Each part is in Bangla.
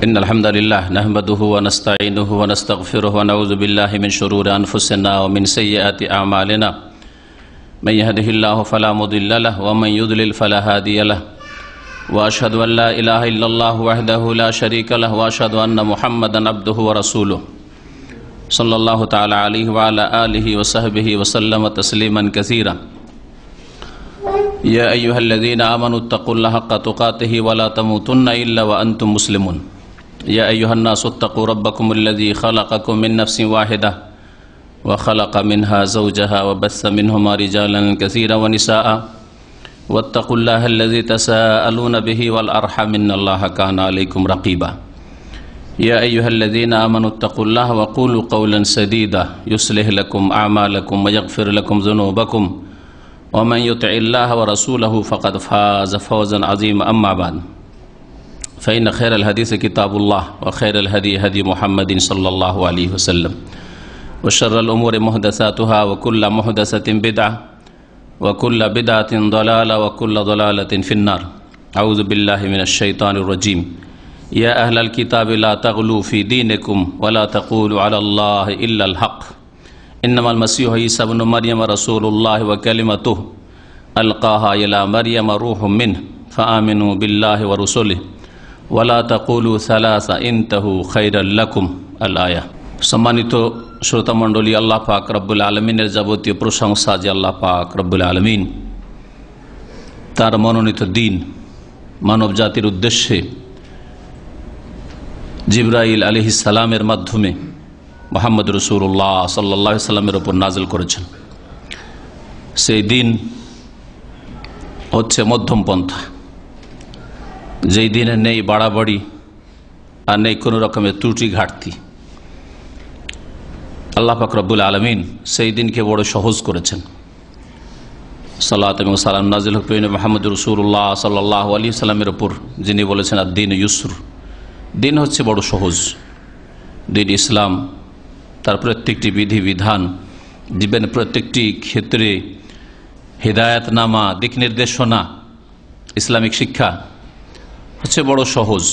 إن الحمد لله نحمده ونستعينه ونستغفره ونعوذ بالله من شرور أنفسنا ومن سيئات أعمالنا من يهده الله فلا مضل له ومن يضلل فلا هادي له وأشهد أن لا إله إلا الله وحده لا شريك له وأشهد أن محمدا عبده ورسوله صلى الله تعالى عليه وعلى آله وصحبه وسلم تسليما كثيرا يا أيها الذين آمنوا اتقوا الله حق تقاته ولا تموتن إلا وأنتم مسلمون يا أيها الناس اتقوا ربكم الذي خلقكم من نفس واحدة وخلق منها زوجها وبث منهما رجالا كثيرا ونساء واتقوا الله الذي تساءلون به والأرحم إن الله كان عليكم رقيبا يا أيها الذين آمنوا اتقوا الله وقولوا قولا سديدا يصلح لكم أعمالكم ويغفر لكم ذنوبكم ومن يطع الله ورسوله فقد فاز فوزا عظيما أما بعد فإن خير الحديث كتاب الله وخير الهدي هدي محمد صلى الله عليه وسلم وشر الأمور محدثاتها وكل محدثة بدعة وكل بدعة ضلالة وكل ضلالة في النار أعوذ بالله من الشيطان الرجيم يا أهل الكتاب لا تغلوا في دينكم ولا تقولوا على الله إلا الحق إنما المسيح عيسى ابن مريم رسول الله وكلمته ألقاها إلى مريم روح منه فآمنوا بالله ورسله ولا تقولوا ثلاثة انتهوا خيرا لكم الآية সম্মানিত শ্রোতা মণ্ডলী, আল্লাহ পাক রব্বুল আলমিনের যাবতীয় প্রশংসা যে আল্লাহ পাক রব্বুল আলমিন তার মনোনীত দিন মানব জাতির উদ্দেশ্যে জিবরাইল আলাইহিস সালামের মাধ্যমে মুহাম্মদ রাসূলুল্লাহ সাল্লাল্লাহু আলাইহি সাল্লামের উপর নাজিল করেছেন। সেই দিন হচ্ছে মধ্যম পন্থা, যেই দিনে নেই বাড়াবাড়ি আর নেই কোনো রকমের ত্রুটি ঘাটতি। আল্লাহ পাক রব্বুল আলামিন সেই দিনকে বড় সহজ করেছেন। সালাত এবং সালাম নাজিল হোক মুহাম্মদ রাসূলুল্লাহ সাল্লাল্লাহু আলাইহি সাল্লামের উপর, যিনি বলেছেন আদ-দীন ইউসর, দিন হচ্ছে বড় সহজ। দিন ইসলাম তার প্রত্যেকটি বিধি বিধান, জীবনের প্রত্যেকটি ক্ষেত্রে হিদায়াতনামা, দিক নির্দেশনা, ইসলামিক শিক্ষা হচ্ছে বড় সহজ,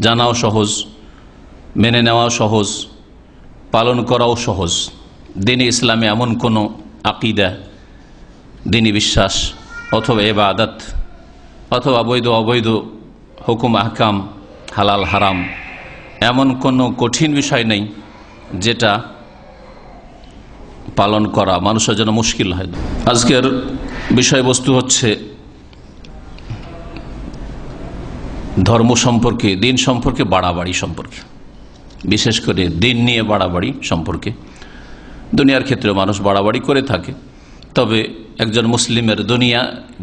জানাও সহজ, মেনে নেওয়াও সহজ, পালন করাও সহজ। দিনে ইসলামে এমন কোনো আকিদা, দিনী বিশ্বাস অথবা ইবাদত অথবা বৈধ অবৈধ হুকুম আহকাম, হালাল হারাম, এমন কোনো কঠিন বিষয় নেই যেটা পালন করা মানুষের জন্য মুশকিল হয়। আজকের বিষয়বস্তু হচ্ছে ধর্ম সম্পর্কে, দিন সম্পর্কে, বাড়াবাড়ি সম্পর্কে, বিশেষ করে দিন নিয়ে বাড়াবাড়ি সম্পর্কে। দুনিয়ার ক্ষেত্রে মানুষ বাড়াবাড়ি করে থাকে, তবে একজন মুসলিমের দুনিয়া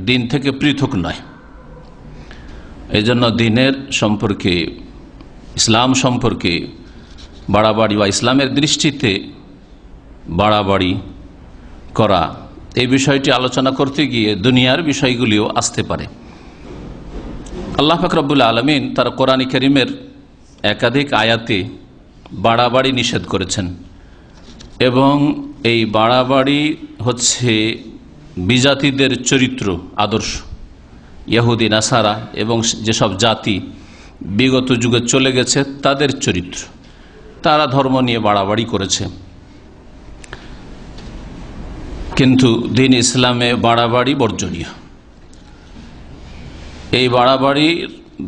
দিন থেকে পৃথক নয়। এই জন্য দিনের সম্পর্কে, ইসলাম সম্পর্কে বাড়াবাড়ি বা ইসলামের দৃষ্টিতে বাড়াবাড়ি করা, এই বিষয়টি আলোচনা করতে গিয়ে দুনিয়ার বিষয়গুলিও আসতে পারে। আল্লাহ পাক রব্বুল আলামিন তার কোরআন কারীমের একাধিক আয়াতে বাড়াবাড়ি নিষেধ করেছেন, এবং এই বাড়াবাড়ি হচ্ছে বিজাতিদের চরিত্র, আদর্শ। ইহুদি, নাসারা এবং যেসব জাতি বিগত যুগে চলে গেছে তাদের চরিত্র, তারা ধর্ম নিয়ে বাড়াবাড়ি করেছে। কিন্তু দিন ইসলামে বাড়াবাড়ি বর্জনীয়। এই বাড়াবাড়ির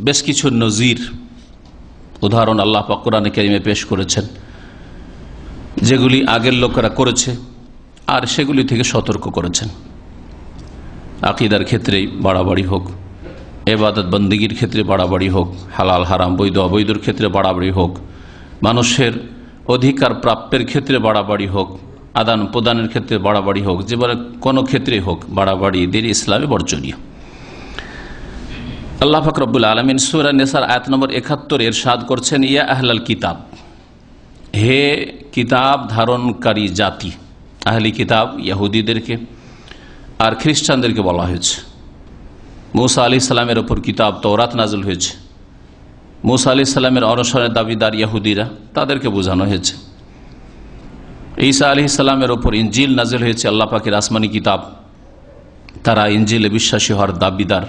বেশ কিছু নজির, উদাহরণ আল্লাহ পাক কোরআনে কারীমে পেশ করেছেন, যেগুলি আগের লোকেরা করেছে আর সেগুলি থেকে সতর্ক করেছেন। আকিদার ক্ষেত্রে বাড়াবাড়ি হোক, ইবাদত বন্দেগীর ক্ষেত্রে বাড়াবাড়ি হোক, হালাল হারাম, বৈধ অবৈধর ক্ষেত্রে বাড়াবাড়ি হোক, মানুষের অধিকার প্রাপ্যের ক্ষেত্রে বাড়াবাড়ি হোক, আদান প্রদানের ক্ষেত্রে বাড়াবাড়ি হোক, যেভাবে কোনো ক্ষেত্রে হোক, বাড়াবাড়ি দিন ইসলামে বর্জনীয়। আল্লাহ পাক রব্বুল আলামিন সূরা নিসার আয়াত নম্বর ৭১ ইরশাদ করছেন, ইয়া আহলাল কিতাব, হে কিতাব ধারণকারী জাতি। আহলি কিতাব ইহুদিদেরকে আর খ্রিস্টানদেরকে বলা হয়েছে। মুসা আলাইহিস সালামের ওপর কিতাব তাওরাত নাযিল হয়েছে, মুসা আলাইহিস সালামের অনুসরণের দাবিদার ইহুদিরা, তাদেরকে বোঝানো হয়েছে। ঈসা আলাইহিস সালামের ওপর ইনজিল নাযিল হয়েছে, আল্লাহ পাকের আসমানি কিতাব, তারা ইনজিলে বিশ্বাসী হওয়ার দাবিদার।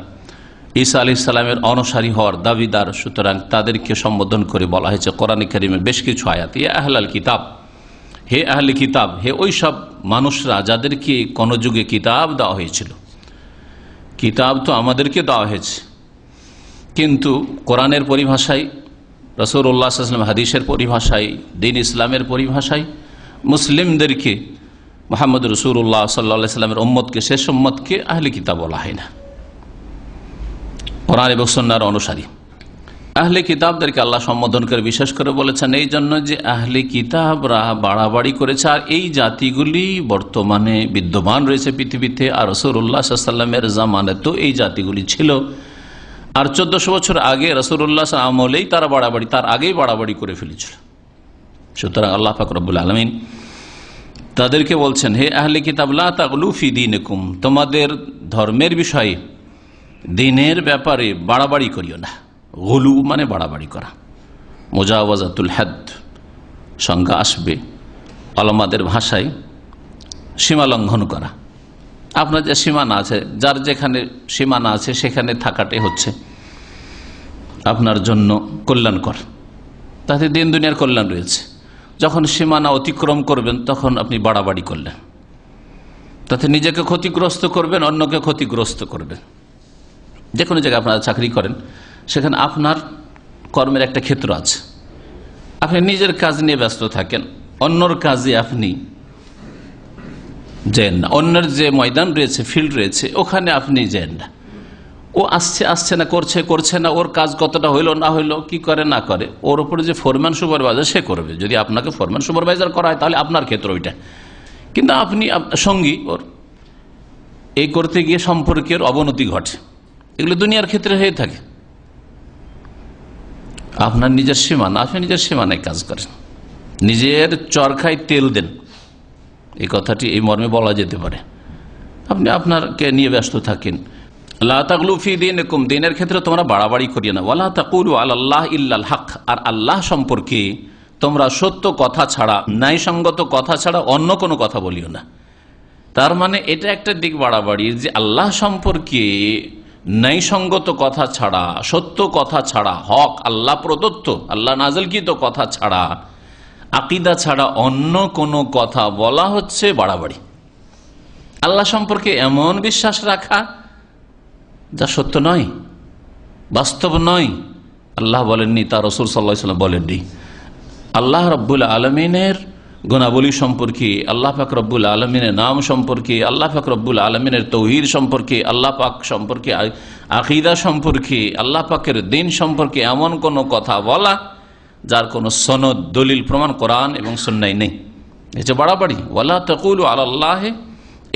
ঈসা আলাইহিস সালামের অনুসারী হওয়ার দাবিদার, সুতরাং তাদেরকে সম্বোধন করে বলা হয়েছে কোরআন কারীমের বেশ কিছু আয়াত, ইয়া আহলাল কিতাব, হে আহলে কিতাব, হে ওই সব মানুষরা যাদেরকে কোন যুগে কিতাব দেওয়া হয়েছিল। কিতাব তো আমাদেরকে দেওয়া হয়েছে, কিন্তু কোরআনের পরিভাষায়, রাসূলুল্লাহ সাল্লাল্লাহু আলাইহি ওয়াসাল্লাম হাদিসের পরিভাষায়, দ্বীন ইসলামের পরিভাষায় মুসলিমদেরকে, মুহাম্মদ রাসূলুল্লাহ সাল্লাল্লাহু আলাইহি ওয়াসাল্লামের উম্মতকে, শেষ উম্মতকে আহলে কিতাব বলা হয় না, কোরআন এবং সুন্নাহর অনুসারী। আহলে কিতাবদেরকে আল্লাহ সম্বোধন করে বিশেষ করে বলেছেন এই জন্য যে আহলে কিতাবরা বাড়াবাড়ি করেছে, আর এই জাতিগুলি বর্তমানে বিদ্যমান রয়েছে পৃথিবীতে, আর রাসূলুল্লাহ সাল্লাল্লাহু আলাইহি ওয়াসাল্লামের জামানে তো এই জাতিগুলি ছিল, আর 1400 বছর আগে রাসূলুল্লাহ আমলেই তারা বাড়াবাড়ি, তার আগেই বাড়াবাড়ি করে ফেলেছিল। সুতরাং আল্লাহ পাক রব্বুল আলামিন তাদেরকে বলছেন, হে আহলে কিতাব, লা তাগলু ফি দীনিকুম, তোমাদের ধর্মের বিষয়ে, দিনের ব্যাপারে বাড়াবাড়ি করিও না। গুলু মানে বাড়াবাড়ি করা, মুজাওয়াজাতুল হাদ সংজ্ঞা আসবে আলেমদের ভাষায়, সীমা লঙ্ঘন করা। আপনার যে সীমানা আছে, যার যেখানে সীমানা আছে সেখানে থাকাটাই হচ্ছে আপনার জন্য কল্যাণকর, তাতে দিন দুনিয়ার কল্যাণ রয়েছে। যখন সীমানা অতিক্রম করবেন তখন আপনি বাড়াবাড়ি করলেন, তাতে নিজেকে ক্ষতিগ্রস্ত করবেন, অন্যকে ক্ষতিগ্রস্ত করবেন। যে কোনো জায়গায় আপনারা চাকরি করেন, সেখানে আপনার কর্মের একটা ক্ষেত্র আছে, আপনি নিজের কাজ নিয়ে ব্যস্ত থাকেন, অন্যর কাজে আপনি যেন না, অন্যের যে ময়দান রয়েছে, ফিল্ড রয়েছে, ওখানে আপনি যেন না। ও আসছে না, করছে না, ওর কাজ কতটা হইলো না হইলো, কি করে না করে, ওর উপরে যে ফোরম্যান সুপারভাইজার সে করবে। যদি আপনাকে ফোরম্যান সুপারভাইজার করা হয় তাহলে আপনার ক্ষেত্র ওইটা, কিন্তু আপনি সঙ্গী ওর, এই করতে গিয়ে সম্পর্কের অবনতি ঘটে। এগুলো দুনিয়ার ক্ষেত্রে হয়ে থাকে। আপনার নিজের সীমানা, আপনি নিজের সীমানায় কাজ করেন, নিজের চরকায় তেল দেন, এই কথাটি এই মর্মে বলা যেতে পারে। আপনি আপনারকে নিয়ে ব্যস্ত থাকেন। লা তাগলু ফি দীনিকুম, দিনের ক্ষেত্রে তোমরা বাড়াবাড়ি করিও না। ওয়ালা তাকুলু আলাল্লাহ ইল্লাল হক, আর আল্লাহ সম্পর্কে তোমরা সত্য কথা ছাড়া, ন্যায়সঙ্গত কথা ছাড়া অন্য কোনো কথা বলিও না। তার মানে এটা একটা দিক বাড়াবাড়ির, যে আল্লাহ সম্পর্কে ন্যায়সঙ্গত কথা ছাড়া, সত্য কথা ছাড়া, হক আল্লাহ প্রদত্ত, আল্লাহ নাযিলকৃত কথা ছাড়া, আকীদা ছাড়া অন্য কোনো কথা বলা হচ্ছে বাড়াবাড়ি। আল্লাহ সম্পর্কে এমন বিশ্বাস রাখা যা সত্য নয়, বাস্তব নয়। আল্লাহ বলেননি, তার রাসূল সাল্লাল্লাহু আলাইহি ওয়াসাল্লাম বলেননি। আল্লাহ রাব্বুল আলামিনের গুণাবলী সম্পর্কে, আল্লাহ পাক রব্বুল আলমিনের নাম সম্পর্কে, আল্লাহ পাক রব্বুল আলমিনের তৌহিদ সম্পর্কে, আল্লাহ পাক সম্পর্কে, আকীদা সম্পর্কে, আল্লাহ পাকের দ্বীন সম্পর্কে এমন কোনো কথা বলা যার কোনো সনদ, দলিল, প্রমাণ কোরআন এবং সুন্নাহ নেই, এটা বাড়াবাড়ি। ওয়ালা তাকুলু আলাল্লাহি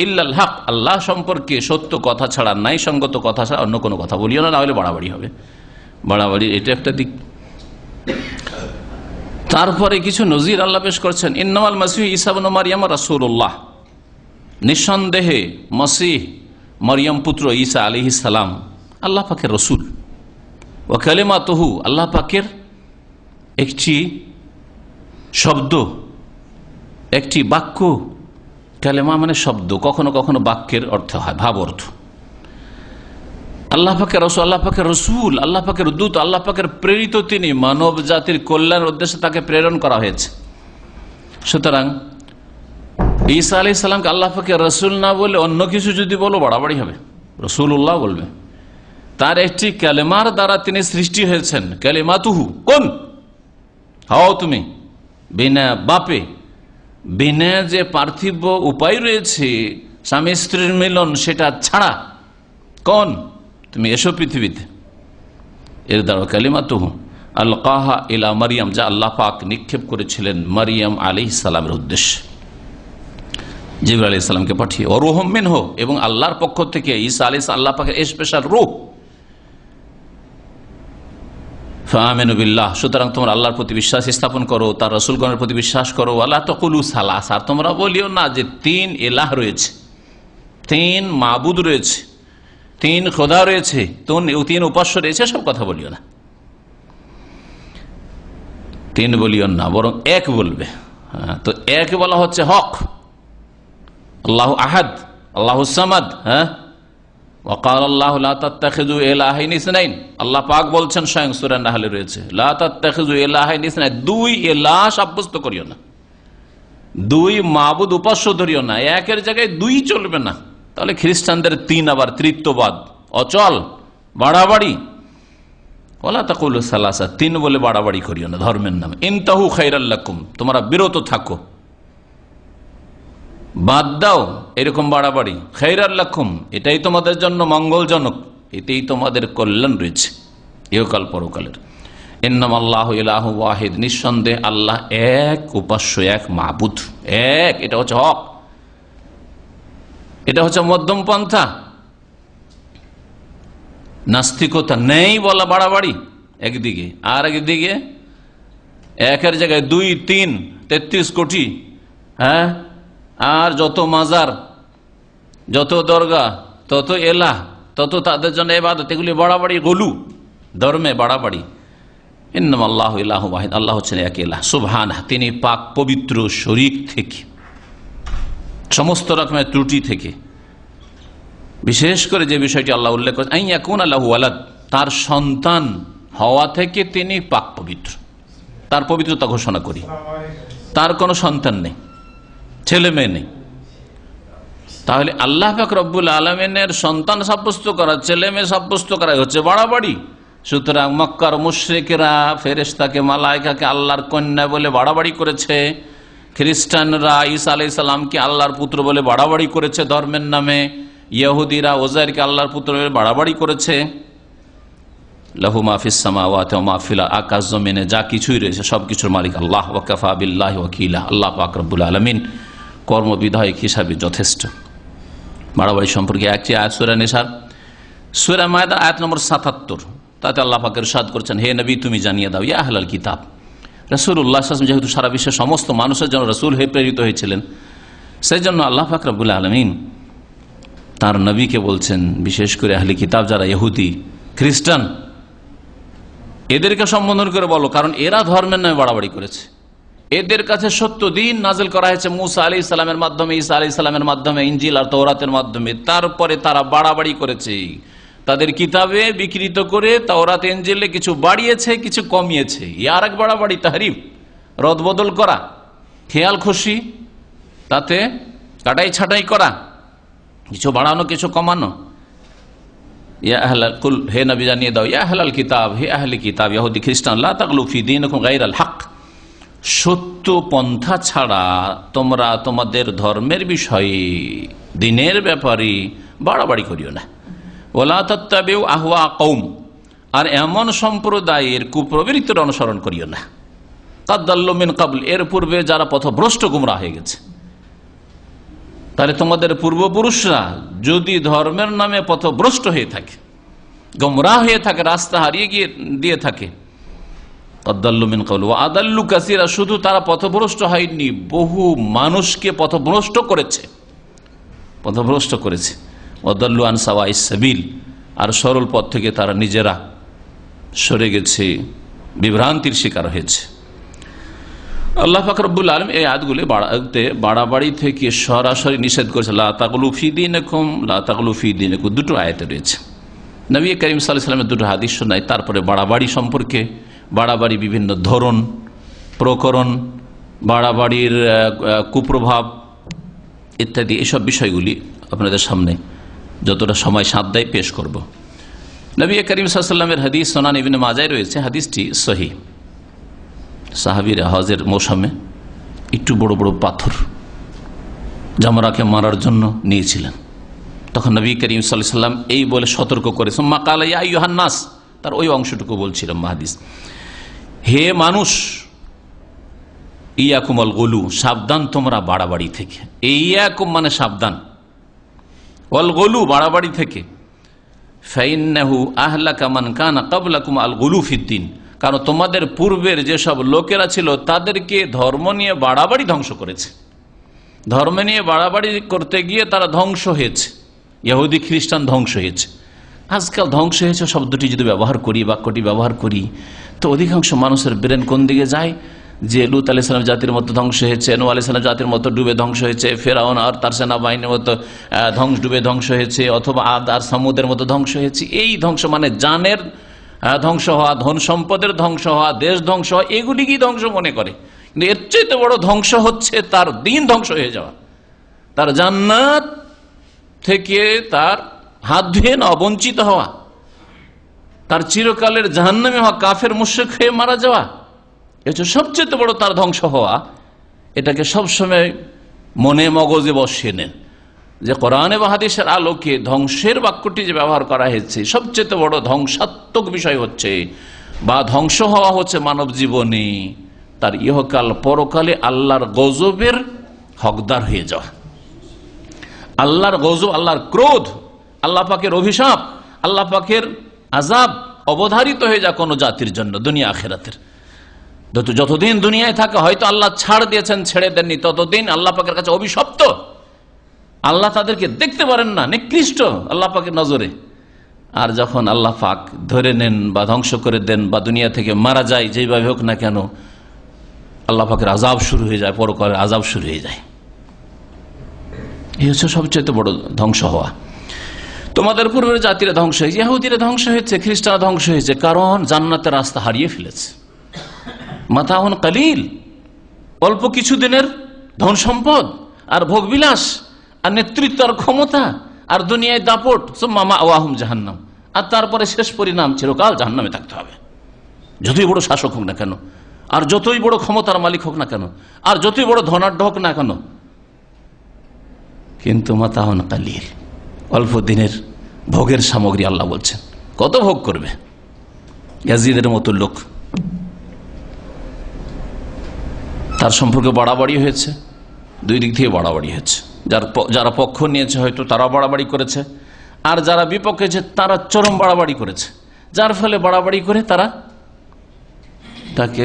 ইল্লাল হক, আল্লাহ সম্পর্কে সত্য কথা ছাড়া, ন্যায়সঙ্গত কথা ছাড়া অন্য কোনো কথা বলিও না, না হলে বাড়াবাড়ি হবে। বাড়াবাড়ি এটা একটা দিক। তারপরে কিছু নজির আল্লাহ পেশ করছেন। ইন্নামাল মাসীহু ঈসা ইবনে মারইয়াম রাসূলুল্লাহ, নিঃসন্দেহে মসিহ মরিয়ম পুত্র ঈসা আলাইহিস সালাম আল্লাহ পাকের রসুল। ওয়া কালিমাতুহু, আল্লাহ পাকের একটি শব্দ, একটি বাক্য। কালেমা মানে শব্দ, কখনো কখনো বাক্যের অর্থ হয়, ভাব অর্থ। আল্লাহ পাকের রসুল, আল্লাহ পাকের রসুল, আল্লাহ পাকের দূত, আল্লাহ পাকের প্রেরিত তিনি, মানব জাতির কল্যাণের উদ্দেশ্যে তাকে প্রেরণ করা হয়েছে। সুতরাং ঈসা আলাইহিস সালামকে আল্লাহ পাকের রসুল না বলে অন্য কিছু যদি বলো বাড়াবাড়ি হবে। রসুল্লাহ বলবে। তার একটি কালেমার দ্বারা তিনি সৃষ্টি হয়েছেন। কালিমাতুহু, কোন হও তুমি, বিনা বাপে, বিনা যে পার্থিব উপায় রয়েছে স্বামী স্ত্রীর মিলন, সেটা ছাড়া কোন তুমি এসো পৃথিবীতে। এর দ্বারা কালিমাতুহু আলকাহা ইলা মারিয়াম, যা আল্লাহ পাক নিক্ষেপ করেছিলেন মারিয়াম আলাইহিস সালামের উদ্দেশ্যে, জিবরাইল আলাইহিস সালামকে পাঠিয়ে। ও রূহুম মিনহু, এবং আল্লাহর পক্ষ থেকে ঈসা আলাইহিস আল্লাহ পাকের স্পেশাল রূহ। ফাআমিনু বিল্লাহ, সুতরাং তোমরা আল্লাহর প্রতি বিশ্বাস স্থাপন করো, তার রাসূলগণের প্রতি বিশ্বাস করো। ওয়ালা তাকুলু সালাসা, আর তোমরা বলিও না যে তিন ইলাহ রয়েছে, তিন মাবুদ রয়েছে, তিন খোদা রয়েছে, তিন উপাস্য রয়েছে, সব কথা বলিও না। তিন বলিও না, বরং এক বলবে। তো এক বলা হচ্ছে হক, আল্লাহু আহাদ, আল্লাহু সামাদ, ওয়াকাল আল্লাহু লা তাত্তাখিযু ইলাহাইন ইসনাইন, আল্লাহ পাক বলছেন স্বয়ং সূরা নাহলে রয়েছে, লা তাত্তাখিযু ইলাহাইন ইসনাইন, দুই ইলাহ সাব্যস্ত করিও না, দুই মাবুদ উপাস্য ধরিও না, একের জায়গায় দুই চলবে না। তাহলে খ্রিস্টানদের তিন, আবার তৃতীয়বাদ অচল, বাড়াবাড়ি। ওয়ালা তাকুলু সালাসা, তিন বলে বাড়াবাড়ি করিও না ধর্মের নামে। ইনতাহু খায়রাল লাকুম, তোমরা বিরত থাকো, বাদ দাও এরকম বাড়াবাড়ি। খায়রাল লাকুম, এটাই তোমাদের জন্য মঙ্গলজনক, এতেই তোমাদের কল্যাণ রয়েছে ইহকাল পরকালের। ইন্নামাল্লাহু ইলাহু ওয়াহিদ, নিঃসন্দেহে আল্লাহ এক উপাস্য, এক মাবুদ, এক। এটা হচ্ছে হক, এটা হচ্ছে মধ্যম পন্থা। নাস্তিকতা নেই বলা বাড়াবাড়ি একদিকে, আর একদিকে একের জায়গায় 2, 3, 33 কোটি, হ্যাঁ, আর যত মাজার, যত দরগা, তত এলাহ, তত তাদের জন্য ইবাদত, এগুলি বাড়াবাড়ি, গলু ধর্মে বাড়াবাড়ি। ইন্নামাল্লাহু ইলাহু ওয়াহিদ, আল্লাহ হচ্ছেন এক ইলাহ, সুবহানাহু, তিনি পাক পবিত্র শরীক থেকে, সমস্ত রকমের ত্রুটি থেকে। বিশেষ করে যে বিষয়টি আল্লাহ উল্লেখ করেছেন, আন ইয়াকুনা লাহু ওয়ালাদ, তার সন্তান হওয়া থেকে তিনি পাক পবিত্র, তার পবিত্রতা ঘোষণা করি। তার কোনো সন্তান নেই, ছেলে মেয়ে নেই। তাহলে আল্লাহ পাক রব্বুল আলামিনের সন্তান সাব্যস্ত করা, ছেলে মেয়ে সাব্যস্ত করা হচ্ছে বাড়াবাড়ি। সুতরাং মক্কার মুশরিকেরা ফেরেশতাকে, মালায়েকাকে আল্লাহর কন্যা বলে বাড়াবাড়ি করেছে, খ্রিস্টানরা ঈসা আলাইহিস সালামকে আল্লাহর পুত্র বলে বাড়াবাড়ি করেছে ধর্মের নামে, ইহুদিরা ওজাইরকে আল্লাহর পুত্র বলে বাড়াবাড়ি করেছে। লাহু মা ফিস সামাওয়াতি ওয়া মা ফিল আরদ, আকাশ জমিনে যা কিছুই রয়েছে সবকিছুর মালিক আল্লাহ। ওয়া কাফা বিল্লাহি ওয়াকিলা, আল্লাহ পাক রব্বুল আলামিন কর্মবিধায়ক হিসাবে যথেষ্ট। বাড়াবাড়ি সম্পর্কে একটি আয়াত সূরা নিসার, সূরা মায়দা আয়াত নম্বর 77, তাতে আল্লাহ পাক ইরশাদ করেছেন, হে নবী তুমি জানিয়ে দাও, ইয়া আহলাল কিতাব, রাসূলুল্লাহ সাল্লাল্লাহু আলাইহি ওয়াসাল্লাম যেহেতু সারা বিশ্বের সমস্ত মানুষের জন্য রাসূল হয়ে প্রেরিত হয়েছিলেন, সেই জন্য আল্লাহ পাক রব্বুল আলামিন তার নবীকে বলছেন, বিশেষ করে আহলে কিতাব যারা ইহুদি খ্রিস্টান, এদেরকে সম্বোধন করে বলো, কারণ এরা ধর্মের নামে বাড়াবাড়ি করেছে। এদের কাছে সত্য দিন নাজিল করা হয়েছে মুসা আলাইহিস সালামের মাধ্যমে, ঈসা আলাইহিস সালামের মাধ্যমে, ইনজিল আর তাওরাতের মাধ্যমে। তারপরে তারা বাড়াবাড়ি করেছে, তাদের কিতাবে বিকৃত করে তাওরাত ইনজিলে কিছু বাড়িয়েছে, কিছু কমিয়েছে। আর এক বাড়াবাড়ি, তাহরিফ, রদবদল করা, খেয়াল খুশি, তাতে কাটাই ছাটাই করা, কিছু বাড়ানো কিছু কমানো। ইয়া আহলাল কুল, হে নবী জানিয়ে দাও, ইয়া আহলাল কিতাব, হে আহলে কিতাব, ইহুদি খ্রিস্টান, লা তাগলু ফি দীনিকুম গায়রাল হক, সত্য পন্থা ছাড়া তোমরা তোমাদের ধর্মের বিষয়ে, দিনের ব্যাপারে বাড়াবাড়ি করিও না। ওয়ালা তাত্তাবিউ আহওয়া কওম, আর এমন সম্প্রদায়ের কুপ্রবৃত্তির অনুসরণ করিও না। কাদ দাল্লু মিন ক্বাবল, এর পূর্বে যারা পথভ্রষ্ট গুমরাহ হয়ে গেছে। তাহলে তোমাদের পূর্বপুরুষরা যদি ধর্মের নামে পথভ্রষ্ট হয়ে থাকে, গোমরাহ হয়ে থাকে, রাস্তা হারিয়ে গিয়ে দিয়ে থাকে, আদাল্লু মিন ক্বাবল ওয়া আদাল্লু কাসীরা, শুধু তারা পথভ্রষ্ট হয়নি, বহু মানুষকে পথভ্রষ্ট করেছে, পথভ্রষ্ট করেছে। ওয়াদাল্লু আন সাওয়াইস সাবিল, আর সরল পথ থেকে তারা নিজেরা সরে গেছে, বিভ্রান্তির শিকার হয়েছে। আল্লাহ পাক রব্বুল আলামিন এই আয়াতগুলি বাড়াবাড়ি থেকে সরাসরি নিষেধ করেছে। লা তাগলু ফি দীনিকুম, লা তাগলু ফি দীনিকুম, দুটো আয়াতে রয়েছে। নবী করিম সাল্লাল্লাহু আলাইহি ওয়াসাল্লামের দুটো হাদিস শোনায়। তারপরে বাড়াবাড়ি সম্পর্কে, বাড়াবাড়ি বিভিন্ন ধরন, প্রকরণ, বাড়াবাড়ির কুপ্রভাব ইত্যাদি, এসব বিষয়গুলি আপনাদের সামনে যতটা সময় সাধ্য দেয় পেশ করব। নবী করিম সাল্লাল্লাহু আলাইহি ওয়াসাল্লামের হাদিস সুনান ইবনে মাজায় রয়েছে, হাদিসটি সহিহ। সাহাবীরা হজের মৌসুমে একটু বড় বড় পাথর জামরাকে মারার জন্য নিয়েছিলেন। তখন নবী করিম সাল্লাল্লাহু আলাইহি ওয়াসাল্লাম এই বলে সতর্ক করে, সুম্মা ক্বালা ইয়া আইয়ুহান নাস, তার ওই অংশটুকু বলছিলাম হাদিস, হে মানুষ, ইয়াকুমুল গুলু, সাবধান তোমরা বাড়াবাড়ি থেকে। ইয়াকুম মানে সাবধান, ওয়াল গুলু বাড়াবাড়ি থেকে। ফাইন্নাহু আহলাকা মান কানা ক্বাবলাকুম আল গুলু ফিদ্দিন, কারণ তোমাদের পূর্বের যেসব লোকেরা ছিল তাদেরকে ধর্ম নিয়ে বাড়াবাড়ি ধ্বংস করেছে। ধর্ম নিয়ে বাড়াবাড়ি করতে গিয়ে তারা ধ্বংস হয়েছে, ইহুদি খ্রিস্টান ধ্বংস হয়েছে। আজকাল ধ্বংস হয়েছে শব্দটি যদি ব্যবহার করি, বাক্যটি ব্যবহার করি, তো অধিকাংশ মানুষের ব্রেন কোন দিকে যায়? যে লূত আলাইহিস সালাম জাতির মতো ধ্বংস হয়েছে, নূহ আলাইহিস সালাম জাতির মতো ডুবে ধ্বংস হয়েছে, ফেরাউন আর তার সেনাবাহিনীর মতো ডুবে ধ্বংস হয়েছে, অথবা আদ আর সামুদের মতো ধ্বংস হয়েছে। এই ধ্বংস মানে জানের ধ্বংস হওয়া, ধন সম্পদের ধ্বংস হওয়া, দেশ ধ্বংস হওয়া, এগুলিকেই ধ্বংস মনে করে। কিন্তু এর চেয়ে বড় ধ্বংস হচ্ছে তার দিন ধ্বংস হয়ে যাওয়া, তার জান্নাত থেকে তার হাত ধুয়ে না বঞ্চিত হওয়া, তার চিরকালের জাহান্নামে হওয়া, কাফের মুশরিক হয়ে মারা যাওয়া, এটা সবচেয়ে বড় তার ধ্বংস হওয়া। এটাকে সবসময় মনে মগজে বসিয়ে নেন যে কোরআন এবং হাদিসের আলোকে ধ্বংসের বাক্যটি যে ব্যবহার করা হয়েছে, সবচেয়ে বড় ধ্বংসাত্মক বিষয় হচ্ছে বা ধ্বংস হওয়া হচ্ছে মানব জীবনে তার ইহকাল পরকালে আল্লাহর গজবের হকদার হয়ে যাওয়া। আল্লাহর গজব, আল্লাহর ক্রোধ, আল্লাহ পাকের অভিশাপ, আল্লাহ পাকের আযাব অবধারিত হয়ে যায় কোনো জাতির জন্য দুনিয়া আখিরাতের। যতদিন দুনিয়ায় থাকে, হয়তো আল্লাহ ছাড় দিয়েছেন, ছেড়ে দেননি, ততদিন আল্লাহ পাকের কাছে অভিশপ্ত। আল্লাহ তাদেরকে দেখতে পারেন না, নিকৃষ্ট আল্লাহ পাকের নজরে। আর যখন আল্লাহ পাক ধরে নেন বা ধ্বংস করে দেন বা দুনিয়া থেকে মারা যায়, যেভাবে হোক না কেন, আল্লাহ পাকের আযাব শুরু হয়ে যায়, পরকালের আযাব শুরু হয়ে যায়। এই হচ্ছে সবচেয়ে বড় ধ্বংস হওয়া। তোমাদের পূর্বের জাতিরা ধ্বংস হয়েছে, ইহুদিরা ধ্বংস হয়েছে, খ্রিস্টানরা ধ্বংস হয়েছে, কারণ জান্নাতের রাস্তা হারিয়ে ফেলেছে। মাতাউন কালিল, অল্প কিছুদিনের ধন সম্পদ আর ভোগবিলাস আর নেতৃত্ব আর ক্ষমতা আর দুনিয়ায় দাপট, সুম্মা মাওয়াহুম জাহান্নাম, আর তারপরে শেষ পরিণাম চিরকাল জাহান্নামে থাকতে হবে। যতই বড় শাসক হোক না কেন, আর যতই বড় ক্ষমতার মালিক হোক না কেন, আর যতই বড় ধনাঢ্য হোক না কেন, কিন্তু মাতাউন কালিল, অল্প দিনের ভোগের সামগ্রী। আল্লাহ বলছেন কত ভোগ করবে? ইয়াজিদের মতো লোক, তার সম্পর্কে বাড়াবাড়ি হয়েছে, দুই দিক থেকে বাড়াবাড়ি হয়েছে। যারা পক্ষ নিয়েছে হয়তো তারা বাড়াবাড়ি করেছে, আর যারা বিপক্ষে আছে তারা চরম বাড়াবাড়ি করেছে, যার ফলে বাড়াবাড়ি করে তারা তাকে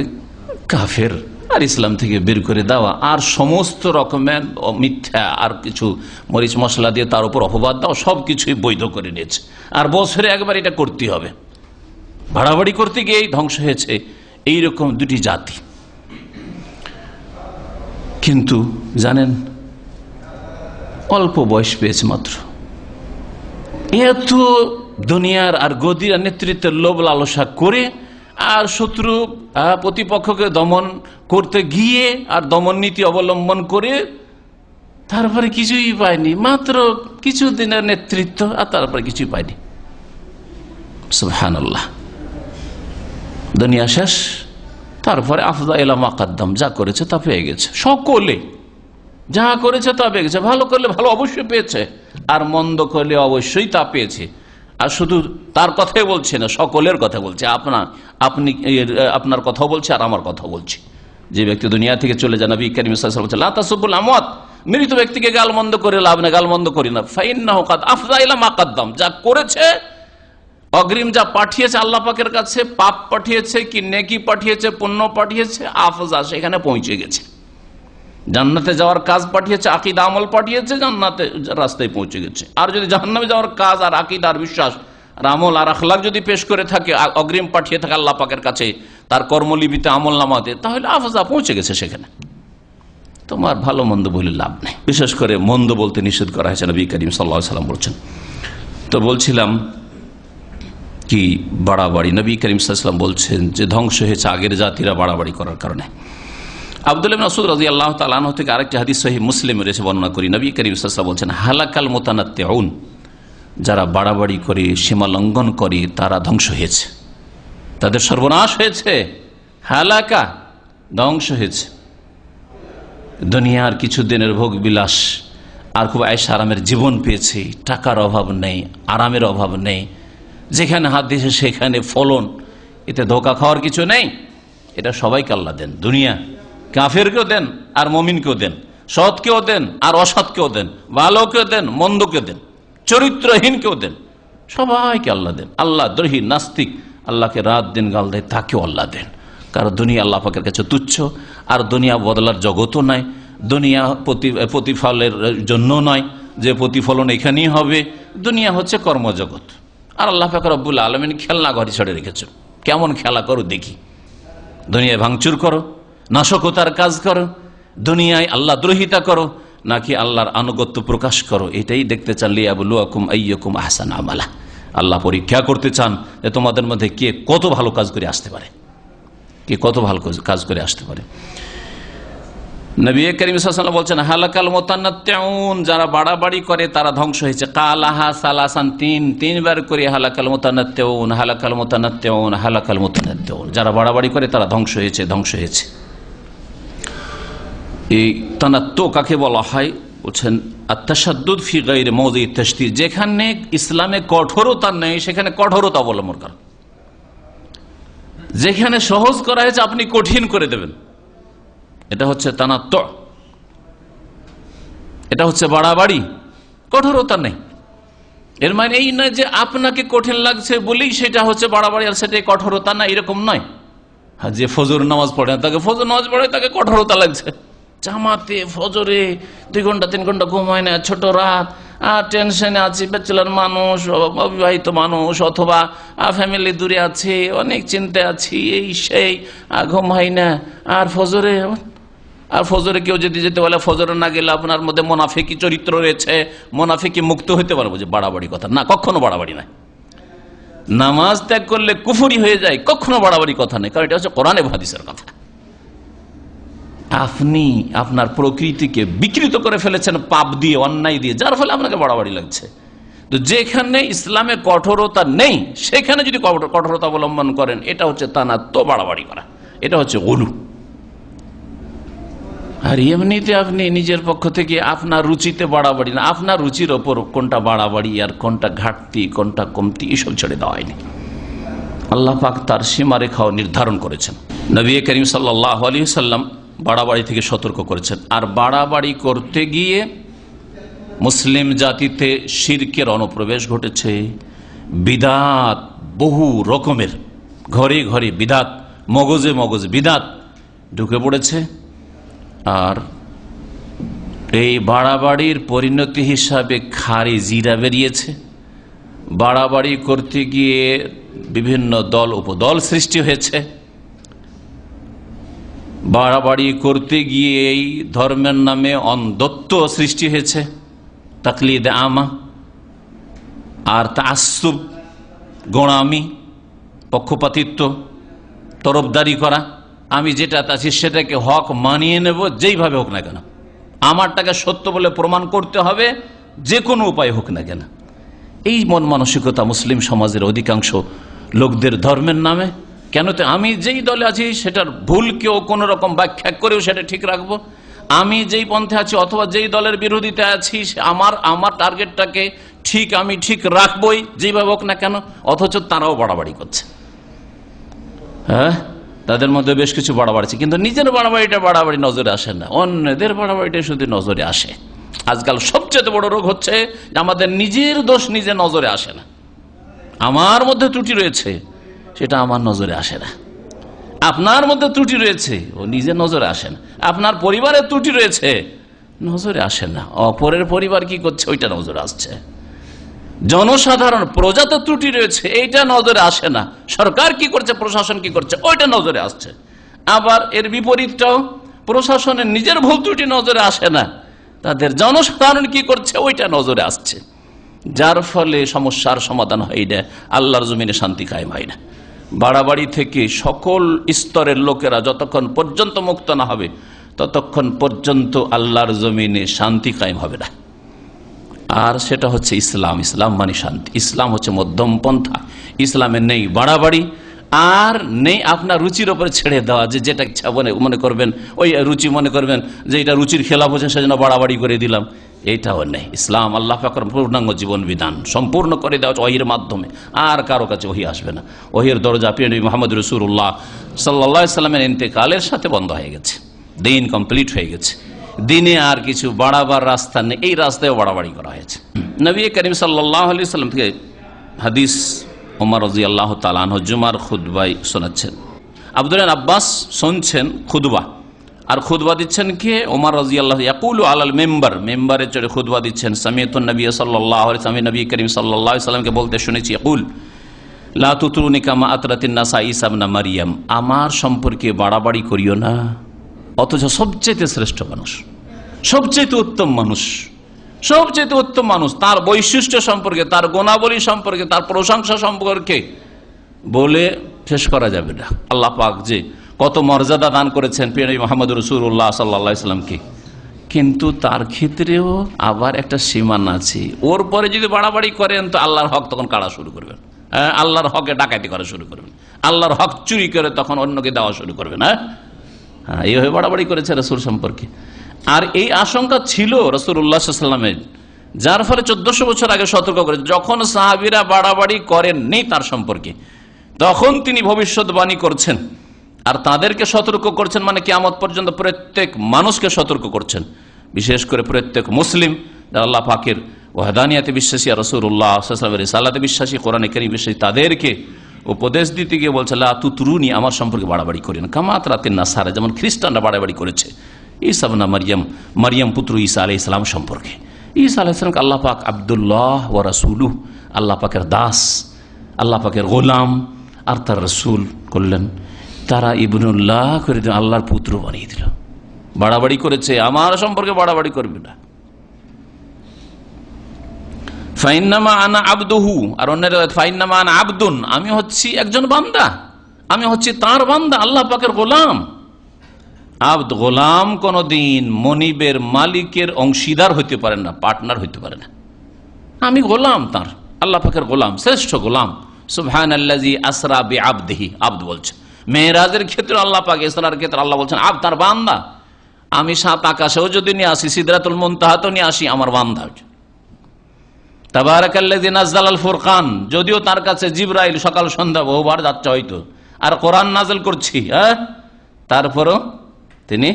কাফের আর ইসলাম থেকে বের করে দেওয়া, আর সমস্ত রকমের মিথ্যা আর কিছু মরিচ মশলা দিয়ে তার উপর অপবাদ দেওয়া, সবকিছুই বৈধ করে নিয়েছে। আর বছরে একবার এটা করতে হবে। বাড়াবাড়ি করতে গিয়েই ধ্বংস হয়েছে এইরকম দুটি জাতি। কিন্তু জানেন, অল্প বয়স পেয়েছে মাত্র, এত দুনিয়ার আর গদির আর নেতৃত্বের লোভ লালসা করে আর শত্রু প্রতিপক্ষকে দমন করতে গিয়ে আর দমন নীতি অবলম্বন করে তারপরে কিছুই পায়নি, মাত্র কিছু দিনের নেতৃত্ব, আর তারপরে কিছুই পায়নি। সুবহানাল্লাহ, দুনিয়া শেষ, তারপরে আফদা ইলা মা কাদ্দাম, যা করেছে তা পেয়ে গেছে। সকলে যা করেছে তা পেয়ে গেছে, ভালো করলে ভালো অবশ্যই পেয়েছে, আর মন্দ করলে অবশ্যই তা পেয়েছে। আর শুধু তার কথাই বলছে না, সকলের কথা বলছে। আপনার কথাও বলছে আর আমার কথাও বলছি। যে ব্যক্তি দুনিয়া থেকে চলে যায়, নবী কারীম সাল্লাল্লাহু আলাইহি ওয়াসাল্লাম বলেছেন, লা তাসুবুল আমওয়াত, মৃত ব্যক্তিকে গালমন্দ করে লাভ না, গালমন্দ করি না। ফাইন্নাহু কাদ আফদা ইলা মা কাদ্দাম, যা করেছে অগ্রিম, যা পাঠিয়েছে আল্লাহ পাকের কাছে, পাপ পাঠিয়েছে কি নেকি পাঠিয়েছে, পুণ্য পাঠিয়েছে, আফজা সেখানে পৌঁছে গেছে। জান্নাতে যাওয়ার কাজ পাঠিয়েছে, আকীদা আমল পাঠিয়েছে, জান্নাতে রাস্তায় পৌঁছে গেছে। আর যদি জাহান্নামে যাওয়ার কাজ আর আকীদা আর বিশ্বাস আর আমল আর আখলাক যদি পেশ করে থাকে, অগ্রিম পাঠিয়ে থাকে আল্লাহ পাকের কাছে তার কর্মলিপিতে, আমল নামাতে, তাহলে আফজা পৌঁছে গেছে সেখানে। তোমার ভালো মন্দ বলে লাভ নেই। বিশেষ করে মন্দ বলতে নিষেধ করা হয়েছে, নবী করিম সাল্লাল্লাহু আলাইহি ওয়াসাল্লাম বলছেন। তো বলছিলাম কি, বাড়াবাড়ি। নবী করিম সাল্লাল্লাহু আলাইহি ওয়াসাল্লাম বলছেন যে ধ্বংস হয়েছে আগের জাতিরা বাড়াবাড়ি করার কারণে। আব্দুল্লাহ ইবনে মাসউদ রাদিয়াল্লাহু তাআলা আনহু থেকে আরেকটি হাদিস সহিহ মুসলিমে রয়েছে, বর্ণনা করি। নবী করিম সাল্লাল্লাহু আলাইহি ওয়াসাল্লাম বলছেন, হালাকাল মুতানাত্তিউন, যারা বাড়াবাড়ি করে, সীমা লঙ্ঘন করে, তারা ধ্বংস হয়েছে, তাদের সর্বনাশ হয়েছে। হালাকা, ধ্বংস হয়েছে। দুনিয়ার কিছু দিনের ভোগ বিলাস আর খুব আয়েশ আরামের জীবন পেয়েছে, টাকার অভাব নেই, আরামের অভাব নেই, যেখানে হাত দিয়েছে সেখানে ফলন, এতে ধোকা খাওয়ার কিছু নেই। এটা সবাইকে আল্লাহ দেন। দুনিয়া কাফেরকেও দেন আর মুমিনকেও দেন, সৎকেও দেন আর অসৎকেও দেন, ভালোকেও দেন মন্দকেও দেন, চরিত্রহীনকেও দেন, সবাইকে আল্লাহ দেন। আল্লাহ দ্রোহী নাস্তিক, আল্লাহকে রাত দিন গাল দেয়, তাকেও আল্লাহ দেন। কারণ দুনিয়া আল্লাহ পাকের কাছে তুচ্ছ, আর দুনিয়া বদলার জগতও নয়, দুনিয়া প্রতিফলের জন্য নয় যে প্রতিফলন এখানেই হবে। দুনিয়া হচ্ছে কর্মজগৎ, আর আল্লাহ পাক রব্বুল আলামিন খেলনা ঘরে ছেড়ে রেখেছেন। কেমন খেলা করো দেখি, দুনিয়ায় ভাঙচুর করো, নাশকতার কাজ করো, দুনিয়ায় আল্লাহ দ্রোহিতা করো, নাকি আল্লাহর আনুগত্য প্রকাশ করো? এটাই দেখতে চান। লিয়াবলুয়াকুম আইয়ুকুম আহসানু আমালা। আল্লাহ পরীক্ষা করতে চান যে তোমাদের মধ্যে কে কত ভালো কাজ করে আসতে পারে, কে কত ভালো কাজ করে আসতে পারে। নবী করিম সাল্লাল্লাহু আলাইহি ওয়াসাল্লাম বলছেন, হালাকাল মুতানাত্তিউন, যারা বাড়াবাড়ি করে তারা ধ্বংস হয়েছে। কালাহা সালাসান, তিনবার করে হালাকাল মুতানাত্তিউন, হালাকাল মুতানাত্তিউন, হালাকাল মুতানাত্তিউন। যারা বাড়াবাড়ি করে তারা ধ্বংস হয়েছে, ধ্বংস হয়েছে। এই তানাত্তু কাকে বলা হয়? বলছেন আত-তাশাদ্দুদ ফি গায়রি মাওযি'ত তাশদীদ, যেখানে ইসলামে কঠোরতা নেই সেখানে কঠোরতা অবলম্বন করা। যেখানে সহজ করা হয়েছে আপনি কঠিন করে দেবেন, এটা হচ্ছে তানাত্তু, এটা হচ্ছে বাড়াবাড়ি, কঠোরতা নেই। এর মানে এই নয় যে আপনাকে কঠিন লাগছে বলেই সেটা হচ্ছে বাড়াবাড়ি আর সেটাই কঠোরতা, না, এরকম নয়। যে ফজর নামাজ পড়ে না তাকে ফজর নামাজ পড়ে তাকে কঠোরতা লাগছে, জামাতে ফজরে 2 ঘন্টা 3 ঘন্টা ঘুম হয় না, ছোট রাত, আর টেনশনে আছি, ব্যাচেলর মানুষ, অবিবাহিত মানুষ, অথবা ফ্যামিলি দূরে আছে, অনেক চিন্তায় আছি, এই সেই, ঘুম হয় না। আর ফজরে কেউ যদি যেতে বলে ফজরে না গেলে আপনার মধ্যে মোনাফিকি চরিত্র রয়েছে, মোনাফিকি মুক্ত হইতে পারবো, যে বাড়াবাড়ি কথা না, কখনো বাড়াবাড়ি নাই। নামাজ ত্যাগ করলে কুফরি হয়ে যায়, কখনো বাড়াবাড়ি কথা নেই, কারণ এটা হচ্ছে কোরআন এবং হাদিসের কথা। আপনি আপনার প্রকৃতিকে বিকৃত করে ফেলেছেন পাপ দিয়ে, অন্যায় দিয়ে, যার ফলে আপনাকে বাড়াবাড়ি লাগছে। তো যেখানে ইসলামে কঠোরতা নেই সেখানে যদি কঠোরতা অবলম্বন করেন, এটা হচ্ছে তানাত্তু, বাড়াবাড়ি করা, এটা হচ্ছে গুলু। আর এমনিতে আপনি নিজের পক্ষ থেকে আপনার রুচিতে বাড়াবাড়ি না, আপনার রুচির ওপর কোনটা বাড়াবাড়ি আর কোনটা ঘাটতি, কোনটা কমতি, এসব ছেড়ে দেওয়া হয়নি। আল্লাহ পাক তার সীমারেখাও নির্ধারণ করেছেন। নবী করিম সাল্লাল্লাহু আলাইহি ওয়াসাল্লাম বাড়াবাড়ি থেকে সতর্ক করেছেন। আর বাড়াবাড়ি করতে গিয়ে মুসলিম জাতিতে শিরকের অনুপ্রবেশ ঘটেছে, বিদাত বহু রকমের, ঘরে ঘরে বিদাত, মগজে মগজে বিদাত ঢুকে পড়েছে। আর এই বাড়াবাড়ির পরিণতি হিসাবে খারিজিরা বেরিয়েছে। বাড়াবাড়ি করতে গিয়ে বিভিন্ন দল উপদল সৃষ্টি হয়েছে। বাড়াবাড়ি করতে গিয়ে এই ধর্মের নামে অন্ধত্ব সৃষ্টি হয়েছে, তাকলিদ আমা আর তাআসসুব, গোঁড়ামি, পক্ষপাতিত্ব, তরফদারি করা। আমি যেটা আছি সেটাকে হক মানিয়ে নেব, যেইভাবে হোক না কেন, আমারটাকে সত্য বলে প্রমাণ করতে হবে, যে কোনো উপায় হোক না কেন। এই মন মানসিকতা মুসলিম সমাজের অধিকাংশ লোকদের ধর্মের নামে। কেন? তো আমি যেই দলে আছি সেটার ভুলকেও কোনো রকম ব্যাখ্যা করেও সেটা ঠিক রাখবো। আমি যেই পন্থে আছি অথবা যেই দলের বিরোধিতা আছি, আমার টার্গেটটাকে আমি ঠিক রাখবই, যেইভাবে হোক না কেন। অথচ তারাও বাড়াবাড়ি করছে। হ্যাঁ, তাদের মধ্যে বেশ কিছু বাড়াবাড়ি, কিন্তু নিজের বাড়াবাড়ি নজরে আসে না, অন্যদের বাড়াবাড়িটা শুধু নজরে আসে। আজকাল সবচেয়ে বড় রোগ হচ্ছে আমাদের নিজের দোষ নিজে নজরে আসে না। আমার মধ্যে ত্রুটি রয়েছে, সেটা আমার নজরে আসে না। আপনার মধ্যে ত্রুটি রয়েছে, ও নিজে নজরে আসে না। আপনার পরিবারের ত্রুটি রয়েছে, নজরে আসে না। অপরের পরিবার কি করছে ওইটা নজরে আসছে। জনসাধারণ প্রজাতে ত্রুটি রয়েছে, এইটা নজরে আসে না। সরকার কি করছে, প্রশাসন কি করছে, ওইটা নজরে আসছে। আবার এর বিপরীতটাও, প্রশাসনের নিজের ভুল ত্রুটি নজরে আসে না, তাদের জনসাধারণ কি করছে ওইটা নজরে আসছে। যার ফলে সমস্যার সমাধান হয় না, আল্লাহর জমিনে শান্তি কায়েম হয় না। বাড়াবাড়ি থেকে সকল স্তরের লোকেরা যতক্ষণ পর্যন্ত মুক্ত না হবে, ততক্ষণ পর্যন্ত আল্লাহর জমিনে শান্তি কায়েম হবে না। আর সেটা হচ্ছে ইসলাম। ইসলাম মানে শান্তি। ইসলাম হচ্ছে মধ্যম পন্থা। ইসলামে নেই বাড়াবাড়ি, আর নেই আপনার রুচির ওপরে ছেড়ে দেওয়া, যে যেটা ইচ্ছা মনে করবেন, ওই রুচি মনে করবেন যে এটা রুচির খেলাফ হচ্ছে, সেজন্য বাড়াবাড়ি করে দিলাম, এইটাও নেই। ইসলাম আল্লাহ পাকের পূর্ণাঙ্গ জীবন বিধান সম্পূর্ণ করে দেওয়া ওহির মাধ্যমে। আর কারো কাছে ওহি আসবে না। ওহির দরজা প্রিয় নবী মুহাম্মদ রাসূলুল্লাহ সাল্লাল্লাহু আলাইহি সাল্লামের ইন্তেকালের সাথে বন্ধ হয়ে গেছে। দিন কমপ্লিট হয়ে গেছে। দিনে আর কিছু বাড়াবার রাস্তা নেই, এই রাস্তায় বাড়াবাড়ি করা হয়েছে। নবী করিম সাল্লাল্লাহু আলাইহি সাল্লাম থেকে হাদিস, ওমর রাদিয়াল্লাহু তাআলা আনহু জুমার খুতবায় শোনাচ্ছেন। আব্দুল্লাহ আব্বাস শুনছেন খুতবা, আর খুতবা দিচ্ছেন কে? ওমর রাদিয়াল্লাহু ইয়াকুলু আলাল মিম্বার, মিম্বারে চড়ে খুতবা দিচ্ছেন। সামিআতুন নবী সাল্লাল্লাহু আলাইহি ওয়াসাল্লাম, নবী করিম সাল্লাল্লাহু আলাইহি ওয়াসাল্লামকে বলতে শুনেছি, ইয়াকুল লা তুতরুনি কামা আতরাতিন নাসা ঈসা ইবনে মারইয়াম, আমার সম্পর্কে বাড়াবাড়ি করিও না, অথচ সবচেয়ে শ্রেষ্ঠ মানুষ, সবচেয়ে উত্তম মানুষ, সবচেয়ে উত্তম মানুষ, তার বৈশিষ্ট্য সম্পর্কে, তার গুণাবলী সম্পর্কে, তার প্রশংসা সম্পর্কে বলে শেষ করা যাবে না। আল্লাহ পাক যে কত মর্যাদা দান করেছেন প্রিয় নবী মুহাম্মদ রাসূলুল্লাহ সাল্লাল্লাহু আলাইহি ওয়াসাল্লামকে, কিন্তু তার ক্ষেত্রেও আবার একটা সীমানা আছে। ওর পরে যদি বাড়াবাড়ি করেন তো আল্লাহর হক তখন কাড়া শুরু করবেন, আল্লাহর হকে ডাকাতি করা শুরু করবেন, আল্লাহর হক চুরি করে তখন অন্যকে দেওয়া শুরু করবেন। এইভাবে বাড়াবাড়ি করেছে রাসূল সম্পর্কে। আর এই আশঙ্কা ছিল রাসূলুল্লাহ সাল্লাল্লাহু আলাইহি ওয়াসাল্লামের, যার ফলে 1400 বছর আগে সতর্ক করে, যখন সাহাবীরা বাড়াবাড়ি করেননি তার সম্পর্কে, তখন তিনি ভবিষ্যৎবাণী করছেন আর তাদেরকে সতর্ক করছেন। মানে কিয়ামত পর্যন্ত প্রত্যেক মানুষকে সতর্ক করছেন, বিশেষ করে প্রত্যেক মুসলিম যারা আল্লাহ পাকের ওয়াহদানিয়াতে বিশ্বাসী, রাসূলুল্লাহ সাল্লাল্লাহু আলাইহি ওয়াসাল্লামের রিসালাতে বিশ্বাসী, কোরআনে কারীম বিশ্বাসী, তাদেরকে উপদেশ দিতে গিয়ে বলছে লা তুতরুনি, আমার সম্পর্কে বাড়াবাড়ি করেন, কামা তারাতিন নাসারা, যেমন খ্রিস্টানরা বাড়াবাড়ি করেছে ঈসা ইবনে মারইয়াম, মারইয়াম পুত্র ঈসা আলাইহিস সালাম সম্পর্কে। ঈসা আলাইহিস সালামকে আল্লাহ পাক আব্দুল্লাহ ওয়া রাসূলুহু, আল্লাহ পাকের দাস, আল্লাহ পাকের গোলাম আর তার রাসূল করলেন। তারা ইবনুল্লাহ করে দিল, আল্লাহর পুত্র বানিয়ে দিল। বাড়াবাড়ি করেছে, আমার সম্পর্কে বাড়াবাড়ি করবে না। ফাইন্নামা আনা আবদুহু, আর অন্যের ফাইন্নামা আনা আবদুন, আমি হচ্ছি একজন বান্দা, আমি হচ্ছি তার বান্দা, আল্লাহ পাকের গোলাম। আব্দ, গোলাম কোনদিন মনিবের মালিকের অংশীদার হইতে পারে না, পার্টনার হইতে পারে না। আমি গোলাম তার, আল্লাহ পাকের গোলাম, শ্রেষ্ঠ গোলাম। সুবহানাল্লাযী আসরা বিআবদিহি, আব্দ বলছে। মেরাজের ক্ষেত্রে আল্লাহ পাক, ইসরার ক্ষেত্রে আল্লাহ বলছেন আব্দ, তার বান্দা। আমি 7 আকাশেও যদি নিয়ে আসি, সিদরাতুল মুনতাহাতেও নিয়ে আসি, আমার বান্দা। তাবারাকাল্লাযী নাযালাল ফুরকান, যদিও তার কাছে জিবরাইল সকাল সন্ধ্যা বহুবার যাচ্ছে হয়তো, আর কোরআন নাযিল করছি, তারপরও তিনি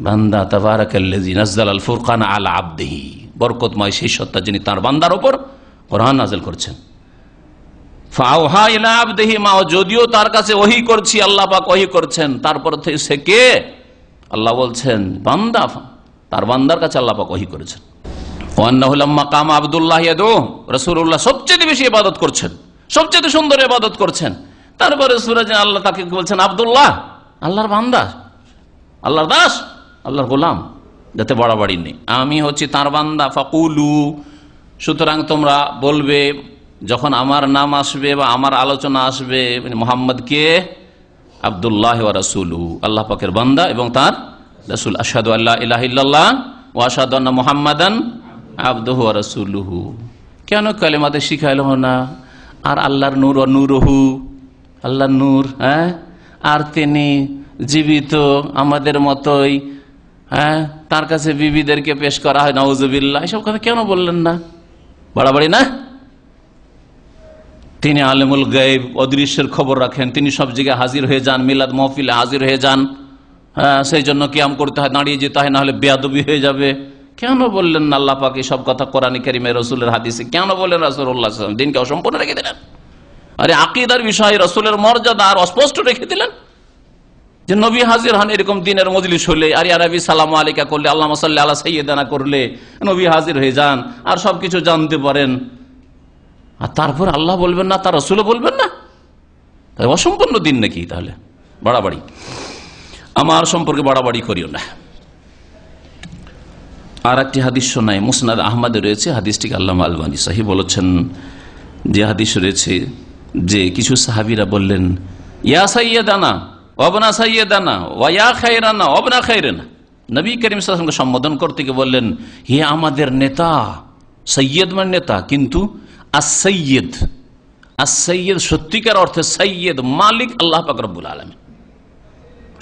বান্দা। তাবারাকাল্লাযী নাযালাল ফুরকান আলা আবদিহি, বরকতময় সেই সত্তা যিনি তার বান্দার উপর কোরআন নাযিল করছেন। ফাওহা ইলা আবদিহি মা, যদিও তার কাছে ওহী করছি, আল্লাহ পাক ওহী করছেন, তারপর সে কে? আল্লাহ বলছেন বান্দা, তার বান্দার কাছে আল্লাহ পাক ওহী করেছেন। ওয়ান্নাহু লাম্মা কামা আব্দুল্লাহ ইয়াদু, রাসূলুল্লাহ সবচেয়ে বেশি ইবাদত করছেন, সবচেয়ে সুন্দর ইবাদত করছেন। তারপরে সূরা আল্লাহ তাকে বলছেন আব্দুল্লাহ, আল্লাহর বান্দা, আল্লাহর দাস, আল্লাহর গোলাম, যাতে বাড়াবাড়ি নেই। আমি হচ্ছি তার বান্দা। ফাকুলু, সুতরাং তোমরা বলবে যখন আমার নাম আসবে বা আমার আলোচনা আসবে, মুহাম্মদকে আব্দুল্লাহ ওয়া রাসূলুহু, আল্লাহ পাকের বান্দা এবং তার রাসূল। আশহাদু আল্লা ইলাহা ইল্লাল্লাহ ওয়া আশহাদু আন্না মুহাম্মাদান আবদুহু ওয়া রাসূলুহু। কেন কালেমাতে শিখাইল না? আর আল্লাহর নূর ও নূরহু, আল্লাহর নূর, আর তিনি জীবিত আমাদের মতোই, তার কাছে বিবিদেরকে পেশ করা হয়, নাউজুবিল্লাহ। এসব কথা কেন বললেন না? বাড়াবাড়ি না? তিনি আলেমুল গায়ব, অদৃশ্যের খবর রাখেন, তিনি সব জায়গায় হাজির হয়ে যান, মিলাদ মাহফিলে হাজির হয়ে যান, সেই জন্য কিয়াম করতে হয়, দাঁড়িয়ে যেতে হয়, না হলে বেয়াদবি হয়ে যাবে। কেন বললেন না আল্লাহ পাক এই সব কথা কোরআন কারীমে, রাসূলের হাদিসে? কেন বললেন? রাসূলুল্লাহ সাল্লাল্লাহু আলাইহি ওয়াসাল্লাম দিনকে অসম্পূর্ণ রেখে দিলেন। আরে আকীদার বিষয়ে রাসূলের মর্যাদা আর অস্পষ্ট রেখে দিলেন, যে নবী হাজির হন এরকম দিনের মজলিস হলে, আর আরবি সালামু আলাইকা করলে, আল্লাহুম্মা সাল্লি আলা সাইয়্যিদানা করলে নবী হাজির হয়ে যান আর সবকিছু জানতে পারেন। আর তারপর আল্লাহ বলবেন না, তার রাসূলও বলবেন না? তাই অসম্পূর্ণ দিন নাকি? তাহলে বাড়াবাড়ি, আমার সম্পর্কে বাড়াবাড়ি করিও না। আর একটি হাদিস শোনায়, মুসনাদ আহমদে রয়েছে, হাদিসটিকে আল্লামা আলবানী সহিহ বলেছেন। যে হাদিস রয়েছে যে কিছু সাহাবীরা বললেন, ইয়া সাইয়্যিদানা ওয়াবনা সাইয়্যিদানা ওয়া ইয়া খায়রানা ওয়াবনা খায়রানা, নবী করিম সাল্লাল্লাহু আলাইহি ওয়াসাল্লামকে সম্বোধন করতে গিয়ে বললেন, হে আমাদের নেতা। সৈয়দ মানে নেতা, কিন্তু as-sayyid, as-sayyid সত্যিকার অর্থে সৈয়দ, মালিক আল্লাহ পাক রব্বুল আলামিন।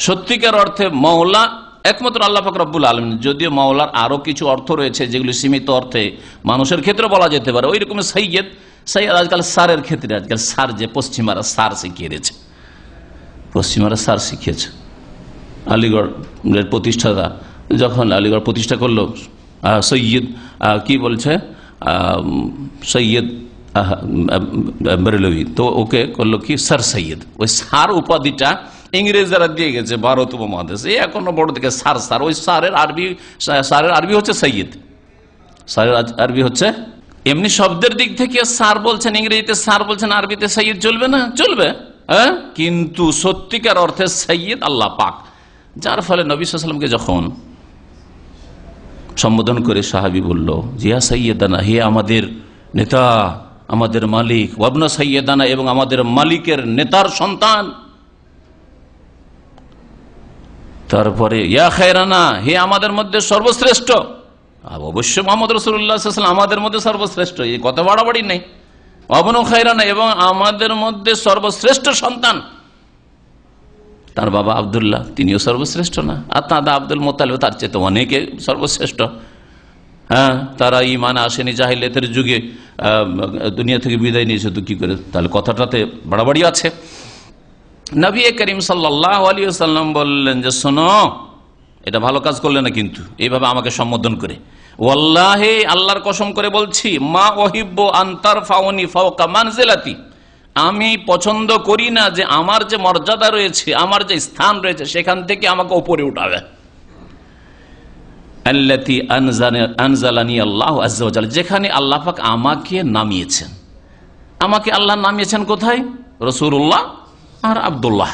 সত্যিকার অর্থে মওলা একমাত্র আল্লাহ পাক রব্বুল আলামিন। যদিও মওলার আরো কিছু অর্থ রয়েছে যেগুলি সীমিত অর্থে মানুষের ক্ষেত্রে বলা যেতে পারে, ওই রকম সৈয়দ। সৈয়দ আজকাল সারের ক্ষেত্রে, আজকাল সার যে পশ্চিমারা সার শিখিয়ে দিয়েছে, পশ্চিমারা সার শিখিয়েছে। আলিগড়ের প্রতিষ্ঠাতা যখন আলিগড় প্রতিষ্ঠা করলো, সৈয়দ কি বলছে, সৈয়দ বেরেলভি, তো ওকে করলো কি স্যার সৈয়দ। ওই সার উপাধিটা ইংরেজরা দিয়ে গেছে ভারত উপমহাদেশে, এখনো বড় থেকে সার সার। ওই সারের আরবি হচ্ছে সৈয়দ, সারের আরবি হচ্ছে। এমনি শব্দের দিক থেকে সার বলছেন ইংরেজিতে, সার বলছেন আরবিতে, সৈয়দ চলবে না? চলবে, কিন্তু সত্যিকার অর্থে সৈয়দ আল্লাহ পাক, যার ফলে নবী সাল্লাল্লাহু আলাইহি ওয়াসাল্লামকে যখন সম্বোধন করে সাহাবী বলল, জিয়া সাইয়্যিদানা, হে আমাদের নেতা, আমাদের মালিক, ওয়াবনা সাইয়্যিদানা, এবং আমাদের মালিকের নেতার সন্তান। তারপরে ইয়া খায়রানা, হে আমাদের মধ্যে সর্বশ্রেষ্ঠ। অবশ্যই মুহাম্মদ রাসূলুল্লাহ সাল্লাল্লাহু আলাইহি ওয়াসাল্লাম আমাদের মধ্যে সর্বশ্রেষ্ঠ, এই কথা বাড়াবাড়ি নেই। ওয়াবনু খায়রানা, এবং আমাদের মধ্যে সর্বশ্রেষ্ঠ সন্তান। তার বাবা আব্দুল্লাহ, তিনিও সর্বশ্রেষ্ঠ না? আর দাদা আব্দুল মুত্তালিব তার চেয়ে তো অনেকে সর্বশ্রেষ্ঠ। হ্যাঁ, তারা ঈমান আসেনি, জাহিলিয়াতের যুগে দুনিয়া থেকে বিদায় নিয়েছে, তো কি করে? তাহলে কথাটাতে বাড়াবাড়ি আছে। নবী করিম সাল্লাল্লাহু আলাইহি ওয়াসাল্লাম বললেন যে, শোনো, এটা ভালো কাজ করলে না কিন্তু এইভাবে আমাকে সম্বোধন করে। ওয়াল্লাহি, আল্লাহর কসম করে বলছি, মা ওহিব্বু আন তারফাউনি ফাওকা মানজিলাতি, আমি পছন্দ করি না যে আমার যে মর্যাদা রয়েছে, আমার যে স্থান রয়েছে, সেখান থেকে আমাকে উপরে উঠাবে। আল্লাতী আনজালানি আল্লাহু আযজা ওয়া জাল্লা, যেখানে আল্লাহ পাক আমাকে নামিয়েছেন। আমাকে আল্লাহ নামিয়েছেন কোথায়? রাসূলুল্লাহ আর আব্দুল্লাহ,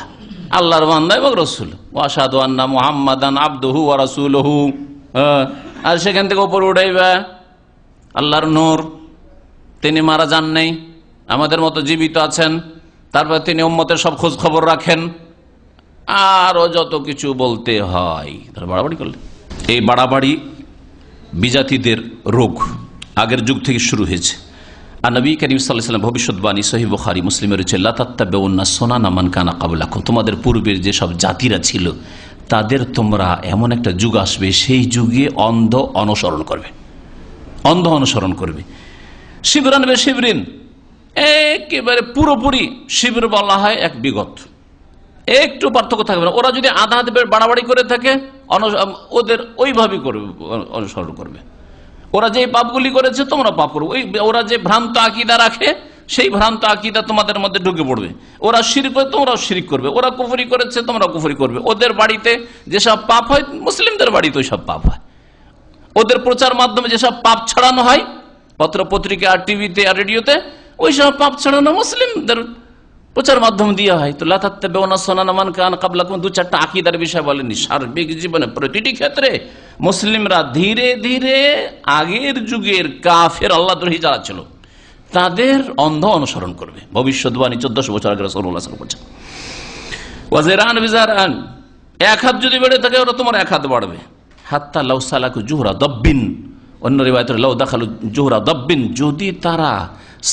আল্লাহর বান্দা এবং রাসূল। ওয়া আশহাদু আন্না মুহাম্মাদান আবদুহু ওয়া রাসূলুহু, আর সেখান থেকে উপরে উঠাইবে আল্লাহর নূর। তিনি মারা যান নাই, আমাদের মতো জীবিত আছেন। তারপর তিনি উম্মতের সব খোঁজ খবর রাখেন, আরো যত কিছু বলতে হয়। তারা বাড়াবাড়ি করলে, এই বাড়াবাড়ি বিজাতিদের রোগ আগের যুগ থেকে শুরু হয়েছে। আর নবী করিম সাল্লাল্লাহু আলাইহি ওয়াসাল্লাম ভবিষ্যৎবাণী সহিহ বুখারী মুসলিমের রয়েছে, লা তাত্তাবিউন্না সুনানা মান কানা ক্বাবলাকুম, তোমাদের পূর্বের যে সব জাতিরা ছিল তাদের তোমরা এমন একটা যুগ আসবে, সেই যুগে অন্ধ অনুসরণ করবে, অন্ধ অনুসরণ করবে। শিবরান বে শিবরিন, একেবারে পুরোপুরি শিবির বলা হয় এক বিগত, একটু পার্থক্য থাকবে না। ওরা যদি আধা আধা বাড়াবাড়ি করে থাকে, ওদের ওইভাবেই করবে, অনুসরণ করবে। ওরা যে পাপগুলি করেছে তোমরা পাপ করবে, ওরা যে ভ্রান্ত আকীদা রাখে সেই ভ্রান্ত আকীদা তোমাদের মধ্যে ঢুকে পড়বে। ওরা শিরক করে, তোমরাও শিরক করবে। ওরা কুফরি করেছে, তোমরা কুফরি করবে। ওদের বাড়িতে যেসব পাপ হয়, মুসলিমদের বাড়িতে ওই সব পাপ হয়। ওদের প্রচার মাধ্যমে যেসব পাপ ছড়ানো হয়, পত্র পত্রিকা আর টিভিতে আর রেডিওতে, ওই সব পাপ ছড়ানো মুসলিমদের প্রচার মাধ্যম দিয়ে হয়। তো লা তাত্তাবিউনা সুনানা মান কানা ক্বাবলাকুম, দু চারটা আকীদার বিষয় বলেননি, সার্বিক জীবনে প্রতিটি ক্ষেত্রে মুসলিমরা ধীরে ধীরে আগের যুগের কাফের আল্লাহদ্রোহী যারা ছিল তাদের অন্ধ অনুসরণ করবে। ভবিষ্যৎবাণী 1400 বছর আগে রাসূলুল্লাহ সাল্লাল্লাহু আলাইহি ওয়াসাল্লাম বলছেন, ওয়াজিরান বিজারান, এক হাত যদি বেড়ে থাকে ওরা তোমার এক হাত বাড়বে। হাত্তা লাউ সালাকু জুহরা দাব্বিন, অন্য রিওয়ায়াতে লাউ দাখালু জুহরা দাব্বিন, যদি তারা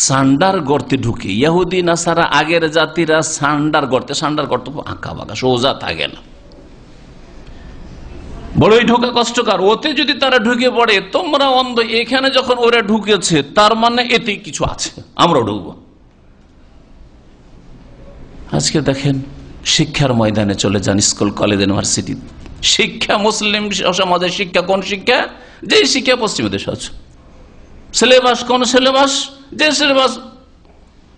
সান্ডার গর্তে ঢুকে। ইহুদি নাসারা আগের জাতিরা সান্ডার গর্তে, সান্ডার গর্ত আঁকা বাঁকা সোজা থাকে না, বড়ই ঢোকা কষ্টকর। ওতে যদি তারা ঢুকে পড়ে, তোমরা অন্ধ, এখানে যখন ওরা ঢুকেছে তার মানে এতেই কিছু আছে, আমরাও ঢুকবো। আজকে দেখেন শিক্ষার ময়দানে চলে যান, স্কুল কলেজ ইউনিভার্সিটি, শিক্ষা মুসলিম সমাজের শিক্ষা কোন শিক্ষা? যে শিক্ষা পশ্চিমা দেশে আছে। সিলেবাস কোন সিলেবাস? যে সিলেবাস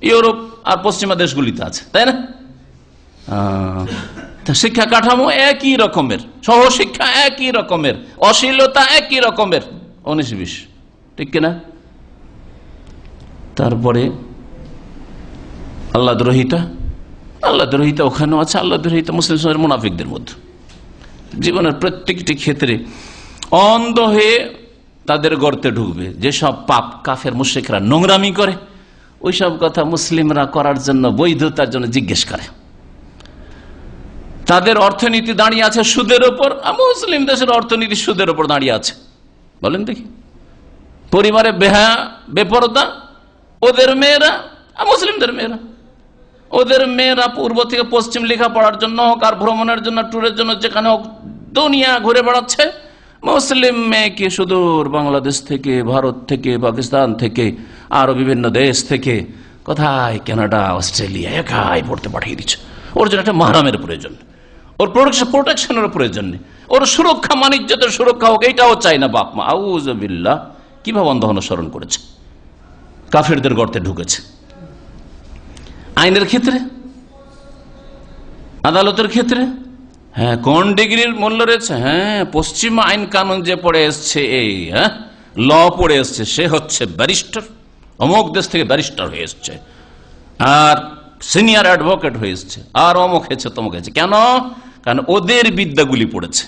ইউরোপ আর পশ্চিমা দেশগুলিতে আছে, তাই না? শিক্ষা কাঠামো একই রকমের, সহশিক্ষা একই রকমের, অশ্লীলতা একই রকমের, 19-20, ঠিক কিনা? তারপরে আল্লাহদ্রোহিতা, আল্লাহদ্রোহিতা ওখানেও আছে, আল্লাহদ্রোহিতা মুসলিম সমাজের মুনাফিকদের মধ্যে। জীবনের প্রত্যেকটি ক্ষেত্রে অন্ধ হয়ে তাদের গর্তে ঢুকবে। যেসব পাপ কাফের মুশরিকরা নোংরামি করে, ওইসব কথা মুসলিমরা করার জন্য, বৈধতার জন্য জিজ্ঞেস করে। তাদের অর্থনীতি দাঁড়িয়ে আছে সুদের উপর, মুসলিম দেশের অর্থনীতি সুদের উপর দাঁড়িয়ে আছে, বলেন দেখি। পরিবারে বেপরদা, ওদের মেয়েরা, মুসলিমদের মেয়েরা, ওদের মেয়েরা পূর্ব থেকে পশ্চিম লেখাপড়ার জন্য হোক আর ভ্রমণের জন্য, ট্যুরের জন্য, যেখানে হোক দুনিয়া ঘুরে বেড়াচ্ছে। মুসলিম মেয়েকে সুদূর বাংলাদেশ থেকে, ভারত থেকে, পাকিস্তান থেকে, আরো বিভিন্ন দেশ থেকে, কোথায় কানাডা, অস্ট্রেলিয়া, একাই পড়তে পাঠিয়ে দিচ্ছে। ওর জন্য একটা মাহরামের প্রয়োজন, ওর প্রোটেকশনের প্রয়োজন নেই, ওর সুরক্ষা, মানিজ্যতের সুরক্ষা হোক, এইটাও চাই না বাপ মা। আউযু বিল্লাহ, কিভাবে অন্ধ অনুসরণ করেছে, কাফেরদের গর্তে ঢুকেছে। আইনের ক্ষেত্রে, আদালতের ক্ষেত্রে, হ্যাঁ, কোন ডিগ্রির মূল্য রয়েছে? হ্যাঁ, পশ্চিমা আইন কানুন যে পড়ে এসছে, এই ল পড়ে এসছে, সে হচ্ছে ব্যারিস্টার, অমুক দেশ থেকে ব্যারিস্টার হয়ে এসছে, আর সিনিয়র অ্যাডভোকেট হয়ে এসছে, আর অমুক হয়েছে তমুক হয়েছে। কেন? কারণ ওদের বিদ্যাগুলি পড়েছে।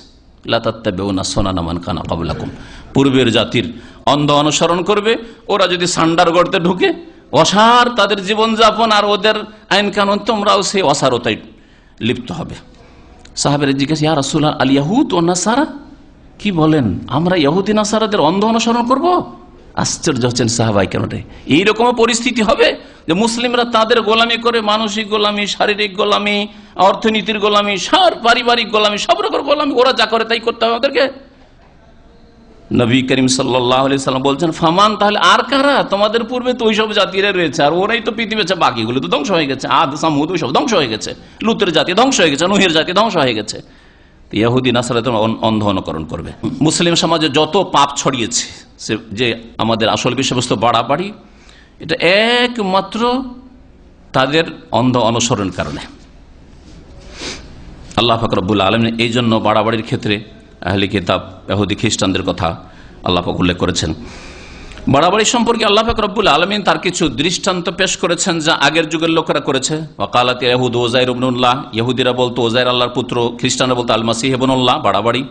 লা তাত্তাবিউনা সুনানা মান কানা ক্বাবলাকুম, পূর্বের জাতির অন্ধ অনুসরণ করবে। ওরা যদি সান্ডার গর্তে ঢুকে অসার তাদের জীবনযাপন আর ওদের আইন কানুন, তোমরাও সেই অসারতায় লিপ্ত হবে। সাহাবেরা জিজ্ঞাসা, ইয়া রাসূলুল্লাহ আল ইয়াহুদ ওয়ান নাসারা, কি বলেন আমরা ইহুদি নাসারাদের অন্ধ অনুসরণ করব? আশ্চর্য হচ্ছেন সাহাবাই, কেন এইরকম পরিস্থিতি হবে যে মুসলিমরা তাদের গোলামি করে, মানসিক গোলামি, শারীরিক গোলামি, অর্থনীতির গোলামি, পারিবারিক গোলামি, সব রকম গোলামি, ওরা যা করে তাই করতে হবে আমাদেরকে। নবী করিম সাল্লাল্লাহু আলাইহি সাল্লাম বলছেন, ফামান, তাহলে আর কারা? তোমাদের পূর্বে তো ওইসব জাতিরা রয়েছে, আর ওরাই তো পৃথিবীতে, বাকিগুলো তো ধ্বংস হয়ে গেছে। আদ, সামুদ ওইসব ধ্বংস হয়ে গেছে, লুতের জাতি ধ্বংস হয়ে গেছে, নূহের জাতি ধ্বংস হয়ে গেছে। ইহুদি নাসারাদের অন্ধ অনুকরণ করবে। মুসলিম সমাজে যত পাপ ছড়িয়েছে, যে আমাদের আসল বিষয়বস্তু বাড়াবাড়ি, এটা একমাত্র তাদের অন্ধ অনুসরণ কারণে। আল্লাহ পাক রব্বুল আলামিন এই জন্য বাড়াবাড়ির ক্ষেত্রে আহলে কিতাব ইহুদি খ্রিস্টানদের কথা আল্লাহ পাক উল্লেখ করেছেন। বাড়াবাড়ি সম্পর্কে আল্লাহ পাক রব্বুল আলামিন তার কিছু দৃষ্টান্ত পেশ করেছেন যা আগের যুগের লোকেরা করেছে। ওয়াকালাত ইয়াহুদ উযাইর ইবনুল্লাহ, ইহুদিরা বলতো উযাইর আল্লাহর পুত্র, খ্রিস্টানরা বলতো আল মাসীহ ইবনুল্লাহ, বাড়াবাড়ি।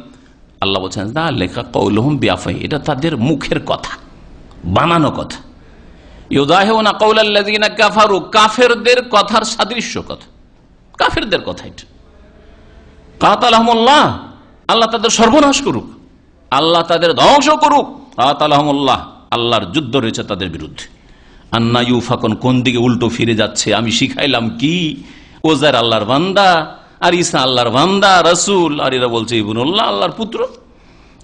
আল্লাহ বলছেন যালিকা কাউলুহুম বিআফওয়াহি, এটা তাদের মুখের কথা, বানানো কথা। ইউযাহিউনা কাওলাল্লাযিনা কাফারু, কাফেরদের কথার সাদৃশ্য কথা, কাফেরদের কথা এটা। কাতালাহুমুল্লাহ, আল্লাহ তাদের সর্বনাশ করুক, আল্লাহ তাদের ধ্বংস করুক। কাতালাহুমুল্লাহ, আল্লাহর যুদ্ধ রয়েছে তাদের বিরুদ্ধে। আন্না ইউফাকুন, কোন দিকে উল্টো ফিরে যাচ্ছে। আমি শিখাইলাম কি উযাইর আল্লাহর বান্দা, আর ঈসা আল্লাহর বান্দা রাসূল, আর এরা বলছে ইবনুল্লাহ, আল্লাহর পুত্র।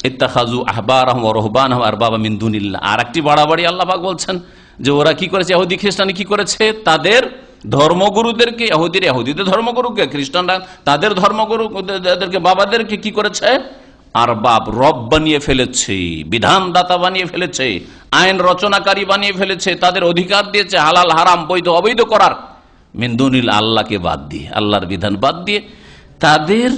ইত্তাখাযু আহবারাহুম ওয়া রুহবানাহুম আরবাবা মিন দুনিল্লাহ। আর একটি বাড়াবাড়ি আল্লাহ পাক বলছেন যে ওরা কি করেছে, ইহুদি খ্রিস্টানি কি করেছে, তাদের ধর্মগুরুদেরকে, ইহুদিদের ধর্মগুরুকে, খ্রিস্টানরা তাদের ধর্মগুরুদেরকে, বাবাদেরকে কি করেছে, আরবাব, রব বানিয়ে ফেলেছে, বিধানদাতা বানিয়ে ফেলেছে, আইন রচনাকারী বানিয়ে ফেলেছে, তাদের অধিকার দিয়েছে হালাল হারাম, বৈধ অবৈধ করার। মিন দুনিল, আল্লাহকে বাদ দিয়ে, আল্লাহর বিধান বাদ দিয়ে তাদের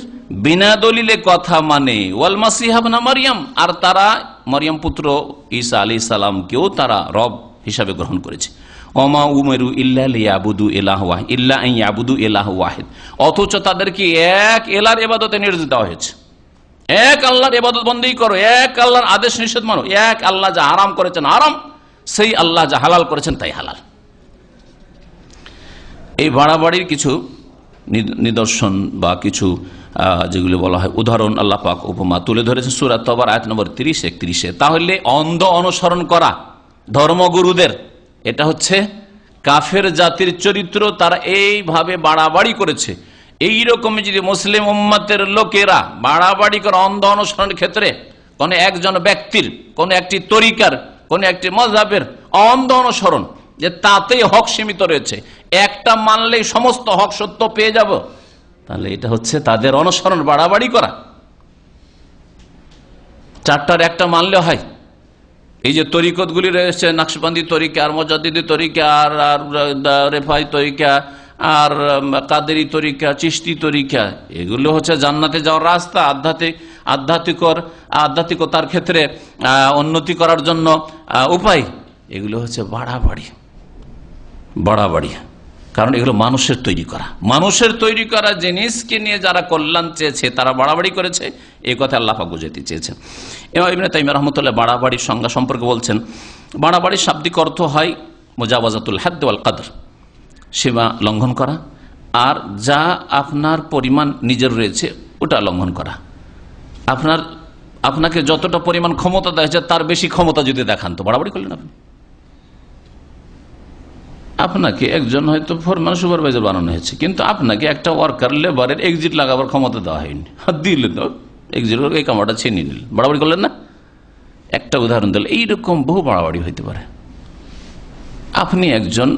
বিনা দলিলে কথা মানে। ওয়াল মাসিহ ইবনে মারইয়াম, আর তারা মরিয়ম পুত্র ঈসা আলাইহিস সালামকেও তারা রব হিসাবে গ্রহণ করেছে। ওমা উমিরু ইল্লা লিয়াবুদু ইলাহা ইল্লা আন ইয়াবুদু ইলাহা ওয়াহিদ, অথচ তাদেরকে এক এলার ইবাদতে নির্দেশ দেওয়া হয়েছে। এক আল্লাহর ইবাদত বন্দেগী করো, এক আল্লাহর আদেশ নিষেধ মানো, এক আল্লাহ যা হারাম করেছেন হারাম, সেই আল্লাহ যা হালাল করেছেন তাই হালাল। এই বাড়াবাড়ির কিছু নিদর্শন বা কিছু যেগুলো বলা হয় উদাহরণ আল্লাহ পাক উপমা তুলে ধরেছে সূরা তাওবার আয়াত নম্বর 30-31। তাহলে অন্ধ অনুসরণ করা ধর্মগুরুদের, এটা হচ্ছে কাফের জাতির চরিত্র। তারা এইভাবে বাড়াবাড়ি করেছে। এইরকমই যদি মুসলিম উম্মতের লোকেরা বাড়াবাড়ি করে অন্ধ অনুসরণের ক্ষেত্রে, কোন একজন ব্যক্তির, কোন একটি তরিকার, কোন একটি মাযহাবের অন্ধ অনুসরণ, যে তাতেই হক সীমিত রয়েছে, একটা মানলেই সমস্ত হক সত্য পেয়ে যাব, তাহলে এটা হচ্ছে তাদের অনুসরণ, বাড়াবাড়ি করা। চারটার একটা মানলে হয়। এই যে তরিকতগুলি রয়েছে, নকশবন্দি তরিকা, আর মুজাদ্দিদি তরিকা, আর রেফাই তরিকা, আর কাদেরি তরিকা, চিশতি তরিকা, এগুলো হচ্ছে জান্নাতে যাওয়ার রাস্তা, আধ্যাত্মিকতার ক্ষেত্রে উন্নতি করার জন্য উপায়। এগুলো হচ্ছে বাড়াবাড়ি, কারণ এগুলো মানুষের তৈরি করা জিনিসকে নিয়ে যারা কল্যাণ চেয়েছে তারা বাড়াবাড়ি করেছে, এই কথা আল্লাহ পাক বুঝাতে চেয়েছেন। ইমাম ইবনে তাইমিয়া রাহমাতুল্লাহ বাড়াবাড়ির সংজ্ঞা সম্পর্কে বলছেন, বাড়াবাড়ির শাব্দিক অর্থ হয় মুজাওয়াজাতুল হাদ ওয়াল কদর, সীমা লঙ্ঘন করা, আর যা আপনার পরিমাণ নিজের রয়েছে ওটা লঙ্ঘন করা। আপনাকে যতটা পরিমাণ ক্ষমতা দেওয়া হয়েছে তার বেশি ক্ষমতা যদি দেখান তো বাড়াবাড়ি করলেন আপনি। আপনাকে একজন হয়তো ফরমান সুপারভাইজার বানানো হয়েছে, কিন্তু আপনাকে একটা ওয়ার্কার লেবারের এক্সিট লাগাবার ক্ষমতা দেওয়া হয়নি, দিলেন তো এক্সিট, এই কামাটা ছিনিয়ে নিলেন, বাড়াবাড়ি করলেন না? একটা উদাহরণ দিল। এইরকম বহু বাড়াবাড়ি হইতে পারে। আপনি একজন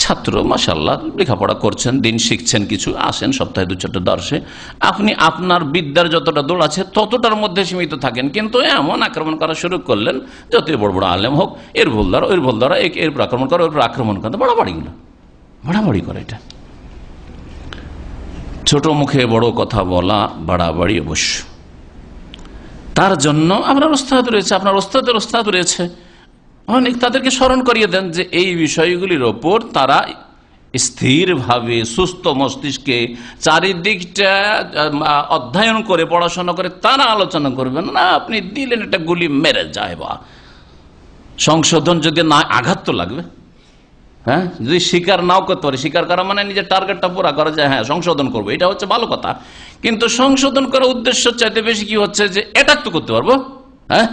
ছাত্র, মাশাআল্লাহ লেখাপড়া করছেন, দিন শিখছেন, কিছু আসেন সপ্তাহে 2-4টা দর্শে, আপনি আপনার বিদ্যার যতটা দৌড় আছে ততটার মধ্যে সীমিত থাকেন, কিন্তু এমন আক্রমণ করা শুরু করলেন, যতই বড় বড় আলেম হোক, এর ভুল দ্বারা ওর ভুল দ্বারা, এর আক্রমণ করা, ওর আক্রমণ করা, বাড়াবাড়ি করে। এটা ছোট মুখে বড় কথা বলা বাড়াবাড়ি অবশ্য। তার জন্য আপনার ওস্তাদ রয়েছে, আপনার ওস্তাদের ওস্তাদ রয়েছে, অনেক তাদেরকে স্মরণ করিয়ে দেন যে এই বিষয়গুলির ওপর তারা স্থিরভাবে সুস্থ মস্তিষ্কে চারিদিকটা অধ্যয়ন করে পড়াশোনা করে তারা আলোচনা করবেন না। আপনি দিলেন একটা গুলি মেরে যায়, বা সংশোধন যদি না, আঘাত তো লাগবে। হ্যাঁ, যদি স্বীকার নাও করতে পারে, স্বীকার করা মানে নিজের টার্গেটটা পুরা করা যায়, হ্যাঁ সংশোধন করবো, এটা হচ্ছে ভালো কথা। কিন্তু সংশোধন করার উদ্দেশ্য চাইতে বেশি কি হচ্ছে যে অ্যাটাক তো করতে পারবো, হ্যাঁ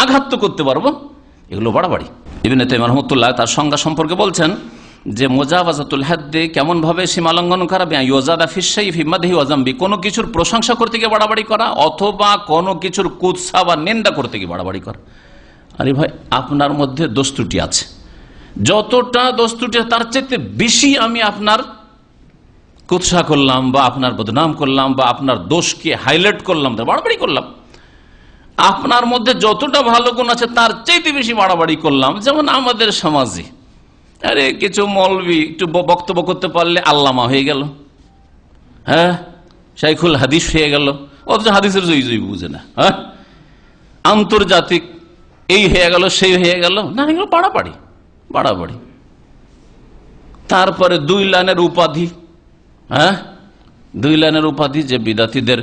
আঘাত তো করতে পারবো, এগুলো বাড়াবাড়ি। ইবনে তাইমিয়া রাহমাতুল্লাহ তার সংজ্ঞা সম্পর্কে বলছেন যে মুজাওয়াজাতুল হাদ্দি কেমন ভাবে সীমা লঙ্ঘন করা, ইউজাদা ফিশ শাইই ফি মাদহি ওয়া যামবি, কোনো কিছুর প্রশংসা করতে গিয়ে বাড়াবাড়ি করা, অথবা কোনো কিছুর কুৎসা বা নিন্দা করতে গিয়ে বাড়াবাড়ি করা। আরে ভাই, আপনার মধ্যে দোষ ত্রুটি আছে, যতটা দোষ ত্রুটি তার চাইতে বেশি আমি আপনার কুৎসা করলাম বা আপনার বদনাম করলাম বা আপনার দোষকে হাইলাইট করলাম, বাড়াবাড়ি করলাম। আপনার মধ্যে যতটা ভালো গুণ আছে তার চাইতে বেশি বাড়াবাড়ি করলাম। যেমন আমাদের সমাজে আরে কিছু মৌলবি একটু বক্তব্য করতে পারলে আল্লামা হয়ে গেল, হ্যাঁ শাইখুল হাদিস হয়ে গেল, অথচ হাদিসের জয়ী জয়ী বুঝে না, হ্যাঁ আন্তর্জাতিক এই হয়ে গেল সেই হয়ে গেল, না এগুলো বাড়াবাড়ি বাড়াবাড়ি। তারপরে 2 লাইনের উপাধি, হ্যাঁ 2 লাইনের উপাধি যে বিদাতীদের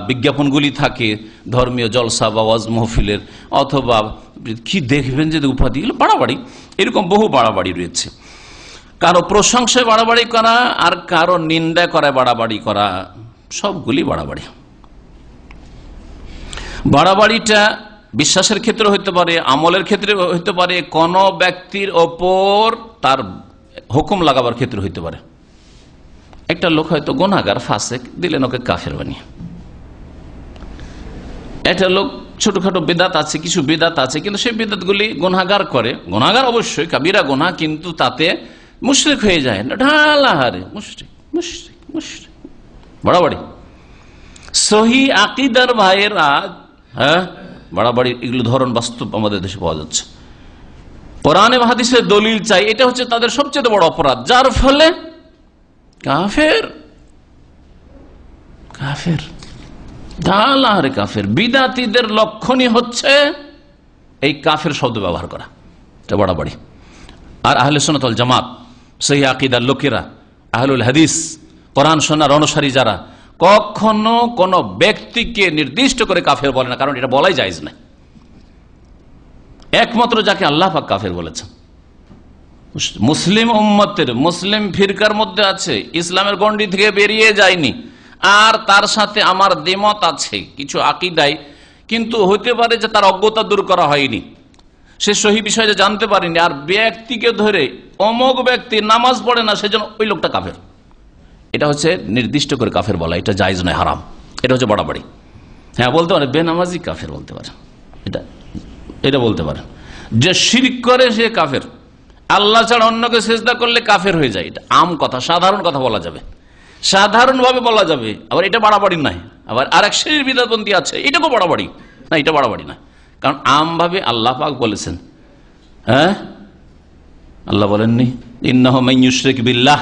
বিজ্ঞাপনগুলি থাকে ধর্মীয় জলসা বা ওয়াজ মাহফিলের, অথবা কি দেখবেন যে উপাধি, এগুলো বাড়াবাড়ি। এরকম বহু বাড়াবাড়ি রয়েছে। কারো প্রশংসায় বাড়াবাড়ি করা আর কারো নিন্দা করায় বাড়াবাড়ি করা, সবগুলি বাড়াবাড়ি। বাড়াবাড়িটা বিশ্বাসের ক্ষেত্রে হইতে পারে, আমলের ক্ষেত্রে হইতে পারে, কোন ব্যক্তির ওপর তার হুকুম লাগাবার ক্ষেত্রে হইতে পারে। একটা লোক হয়তো গুনাহগার ফাসেক, দিলেন ওকে কাফের বানিয়ে। একটা লোক ছোটখাটো বেদাত আছে, কিছু বেদাত আছে, কিন্তু সেই বেদাতগুলি গুনাহগার করে, গুনাহগার অবশ্যই কাবিরা গুনাহ, কিন্তু তাতে মুশরিক হয়ে যায় না, ঢালাহারে মুশরিক মুশরিক মুশরিক, বাড়াবাড়ি। সহি আকীদার ভাইয়েরা, হ্যাঁ বাড়াবাড়ি, এগুলো ধরন বাস্তব আমাদের দেশে পাওয়া যাচ্ছে। কোরআনে হাদিসের দলিল চাই, এটা হচ্ছে তাদের সবচেয়ে বড় অপরাধ, যার ফলে কাফের কাফের ঢালাহারে কাফের। বিদাতীদের লক্ষণই হচ্ছে এই কাফের শব্দ ব্যবহার করা, এটা বাড়াবাড়ি। আর আহলে সুন্নাত ওয়াল জামাত সহিহ আকীদার লোকেরা, আহলুল হাদিস, কোরআন সুন্নাহর অনুসারী যারা, কখনো কোন ব্যক্তিকে নির্দিষ্ট করে কাফের বলে না, কারণ এটা বলাই জায়েজ না। একমাত্র যাকে আল্লাহ পাক কাফের বলেছেন, মুসলিম উম্মতের মুসলিম ফিরকার মধ্যে আছে, ইসলামের গণ্ডি থেকে বেরিয়ে যায়নি, আর তার সাথে আমার দ্বিমত আছে কিছু আকীদায়, কিন্তু হইতে পারে যে তার অজ্ঞতা দূর করা হয়নি, সে সহি বিষয়ে জানতে পারেনি, আর ব্যক্তিকে ধরে অমুক ব্যক্তি নামাজ পড়ে না সেজন্য ওই লোকটা কাফের, এটা হচ্ছে নির্দিষ্ট করে কাফের বলা, এটা জায়েজ নয়, হারাম। এটা হচ্ছে বাড়াবাড়ি। হ্যাঁ বলতে পারে বেনামাজি কাফের বলতে পারে, এটা বলতে পারে। যে শিরক করে সে কাফের, আল্লাহ ছাড়া অন্যকে সিজদা করলে কাফের হয়ে যায়, এটা আম কথা, সাধারণ কথা বলা যাবে, সাধারণভাবে বলা যাবে। আবার এটা বাড়াবাড়ি নাই। আবার আরেক শ্রেণীর বিদাতপন্থী আছে, এটাকেও বাড়াবাড়ি না, এটা বাড়াবাড়ি না, কারণ আমভাবে আল্লাহ পাক বলেছেন, হ্যাঁ আল্লাহ বলেননি ইন্নাহু মান ইউশরিক বিল্লাহ,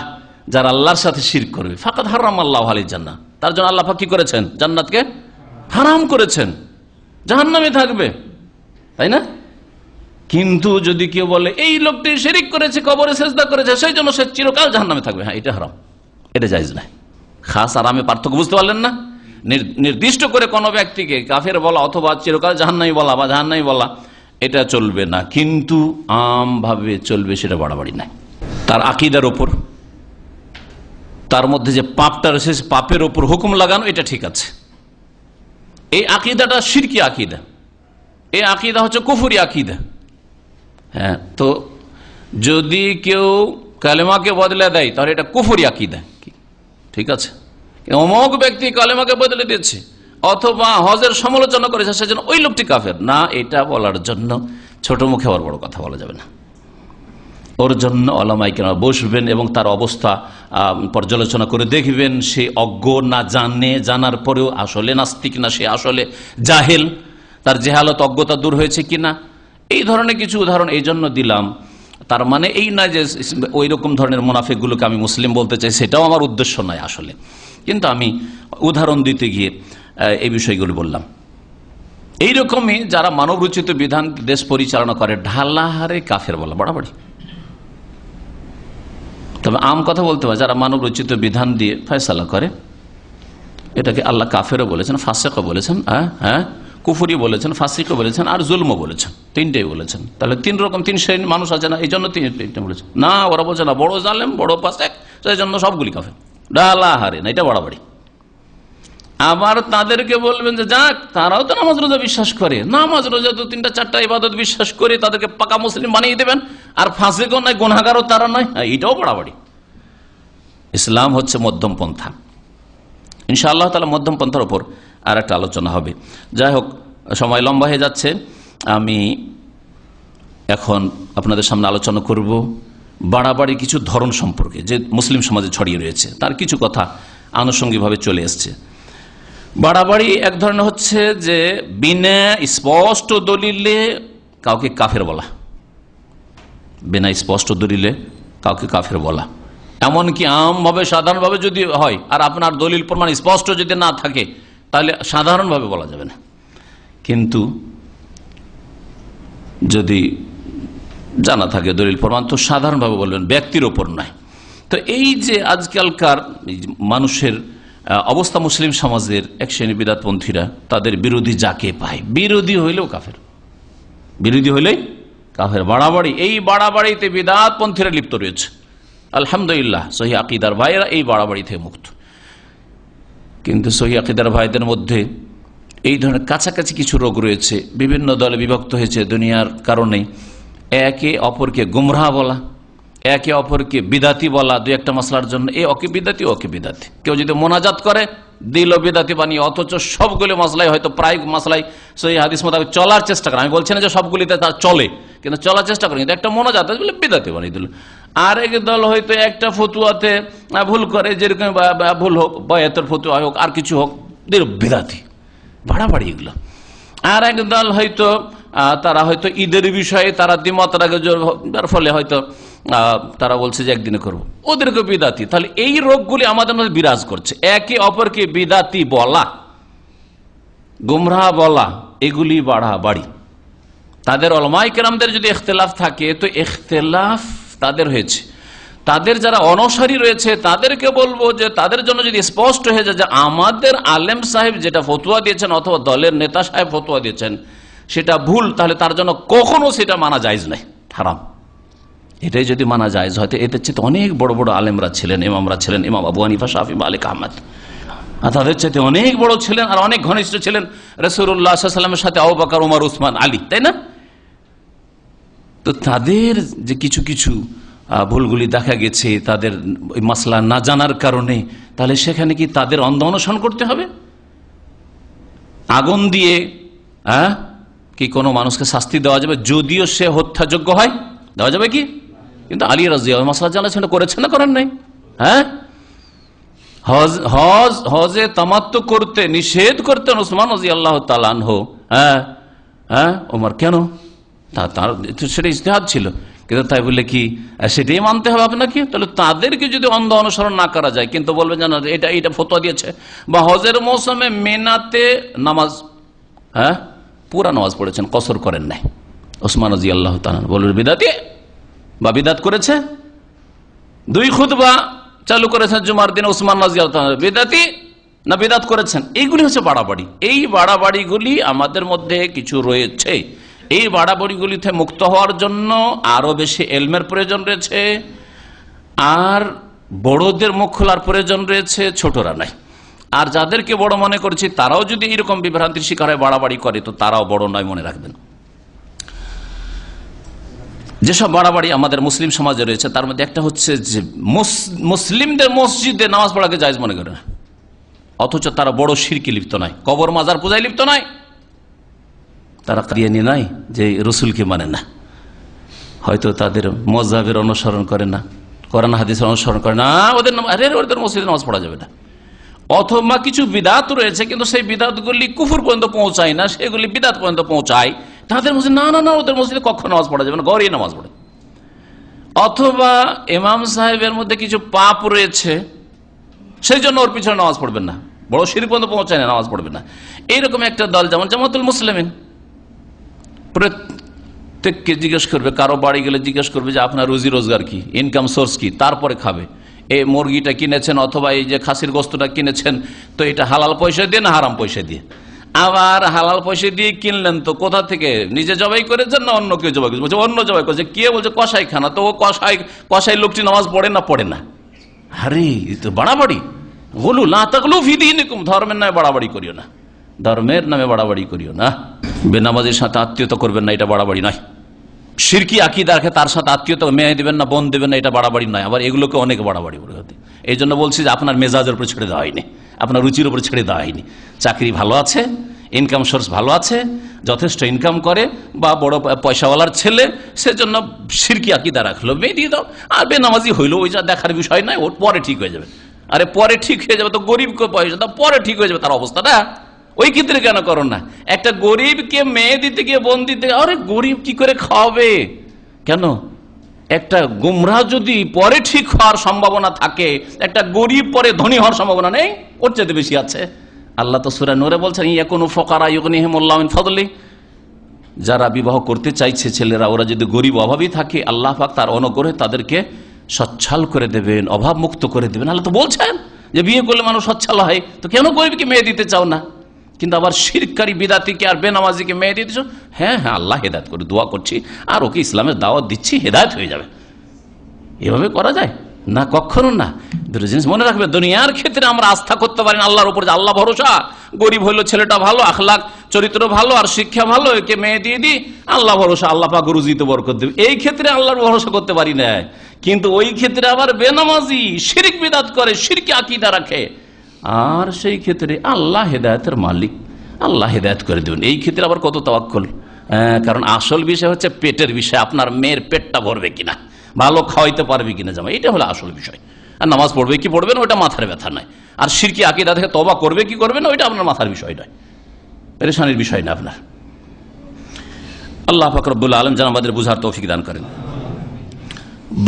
যারা আল্লাহর সাথে শিরক করবে ফাকাদ হারামাল্লাহু আলাইহি জান্নাহ, তার জন্য আল্লাহ পাক কি করেছেন? জান্নাতকে হারাম করেছেন, জাহান্নামে থাকবে, তাই না? কিন্তু যদি কেউ বলে এই লোকটি শিরক করেছে, কবরে সিজদা করেছে, সেই জন্য সে চিরকাল জাহান্নামে থাকবে, হ্যাঁ এটা হারাম, এটা জায়েজ নাই। খাস আরামে পার্থক্য বুঝতে পারলেন না? নির্দিষ্ট করে কোনো ব্যক্তিকে কাফের বলা অথবা চিরকাল জাহান্নামী বলা বা জাহান্নামী বলা, এটা চলবে না, কিন্তু আমভাবে চলবে, সেটা বাড়াবাড়ি নাই। তার আকীদার ওপর, তার মধ্যে যে পাপটা রয়েছে পাপের ওপর হুকুম লাগানো, এটা ঠিক আছে। এই আকীদাটা শিরকি আকীদা, এই আকীদা হচ্ছে কুফরি আকীদা। হ্যাঁ, তো যদি কেউ কালেমাকে বদলে দেয় তাহলে এটা কুফরি আকীদা, ঠিক আছে। অমুক ব্যক্তি কালেমাকে বদলে দিয়েছে অথবা হজের সমালোচনা করেছে সেজন্য ওই লোকটি কাফের না, এটা বলার জন্য ছোট মুখে আর বড় কথা বলা যাবে না। ওর জন্য ওলামায়ে কেরাম বসবেন এবং তার অবস্থা পর্যালোচনা করে দেখবেন, সে অজ্ঞ না জানে, জানার পরেও আসলে নাস্তিক না সে আসলে জাহেল, তার জেহালত অজ্ঞতা দূর হয়েছে কিনা, এই ধরনের কিছু উদাহরণ এই জন্য দিলাম। তার মানে এই নয় যে ওই রকম ধরনের মুনাফিকগুলোকে আমি মুসলিম বলতে চাই, সেটাও আমার উদ্দেশ্য নয় আসলে, কিন্তু আমি উদাহরণ দিতে গিয়ে এই বিষয়গুলো বললাম। এইরকমই যারা মানবরচিত বিধান দেশ পরিচালনা করে ঢালাহারে কাফের বলা, বাড়াবাড়ি। তো তবে আম কথা বলতে হয়, যারা মানব রচিত বিধান দিয়ে ফয়সালা করে, এটাকে আল্লাহ কাফেরও বলেছেন, ফাসিকও বলেছেন, হ্যাঁ কুফরি বলেছেন, ফাসিকও বলেছেন, আর জুলমও বলেছেন, তিনটেই বলেছেন। তাহলে তিন রকম, তিন শ্রেণীর মানুষ আছে না, এই জন্য তিনটে বলেছেন না। ওরা বলছে না বড় জালেম, বড় ফাসিক, সেই জন্য সবগুলি কাফের, ডালা হারে না, এটা বাড়াবাড়ি। আবার তাদেরকে বলবেন যে যাক, তারাও তো নামাজ রোজা বিশ্বাস করে, নামাজ রোজা 2-3-4টা ইবাদত বিশ্বাস করে তাদেরকে পাকা মুসলিম বানিয়ে দেবেন, আর ফাসিকও নয়, গুনাহগারও তারা নয়, এটাও বাড়াবাড়ি। ইসলাম হচ্ছে মধ্যম পন্থা। ইনশাআল্লাহ তাআলা মধ্যম পন্থার উপর আর একটা আলোচনা হবে। যাই হোক, সময় লম্বা হয়ে যাচ্ছে। আমি এখন আপনাদের সামনে আলোচনা করব বাড়াবাড়ি কিছু ধরন সম্পর্কে, যে মুসলিম সমাজে ছড়িয়ে রয়েছে, তার কিছু কথা আনুষঙ্গিকভাবে চলে এসছে। বাড়াবাড়ি এক ধরনের হচ্ছে যে বিনা স্পষ্ট দলিলে কাউকে কাফের বলা, বিনা স্পষ্ট দলিলে কাউকে কাফের বলা। এমনকি আমভাবে সাধারণভাবে যদি হয়, আর আপনার দলিল প্রমাণ স্পষ্ট যদি না থাকে, তাহলে সাধারণভাবে বলা যাবে না। কিন্তু যদি জানা থাকে দলিল প্রমাণ, তো সাধারণভাবে বলবেন, ব্যক্তির ওপর নয়। তো এই যে আজকালকার মানুষের অবস্থা, মুসলিম সমাজের এক শ্রেণী বিদআতপন্থীরা তাদের বিরোধী যাকে পায়, বিরোধী হইলেও কাফের, বিরোধী হইলেই কাফের। বাড়াবাড়ি, এই বাড়াবাড়িতে বিদআতপন্থীরা লিপ্ত রয়েছে। আলহামদুলিল্লাহ, সহিহ আকীদার ভাইয়েরা এই বাড়াবাড়ি থেকে মুক্ত। কিন্তু সহিহ আকীদার ভাইদের মধ্যে এই ধরনের কাছাকাছি কিছু রোগ রয়েছে, বিভিন্ন দলে বিভক্ত হয়েছে দুনিয়ার কারণে। একে অপরকে গুমরাহ বলা, একে অপরকে বিদাতি বলা, দুই একটা মাসলার জন্য এ ওকে বিদাতি, ওকে বিদাতি। কেউ যদি মোনাজাত করে দিল বিদাতি বানিয়ে, অথচ সবগুলো মাসলাই, হয়তো প্রায় মাসলাই সহিহ হাদিস মোতাবেক চলার চেষ্টা করে। আমি বলছি না যে সবগুলিতে তা চলে, কিন্তু চলার চেষ্টা করে, কিন্তু একটা মোনাজাত বলে বিদাতি বানিয়ে দিল। আরেক দল হয়তো একটা ফতুয়াতে ভুল করে, যেরকম ভুল হোক, বয়াতের ফতুয়া হোক, আর কিছু হোক, দিল বিদাতি, বাড়াবাড়ি এগুলো। আর এক দল হয়তো তারা হয়তো ঈদের বিষয়ে তারা দ্বিমত রাখে, যার ফলে হয়তো তারা বলছে যে একদিনে করবো, ওদেরকে বিদাতি। তাহলে এই রোগগুলি আমাদের মধ্যে বিরাজ করছে। একে অপরকে বিদাতি বলা, গুমরাহ বলা, এগুলি বাড়াবাড়ি। তাদের উলামায়ে কেরামদের যদি ইখতিলাফ থাকে, তো ইখতিলাফ তাদের হয়েছে, তাদের যারা অনুসারী রয়েছে তাদেরকে বলবো যে তাদের জন্য যদি স্পষ্ট হয়ে যায় যে আমাদের আলেম সাহেব যেটা ফতোয়া দিয়েছেন, অথবা দলের নেতা সাহেব ফতোয়া দিয়েছেন, সেটা ভুল, তাহলে তার জন্য কখনো সেটা মানা জায়েজ নাই, হারাম। এটাই যদি মানা জায়েজ হয়, এদের চেয়ে অনেক বড় বড় আলেমরা ছিলেন, ইমামরা ছিলেন, ইমাম আবু হানিফা, শাফি, মালিক, আহমদ, আর তাদের চাইতে অনেক বড় ছিলেন, আর অনেক ঘনিষ্ঠ ছিলেন রাসূলুল্লাহ সাল্লাল্লাহু আলাইহি ওয়াসাল্লামের সাথে আবু বকর, ওমর, উসমান, আলী, তাই না? তো তাদের যে কিছু কিছু ভুলগুলি দেখা গেছে তাদের ওই মাসলা না জানার কারণে, তাহলে সেখানে কি তাদের অন্ধ অনুসরণ করতে হবে? আগুন দিয়ে কি কোনো মানুষকে শাস্তি দেওয়া যাবে? যদিও সে হত্যাযোগ্য হয়, দেওয়া যাবে কি? কিন্তু আলী রাদিয়াল্লাহু আনহু মাসলা জানা করেছেন না করেন নাই? হজে তামাত্তু করতে নিষেধ করতেন উসমান রাদিয়াল্লাহু তাআলা আনহু। ওমর কেন? তার সেটা ইজতিহাদ ছিল, কিন্তু তাই বলে কি সেটাই মানতে হবে আপনাকে? তাহলে তাদেরকে যদি অন্ধ অনুসরণ না করা যায়, কিন্তু বলবেন জানা এটা ফতোয়া দিয়েছে, বা হজের মৌসুমে মিনাতে নামাজ, পুরা নামাজ পড়েছেন, কসর করেন নাই, ওসমান রাদিয়াল্লাহু তাআলা বলবেন বিদাতি বা বিদাত করেছে। 2 খুতবা চালু করেছেন জুমার দিন, ওসমান রাদিয়াল্লাহু তাআলা বিদাতি না বিদাত করেছেন। এইগুলি হচ্ছে বাড়াবাড়ি। এই বাড়াবাড়িগুলি আমাদের মধ্যে কিছু রয়েছে। এই বাড়াবাড়িগুলি থেকে মুক্ত হওয়ার জন্য আরো বেশি এলমের প্রয়োজন রয়েছে, আর বড়দের মুখ খোলার প্রয়োজন রয়েছে, ছোটরা নাই। আর যাদেরকে বড় মনে করছি তারাও যদি এরকম বিভ্রান্তির শিকার হয়, বাড়াবাড়ি করে, তো তারাও বড় নয়, মনে রাখবেন। যেসব বাড়াবাড়ি আমাদের মুসলিম সমাজে রয়েছে, তার মধ্যে একটা হচ্ছে যে মুসলিমদের মসজিদে নামাজ পড়াকে জায়েজ মনে করে না, অথচ তারা বড় শিরকে লিপ্ত নয়, কবর মাজার পূজায় লিপ্ত নয়, তারা কাদিয়ানী নয়, যে রসুলকে মানে না, হয়তো তাদের মযহাবের অনুসরণ করে না, কোরআন হাদিসের অনুসরণ করে না, ওদের মসজিদে নামাজ পড়া যাবে না। অথবা কিছু বিদাত রয়েছে, কিন্তু সেই বিদাতগুলি কুফর পর্যন্ত পৌঁছায় না, সেগুলি বিদাত পর্যন্ত পৌঁছায়, তাদের মসজিদ না, ওদের মসজিদে কখনো নামাজ পড়া যাবে না, ঘরে নামাজ পড়ে। অথবা ইমাম সাহেবের মধ্যে কিছু পাপ রয়েছে, সেই জন্য ওর পিছনে নামাজ পড়বেন না, বড় শিরক পর্যন্ত পৌঁছায় না, নামাজ পড়বেন না। এইরকম একটা দল যেমন জামাতুল মুসলিমিন, প্রত্যেককে জিজ্ঞেস করবে, কারো বাড়ি গেলে জিজ্ঞেস করবে যে আপনার রুজি রোজগার কি, ইনকাম সোর্স কি, তারপরে খাবে। এই মুরগিটা কিনেছেন অথবা এই যে খাসির গোস্তটা কিনেছেন, তো এটা হালাল পয়সা দিয়ে না হারাম পয়সা দিয়ে? আবার হালাল পয়সা দিয়ে কিনলেন তো কোথা থেকে, নিজে জবাই করেছেন না অন্য কেউ জবাই করেছে? বলছে অন্য জবাই করেছে। কে বলছে? কসাই খানা। তো ও কসাই লোকটি নামাজ পড়ে না পড়ে না? আরে তো বাড়াবাড়ি। বলু না তাকলু ফি দীনিকুম, ধর্মের নামে বাড়াবাড়ি করিও না, ধর্মের নামে বাড়াবাড়ি করিও না। বেনামাজির সাথে আত্মীয়তা করবেন না, এটা বাড়াবাড়ি নয়। শিরকি আকীদা রাখে তার সাথে আত্মীয়তা, মেয়ে দিবেন না, বোন দেবেন না, এটা বাড়াবাড়ি নয়। আবার এগুলোকে অনেক বাড়াবাড়ি করে হতে। এই জন্য বলছি যে আপনার মেজাজের উপরে ছেড়ে দেওয়া হয়নি, আপনার রুচির উপরে ছেড়ে দেওয়া হয়নি। চাকরি ভালো আছে, ইনকাম সোর্স ভালো আছে, যথেষ্ট ইনকাম করে, বা বড় পয়সাওয়ালার ছেলে, সেজন্য শিরকি আকীদা রাখলো, মেয়ে দিয়ে দাও। আর বেনামাজি হইলো, ওই যা দেখার বিষয় নয়, ওর পরে ঠিক হয়ে যাবে। আরে পরে ঠিক হয়ে যাবে তো গরিবকে পয়সা দাও, পরে ঠিক হয়ে যাবে তার অবস্থাটা। ওই ক্ষেত্রে কেন করো না? একটা গরিবকে মেয়ে দিতে গিয়ে বোন দিতে, আরে গরিব কি করে খাওয়াবে? কেন? একটা গুমরাহ যদি পরে ঠিক হওয়ার সম্ভাবনা থাকে, একটা গরিব পরে ধনী হওয়ার সম্ভাবনা নেই? ওর চাইতে বেশি আছে। আল্লাহ তো সূরা নূরে বলছেন, ইয়াকুনু ফুকারা ইউগনিহিমুল্লাহু মিন ফাদলি, যারা বিবাহ করতে চাইছে ছেলেরা, ওরা যদি গরিব অভাবী থাকে, আল্লাহ পাক তার অনুগ্রহে তাদেরকে সচ্ছল করে দেবেন, অভাব মুক্ত করে দেবেন। আল্লাহ তো বলছেন যে বিয়ে করলে মানুষ সচ্ছল হয়, তো কেন গরিবকে মেয়ে দিতে চাও না? কিন্তু আবার শিরকারী বিদাতিকে আর বেনামাজিকে মেয়ে দিতেছ। হ্যাঁ হ্যাঁ, আল্লাহ হেদায়েত করে, দোয়া করছি, আর ওকে ইসলামের দাওয়াত দিচ্ছি, হেদায়েত হয়ে যাবে। এভাবে করা যায় না? কখনো না। দুটো জিনিস মনে রাখবে, দুনিয়ার ক্ষেত্রে আমরা আস্থা করতে পারি না আল্লাহর উপর, যে আল্লাহ ভরসা, গরিব হইলো ছেলেটা ভালো, আখলাক চরিত্র ভালো, আর শিক্ষা ভালো, একে মেয়ে দিয়ে দিই, আল্লাহ ভরসা, আল্লাহ পাক রুজিতে বরকত দেবে। এই ক্ষেত্রে আল্লাহর ভরসা করতে পারি না। কিন্তু ওই ক্ষেত্রে আবার বেনামাজি শিরক বিদাত করে, শিরকি আকীদা রাখে, আর সেই ক্ষেত্রে আল্লাহ হেদায়েতের মালিক, আল্লাহ হেদায়েত করে দেবেন। এই ক্ষেত্রে আবার কত তাওয়াক্কুল। কারণ আসল বিষয় হচ্ছে পেটের বিষয়, আপনার মেয়ের পেটটা ভরবে কিনা, ভালো খাওয়াইতে পারবে কিনা জামাই, এটা হলো আসল বিষয়। আর নামাজ পড়বে কি পড়বে না, ওইটা মাথার ব্যথা নয়। আর শিরকি আকীদা থেকে তওবা করবে কি করবে না, ওইটা আপনার মাথার বিষয় নয়, পেরেশানির বিষয় না আপনার। আল্লাহ পাক রব্বুল আলামিন যেন আমাদের বুঝার তৌফিক দান করেন।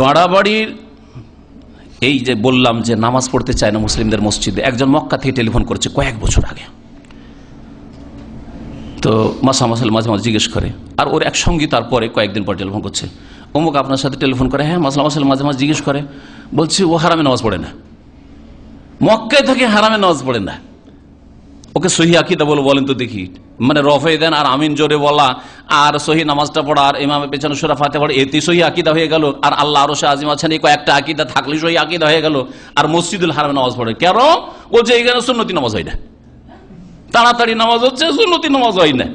বাড়াবাড়ির এই যে বললাম যে নামাজ পড়তে চায় না মুসলিমদের মসজিদে, একজন মক্কা থেকে টেলিফোন করেছে কয়েক বছর আগে। তো মাঝে মাঝে জিজ্ঞেস করে, আর ওর এক সঙ্গী তারপরে কয়েকদিন পর টেলিফোন করছে, অমুক আপনার সাথে টেলিফোন করে। হ্যাঁ, মাঝে মাঝে জিজ্ঞেস করে, বলছি ও হারামে নামাজ পড়ে না, মক্কায় থাকে হারামে নামাজ পড়ে না। ওকে সহি আকীদা বলেন তো দেখি, মানে রফে দেন আর আমিন জোরে বলা আর সহি নামাজটা পড়া আর ইমামের পেছনে সূরা ফাতিহা পড়া, এতেই সহি আকীদা হয়ে গেল। আর আল্লাহ আরশে আজিম আছেন, এই কয়েকটা আকীদা থাকলে সহি আকীদা হয়ে গেল। আর মসজিদুল হারামে নামাজ পড়ে কেন? বলছে এইখানে সুন্নতি নামাজ হয় না, তাড়াতাড়ি নামাজ হচ্ছে, সুন্নতি নামাজ হয় না।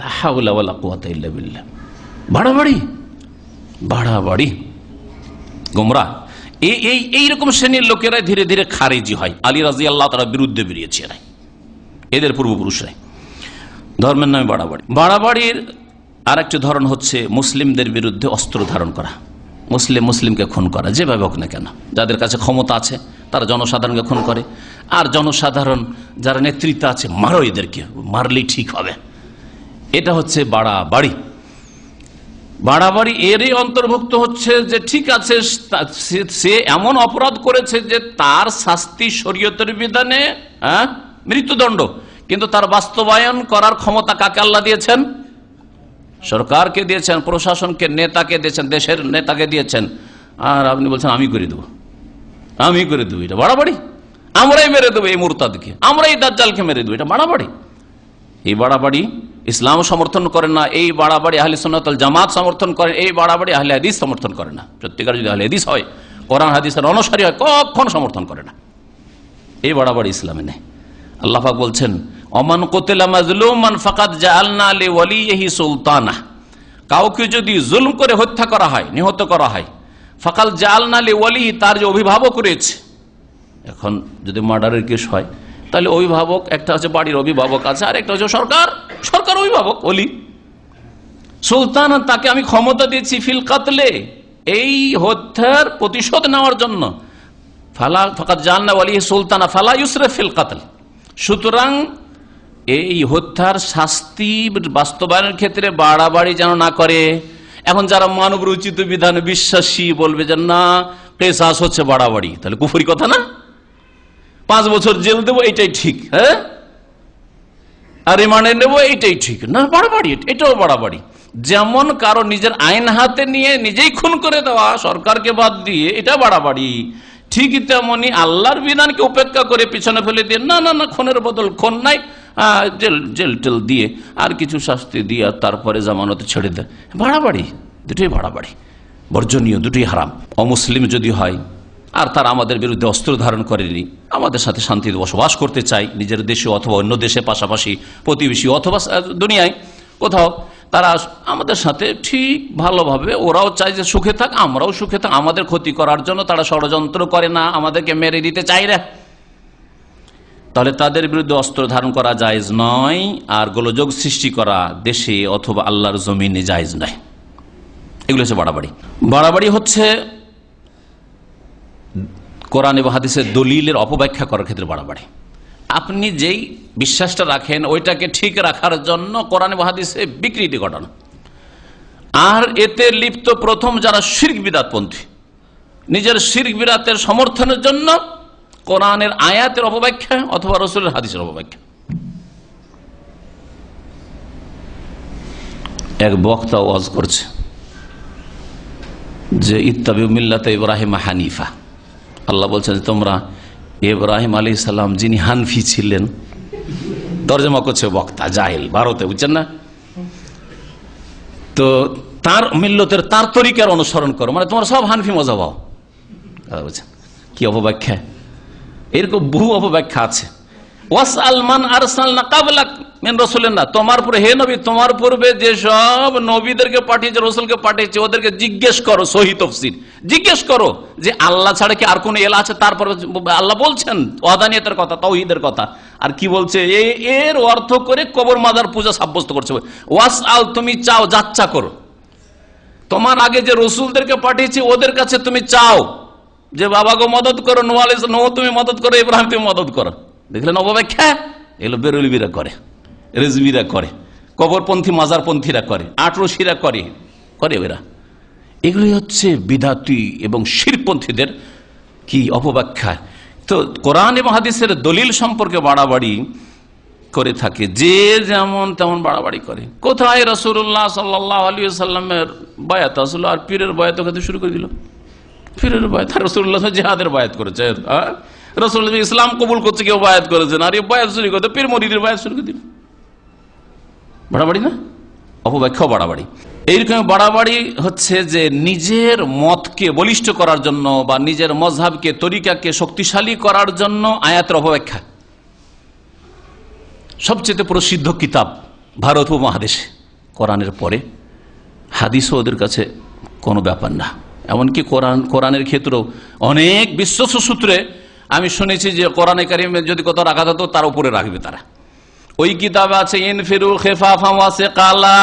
লা হাওলা ওয়ালা কুওয়াতা ইল্লা বিল্লাহ। বাড়াবাড়ি গোমরা। এইরকম শ্রেণীর লোকেরা ধীরে ধীরে খারিজি হয়। আলী রাদিয়াল্লাহু তাআলার বিরুদ্ধে বেরিয়েছে এরা, এদের পূর্বপুরুষরাই। ধর্মের নামে বাড়াবাড়ির আর একটি ধরন হচ্ছে মুসলিমদের বিরুদ্ধে অস্ত্র ধারণ করা, মুসলিমকে খুন করা, যেভাবে হোক না কেন। যাদের কাছে ক্ষমতা আছে তারা জনসাধারণকে খুন করে, আর জনসাধারণ যারা নেতৃত্ব আছে, মারো এদেরকে, মারলেই ঠিক হবে। এটা হচ্ছে বাড়াবাড়ি। এরই অন্তর্ভুক্ত হচ্ছে যে ঠিক আছে, সে এমন অপরাধ করেছে যে তার শাস্তি শরীয়তের বিধানে মৃত্যুদণ্ড, কিন্তু তার বাস্তবায়ন করার ক্ষমতা কাকে আল্লাহ দিয়েছেন? সরকারকে দিয়েছেন, প্রশাসনকে, নেতাকে দিয়েছেন, দেশের নেতাকে দিয়েছেন। আর আপনি বলছেন আমি করে দেবো। এটা বাড়াবাড়ি। আমরাই মেরে দেবো এই মুরতাদকে, আমরাই দাজ্জালকে মেরে দেবো, এটা বাড়াবাড়ি। এই বাড়াবাড়ি ইসলাম সমর্থন করে না, এই বাড়াবাড়ি আহলে সুন্নাত ওয়াল জামাত সমর্থন করে, এই বাড়াবাড়ি আহলে হাদিস সমর্থন করে না। সত্যিকার যদি আহলে হাদিস হয়, কোরআন হাদিসের অনুসারী হয়, কখনো সমর্থন করে না। এই বাড়াবাড়ি ইসলামে নেই। আল্লাহ পাক বলছেন, ওমান কুতিলা মাজলুমান ফাকাদ জাআলনা লিওয়ালিহি সুলতানা, কাউকে যদি জুলম করে হত্যা করা হয়, নিহত করা হয়, ফাকাদ জাআলনা লিওয়ালিহি, তার যে অভিভাবক রয়েছে, এখন যদি মার্ডারের কেস হয় তাহলে অভিভাবক একটা হচ্ছে বাড়ির অভিভাবক আছে, আর একটা হচ্ছে সরকার অভিভাবক, ওলি সুলতান, তাকে আমি ক্ষমতা দিয়েছি ফিল কাতলে, এই হত্যার প্রতিশোধ নেওয়ার জন্য। ফাকাদ জাআলনা ওয়ালিহি সুলতানা ফালা ইউসরিফ ফিল কাতল, সুতরাং এই হত্যার শাস্তি বাস্তবায়নের ক্ষেত্রে বাড়াবাড়ি যেন না করে। এখন যারা মানব রচিত বিধানে বিশ্বাসী বলবে যে না, কেসাস হচ্ছে বাড়াবাড়ি, তাহলে কুফরি কথা না? 5 বছর জেল দেবো এটাই ঠিক, হ্যাঁ, আর রিমান্ডে নেবো এইটাই ঠিক না? বাড়াবাড়ি, এটাও বাড়াবাড়ি। যেমন কারো নিজের আইন হাতে নিয়ে নিজেই খুন করে দেওয়া সরকারকে বাদ দিয়ে, এটা বাড়াবাড়ি। ঠিকই তেমনি আল্লাহর বিধানকে উপেক্ষা করে পিছনে ফেলে দিয়ে না না না খুনের বদল খুন নাই, জেল টেল দিয়ে আর কিছু শাস্তি দিয়ে আর তারপরে জামানতে ছেড়ে দেয়, বাড়াবাড়ি। দুটোই বাড়াবাড়ি, বর্জনীয়, দুটোই হারাম। অমুসলিম যদি হয় আর তারা আমাদের বিরুদ্ধে অস্ত্র ধারণ করেনি, আমাদের সাথে শান্তিতে বসবাস করতে চাই নিজের দেশে অথবা অন্য দেশে, পাশাপাশি প্রতিবেশী অথবা দুনিয়ায় কোথাও, তারা আমাদের সাথে ঠিক ভালোভাবে, ওরাও চায় যে সুখে থাক, আমরাও সুখে থাক, আমাদের ক্ষতি করার জন্য তারা ষড়যন্ত্র করে না, আমাদেরকে মেরে দিতে চায় না, তাহলে তাদের বিরুদ্ধে অস্ত্র ধারণ করা জায়েজ নয়। আর গোলযোগ সৃষ্টি করা দেশে অথবা আল্লাহর জমিনে জায়েজ নয়। এগুলো হচ্ছে বাড়াবাড়ি। বাড়াবাড়ি হচ্ছে কোরআন এবং হাদিসের দলিলের অপব্যাখ্যা করার ক্ষেত্রে বাড়াবাড়ি। আপনি যেই বিশ্বাসটা রাখেন ওইটাকে ঠিক রাখার জন্য কোরআন এবং হাদিসে বিকৃতি ঘটানো, আর এতে লিপ্ত প্রথম যারা শিরক বিদআতপন্থী, নিজের শিরক বিদআতের সমর্থনের জন্য কোরআনের আয়াতের অপব্যাখ্যা অথবা রাসূলের হাদিসের অপব্যাখ্যা। এক বক্তা ওয়াজ করছে যে ইত্তাবিউ মিল্লাতা ইব্রাহিম হানিফা, আল্লাহ বলছেন তোমরা ইব্রাহিম আলাইহিস সালাম যিনি হানফি ছিলেন, তরজমা করছে বক্তা জাহেল, ভারতে, বুঝছেন না, তো তার মিল্লতের তার তরিকার অনুসরণ করো, মানে তোমরা সব হানফি মজাব। বুঝছেন কি অপব্যাখ্যা? এরকম বহু অপব্যাখ্যা আছে। ওয়াসআল মান আরসালনা ক্বাবলাক মিন রাসূলিনা, তোমার পূর্বে হে নবী, তোমার পূর্বে যে সব নবীদেরকে পাঠিয়েছে, রাসূলকে পাঠিয়েছে, ওদেরকে জিজ্ঞেস করো, সহিহ তাফসীর জিজ্ঞেস করো যে আল্লাহ ছাড়া কি আর কোন ইলাহ আছে? তারপর আল্লাহ বলছেন ওয়াহদানিয়তের কথা, তাওহীদের কথা, আর কি বলছে এর অর্থ করে কবর মাজার পূজা সাব্যস্ত করছে। ওয়াসআল, তুমি চাও, যাচ্ছা করো। তোমার আগে যে রাসূলদেরকে পাঠিয়েছে ওদের কাছে তুমি চাও যে বাবা গো মদত করো, নূহ আলাইহিস সালাম তুমি মদত করো, ইব্রাহিম তুমি মদত করো। দেখলেন অপব্যাখ্যা? এগুলো বেরলবিরা করে, রেজবিরা করে, কবরপন্থী মাজারপন্থীরা করে, আটরশিরা করে এরা। এগুলি হচ্ছে বিদআতি এবং শিরকপন্থীদের কি অপব্যাখ্যা। তো কোরআন এবং হাদিসের দলিল সম্পর্কে বাড়াবাড়ি করে থাকে, যে যেমন তেমন বাড়াবাড়ি করে। কোথায় রাসূলুল্লাহ সাল্লাল্লাহু আলাইহি ওয়াসাল্লামের বায়াত আসলো আর পীরের বায়াত খেতে শুরু করে দিল। পীরের বায়াত, রাসূলুল্লাহ জিহাদের বায়াত করেছে, রাসূলুল্লাহ ইসলাম কবুল করছে, কেউ বায়াত করেছেন, আর এই বায়াত শুরু করতে পীর মুরিদের বায়াত শুরু করে দিল। বাড়াবাড়ি না? অপব্যাখ্যা বাড়াবাড়ি। এইরকম বাড়াবাড়ি হচ্ছে যে নিজের মতকে বলিষ্ঠ করার জন্য বা নিজের মযহাবকে, তরিকাকে শক্তিশালী করার জন্য আয়াতের অপব্যাখ্যা। সবচেয়ে প্রসিদ্ধ কিতাব ভারত উপমহাদেশে কোরআনের পরে হাদিসও ওদের কাছে কোনো ব্যাপার না। এমনকি কোরআনের ক্ষেত্রেও অনেক বিশ্বস্ত সূত্রে আমি শুনেছি যে কোরআনে কারিমে যদি কত রাখা হতো তার উপরে রাখবে তারা। ওই কিতাবে আছে ইনফিরু খিফাফাম ওয়া সিকালা,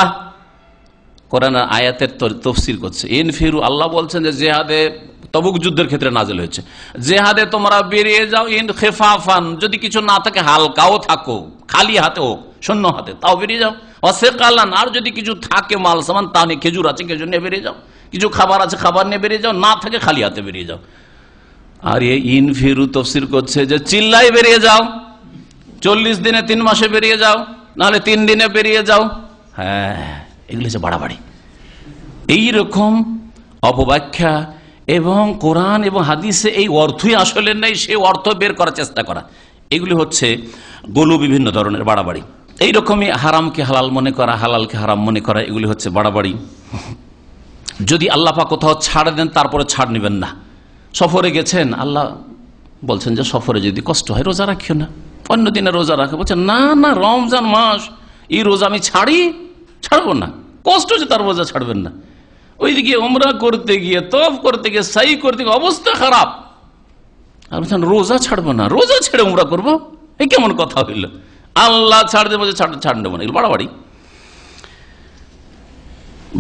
কোরআনের আয়াতের তাফসীর করছে। ইনফিরু, আল্লাহ বলছেন যে জিহাদে, তবুক যুদ্ধের ক্ষেত্রে নাযিল হয়েছে, জিহাদে তোমরা বেরিয়ে যাও, ইন খিফাফান, যদি কিছু না থাকে হালকাও থাকো, খালি হাতে হোক, শূন্য হাতে, তাও বেরিয়ে যাও। ওয়া সিকালান, আর যদি কিছু থাকে মাল সামান, তা নিয়ে, খেজুর আছে খেজুর নিয়ে বেরিয়ে যাও, কিছু খাবার আছে খাবার নিয়ে বেরিয়ে যাও, না থাকে খালি হাতে বেরিয়ে যাও। আর এই ইনফিরু তাফসীর করছে যে চিল্লাই বেরিয়ে যাও, 40 দিনে 3 মাসে বেরিয়ে যাও, নাহলে 3 দিনে বেরিয়ে যাও। হ্যাঁ, এগুলো হচ্ছে বাড়াবাড়ি। এইরকম অপব্যাখ্যা এবং কোরআন এবং হাদিসে এই অর্থই আসলে নেই, সে অর্থ বের করার চেষ্টা করা, এগুলি হচ্ছে গোলু বিভিন্ন ধরনের বাড়াবাড়ি। এইরকমই হারামকে হালাল মনে করা, হালালকে হারাম মনে করা, এগুলি হচ্ছে বাড়াবাড়ি। যদি আল্লাহ পাক কোথাও ছাড় দেন তারপরে ছাড় নেবেন না। সফরে গেছেন, আল্লাহ বলছেন যে সফরে যদি কষ্ট হয় রোজা রাখিও না, অন্য দিনে রোজা রাখে, বলছেন না না রমজান মাস, এই রোজা আমি ছাড়বো না, কষ্ট হচ্ছে তার রোজা ছাড়বেন না। ওইদিকে উমরা করতে গিয়ে, তওয়াফ করতে গিয়ে, সাই করতে গিয়ে অবস্থা খারাপ, আর বলছেন রোজা ছাড়বো না, রোজা ছেড়ে উমরা করবো, এই কেমন কথা হইল? আল্লাহ ছাড় দেবো, ছাড় দেবো না, এগুলো বাড়াবাড়ি।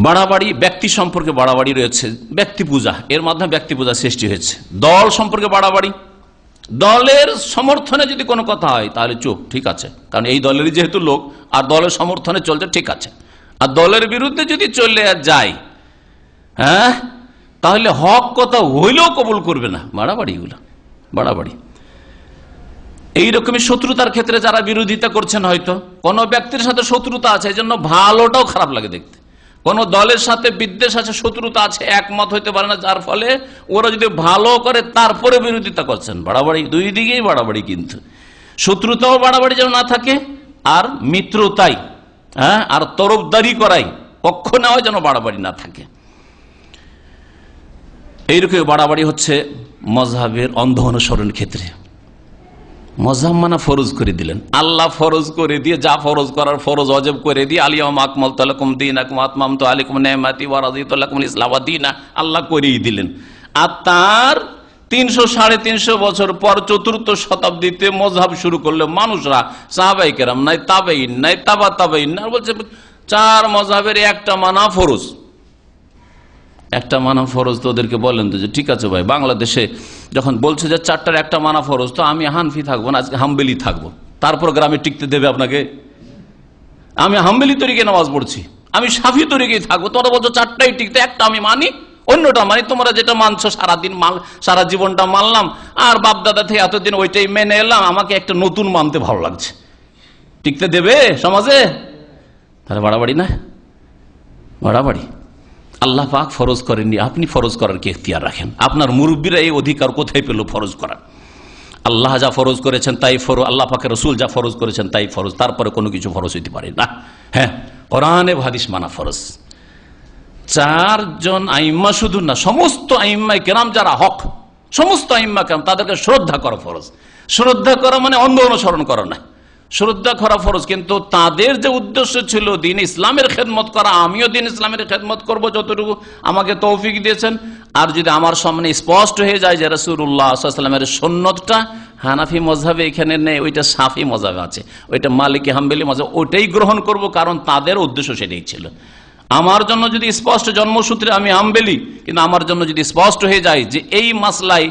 বাড়াবাড়ি ব্যক্তি সম্পর্কে বাড়াবাড়ি রয়েছে, ব্যক্তি পূজা, এর মাধ্যমে ব্যক্তি পূজা সৃষ্টি হয়েছে। দল সম্পর্কে বাড়াবাড়ি, দলের সমর্থনে যদি কোনো কথা হয় তাহলে চুপ, ঠিক আছে, কারণ এই দলেরই যেহেতু লোক, আর দলের সমর্থনে চলছে, ঠিক আছে। আর দলের বিরুদ্ধে যদি চলে যায়, হ্যাঁ, তাহলে হক কথা হইলেও কবুল করবে না। বাড়াবাড়ি, এগুলো বাড়াবাড়ি। এইরকমই শত্রুতার ক্ষেত্রে যারা বিরোধিতা করছেন, হয়তো কোনো ব্যক্তির সাথে শত্রুতা আছে, এই জন্য ভালোটাও খারাপ লাগে দেখতে, কোন দলের সাথে বিদ্বেষ আছে, শত্রুতা আছে, একমত হইতে পারে না, যার ফলে ওরা যদি ভালো করে তারপরে বিরোধিতা করছেন। বাড়াবাড়ি দুই দিকেই বাড়াবাড়ি, কিন্তু শত্রুতাও বাড়াবাড়ি যেন না থাকে, আর মিত্রতাই, হ্যাঁ, আর তরফদারি করাই, পক্ষ নেওয়া যেন বাড়াবাড়ি না থাকে। এইরকম বাড়াবাড়ি হচ্ছে মজহাবের অন্ধ অনুসরণের ক্ষেত্রে। মজহাব মানা ফরজ করে দিলেন, আল্লাহ ফরজ করে দিয়ে, যা ফরজ করার ফরজ অজেব করে দিয়ে, আলিয়াউমা আকমালতু লাকুম দীনাকুম ওয়া আতমামতু আলাইকুম নি'মাতি ওয়া রাদিতু লাকুমুল ইসলাম দীনা, আল্লাহ করেই দিলেন। আর তার 300-350 বছর পর 4th শতাব্দীতে মজহাব শুরু করলে মানুষরা, সাহাবায়ে কেরাম নাই, তাবেঈন নাই, তাবা তাবেঈন না, বলছে 4 মজহাবের একটা মানা ফরজ। একটা মানা ফরজ তো ওদেরকে বলেন তো, যে ঠিক আছে ভাই, বাংলাদেশে যখন বলছে যে 4টার একটা মানা ফরজ, তো আমি হানফি থাকবো না, আজকে হাম্বেলি থাকবো, তারপর গ্রামে টিকতে দেবে আপনাকে? আমি হাম্বেলি তরিকে নামাজ পড়ছি, আমি শাফি তরিকেই থাকবো, তোমরা বলছো 4টাই টিকতে, একটা আমি মানি, অন্যটা মানি। তোমরা যেটা মানছো সারাদিন সারা জীবনটা মানলাম, আর বাপদাদা থেকে এতদিন ওইটাই মেনে এলাম, আমাকে একটা নতুন মানতে ভালো লাগছে, টিকতে দেবে সমাজে? তাহলে বাড়াবাড়ি না? বাড়াবাড়ি। আল্লাহ পাক ফরজ করেননি, আপনি ফরজ করার কি এখতিয়ার রাখেন? আপনার মুরব্বীরা এই অধিকার কোথায় পেল ফরজ করার? আল্লাহ যা ফরজ করেছেন তাই ফরজ, আল্লাহ পাকের রাসূল যা ফরজ করেছেন তাই ফরজ, তারপরে কোনো কিছু ফরজ হইতে পারে না। হ্যাঁ, কোরআনে হাদিস মানা ফরজ। 4 জন আইম্মা শুধু না, সমস্ত আইম্মায়ে কেরাম যারা হক, সমস্ত আইম্মা কেরাম, তাদেরকে শ্রদ্ধা করা ফরজ। শ্রদ্ধা করা মানে অন্ধ অনুসরণ করা না, শ্রদ্ধা করা ফরজ। কিন্তু তাদের যে উদ্দেশ্য ছিল দিন ইসলামের খেদমত করা, আমিও দিন ইসলামের খেদমত করব যতটুকু আমাকে তৌফিক দিয়েছেন। আর যদি আমার সামনে স্পষ্ট হয়ে যায় যে রাসূলুল্লাহ সাল্লাল্লাহু আলাইহি ওয়াসাল্লামের সুন্নতটা হানাফি মযহাবে এখানে নেই, ওইটা শাফি মযহাবে আছে, ওইটা মালিকি হাম্বলি মযহাব, ওইটাই গ্রহণ করব, কারণ তাদের উদ্দেশ্য সেটাই ছিল। আমার জন্য যদি স্পষ্ট, জন্মসূত্রে আমি হাম্বলি, কিন্তু আমার জন্য যদি স্পষ্ট হয়ে যায় যে এই মাসলায়